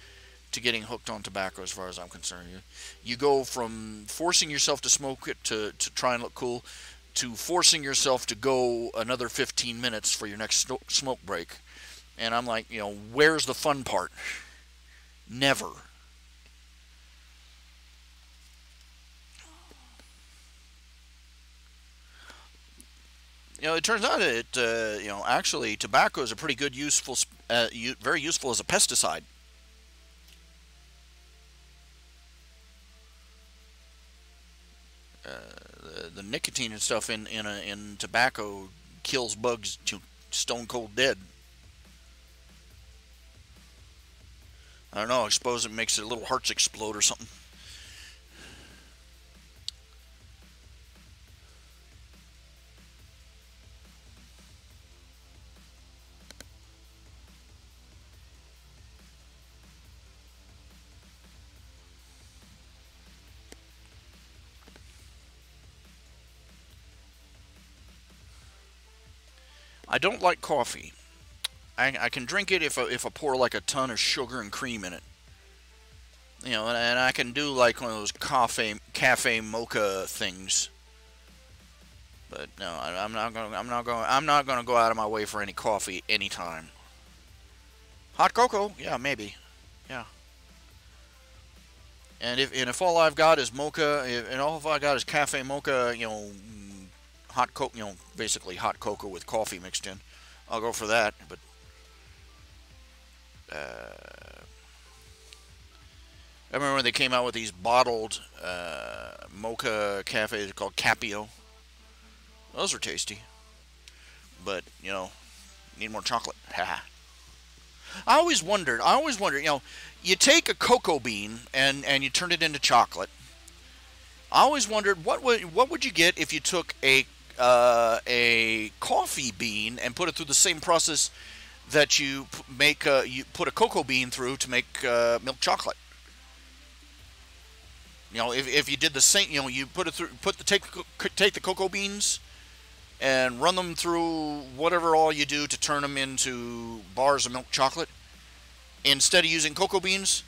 to getting hooked on tobacco as far as I'm concerned. You go from forcing yourself to smoke it to try and look cool, to forcing yourself to go another 15 minutes for your next smoke break. And I'm like, where's the fun part? Never. It turns out that, actually tobacco is a pretty good, very useful as a pesticide. The nicotine and stuff in tobacco kills bugs to stone cold dead. I don't know. I suppose it makes their little hearts explode or something. I don't like coffee. I can drink it if I pour like a ton of sugar and cream in it. And I can do like one of those cafe mocha things. But no, I'm not gonna go out of my way for any coffee anytime. Hot cocoa, yeah, maybe, yeah. And if all I've got is mocha, and all I got is cafe mocha, hot cocoa, basically hot cocoa with coffee mixed in, I'll go for that. But I remember when they came out with these bottled mocha cafes called Capio. Those are tasty, but need more chocolate. I always wondered. You take a cocoa bean and you turn it into chocolate. I always wondered what would you get if you took a coffee bean and put it through the same process that you put a cocoa bean through to make milk chocolate. If you did the same, you take the cocoa beans and run them through whatever all you do to turn them into bars of milk chocolate. Instead of using cocoa beans,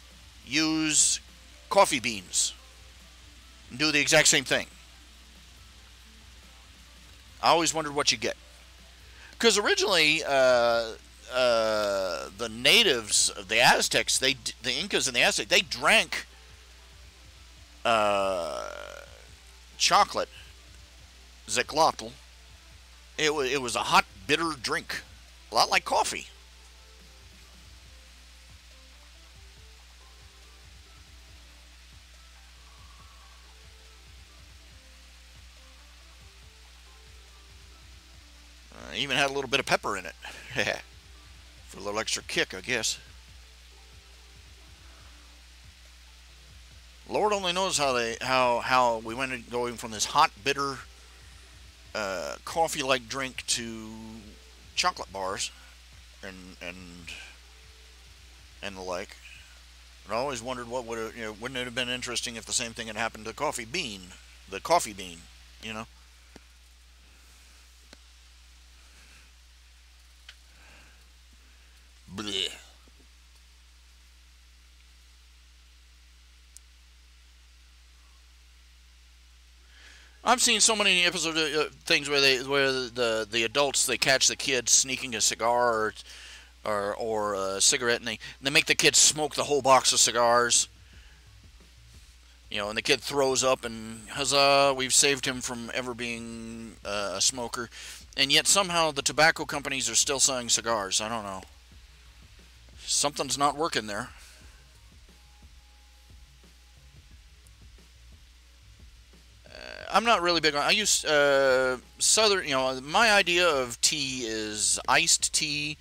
use coffee beans. And do the exact same thing. I always wondered what you get. Because originally, the natives, the Aztecs, the Incas and the Aztecs, they drank chocolate, zeclotl. It was a hot, bitter drink, a lot like coffee. Even had a little bit of pepper in it, for a little extra kick, I guess. Lord only knows how we went going from this hot, bitter, coffee-like drink to chocolate bars, and the like. And I always wondered wouldn't it have been interesting if the same thing had happened to the coffee bean, Blech. I've seen so many episodes of things where the adults, they catch the kids sneaking a cigar or a cigarette, and they make the kids smoke the whole box of cigars. And the kid throws up, and huzzah, we've saved him from ever being a smoker. And yet somehow the tobacco companies are still selling cigars. I don't know. Something's not working there. I'm not really big on. I use southern. My idea of tea is iced tea,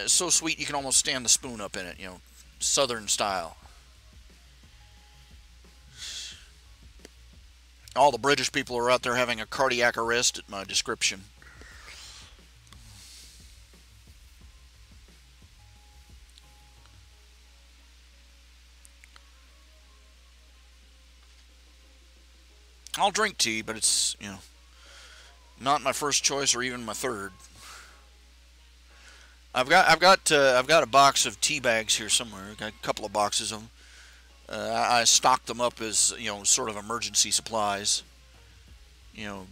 so sweet you can almost stand the spoon up in it. Southern style. All the British people are out there having a cardiac arrest at my description. I'll drink tea, but it's, not my first choice or even my third. I've got a box of tea bags here somewhere. I've got a couple of boxes of them. I stocked them up as, sort of emergency supplies.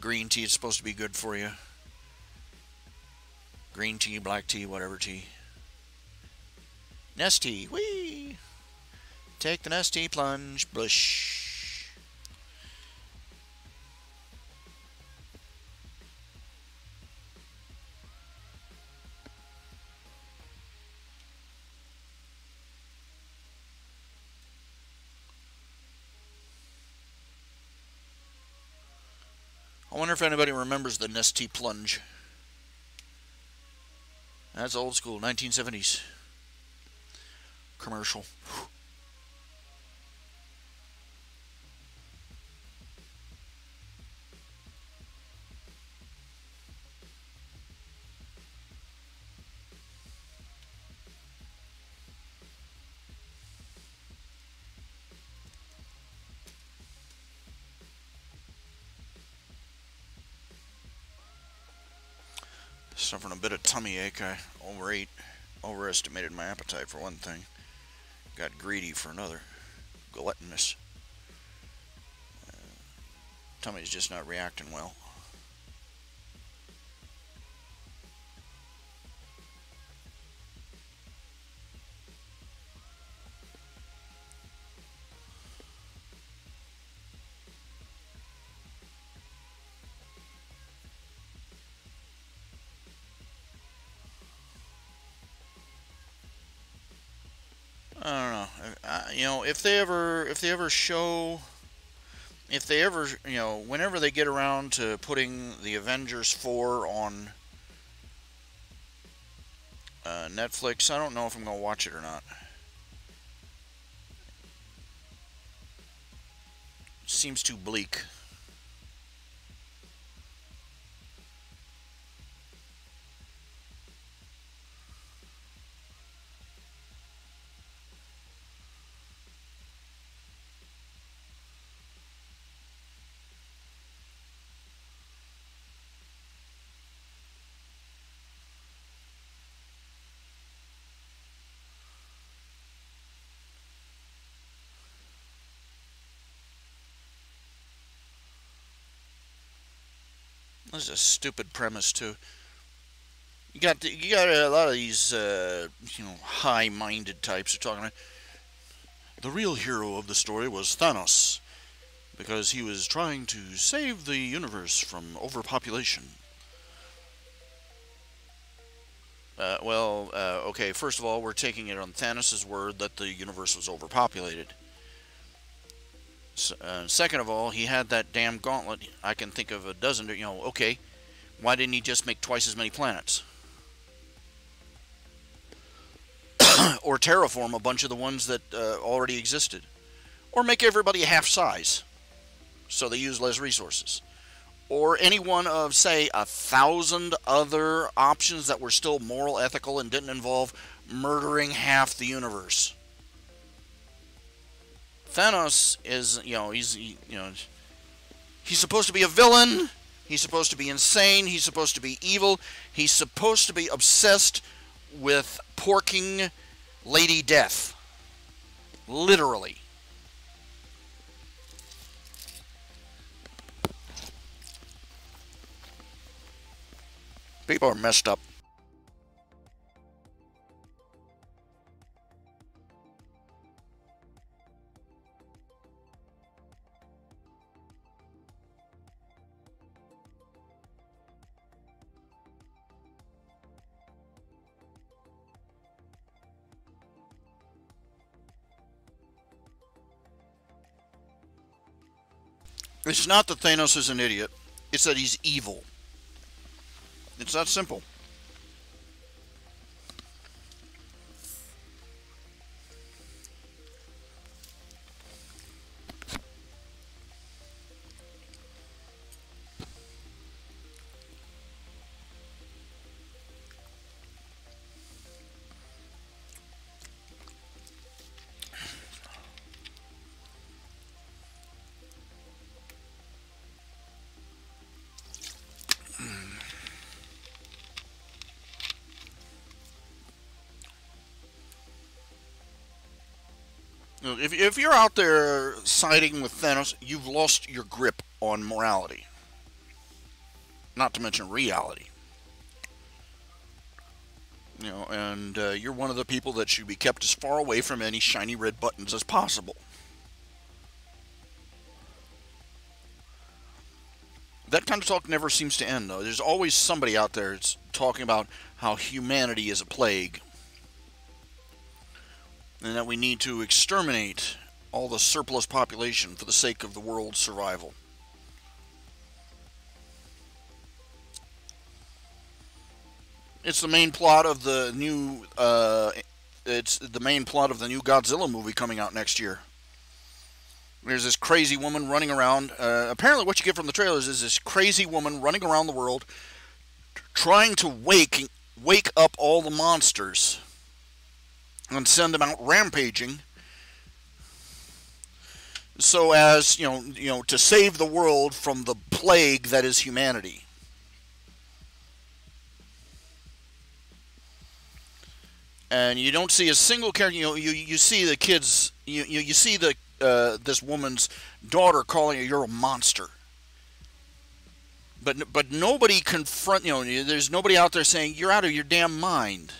Green tea is supposed to be good for you. Green tea, black tea, whatever tea. Nest tea, whee! Take the nest tea plunge, bush. I wonder if anybody remembers the Nestea plunge. That's old school, 1970s commercial. Suffering a bit of tummy ache. I overestimated my appetite for one thing. Got greedy for another. Gluttonous. Tummy's just not reacting well. I don't know. If they ever show, whenever they get around to putting the Avengers 4 on Netflix, I don't know if I'm gonna watch it or not. It seems too bleak. This is a stupid premise too. You got a lot of these high-minded types are talking about the real hero of the story was Thanos because he was trying to save the universe from overpopulation. Okay, first of all, we're taking it on Thanos' word that the universe was overpopulated. Second of all, he had that damn gauntlet. I can think of a dozen, okay, why didn't he just make twice as many planets? Or terraform a bunch of the ones that already existed. Or make everybody half size, so they use less resources. Or any one of, say, 1,000 other options that were still moral, ethical, and didn't involve murdering half the universe. Thanos is, he's supposed to be a villain. He's supposed to be insane. He's supposed to be evil. He's supposed to be obsessed with porking Lady Death. Literally. People are messed up. It's not that Thanos is an idiot. It's that he's evil. It's that simple. If you're out there siding with Thanos, you've lost your grip on morality. Not to mention reality. And you're one of the people that should be kept as far away from any shiny red buttons as possible. That kind of talk never seems to end, though. There's always somebody out there that's talking about how humanity is a plague, and that we need to exterminate all the surplus population for the sake of the world's survival. It's the main plot of the new. It's the main plot of the new Godzilla movie coming out next year. There's this crazy woman running around. Apparently, what you get from the trailers is this crazy woman running around the world, trying to wake up all the monsters and send them out rampaging, so as to save the world from the plague that is humanity. And you don't see a single character. You see the kids. You see the this woman's daughter calling her, "You're a monster." But nobody confront. There's nobody out there saying, "You're out of your damn mind.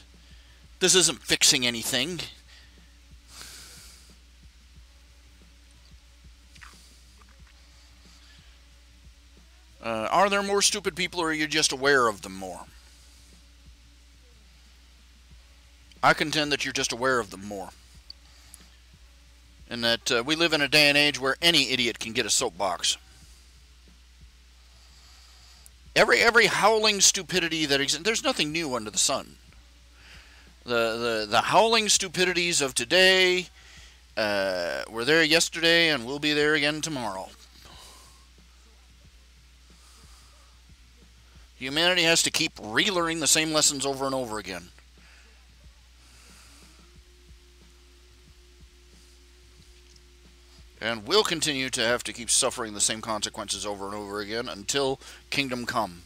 This isn't fixing anything." Are there more stupid people, or are you just aware of them more? I contend that you're just aware of them more. And that we live in a day and age where any idiot can get a soapbox. Every howling stupidity that exists, there's nothing new under the sun. The howling stupidities of today were there yesterday and will be there again tomorrow. Humanity has to keep relearning the same lessons over and over again. And we'll continue to have to keep suffering the same consequences over and over again until kingdom come.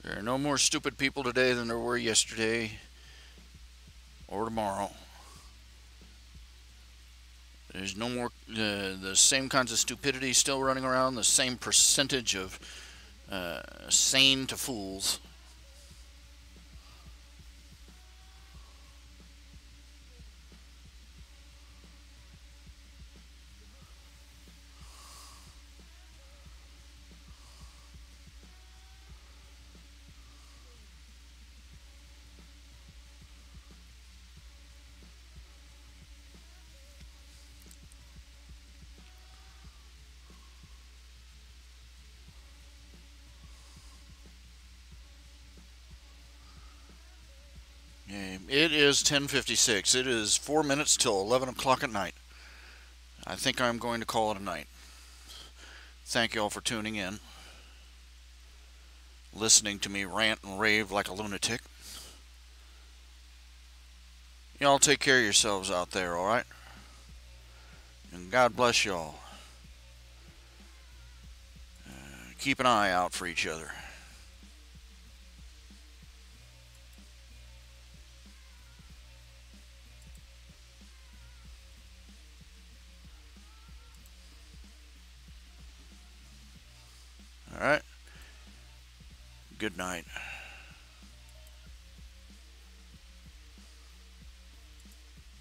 There are no more stupid people today than there were yesterday or tomorrow. There's no more the same kinds of stupidity still running around, the same percentage of sane to fools. It is 10:56. It is 4 minutes till 11 o'clock at night. I think I'm going to call it a night. Thank you all for tuning in, listening to me rant and rave like a lunatic. Y'all take care of yourselves out there, alright? And God bless y'all. Keep an eye out for each other. Alright? Good night.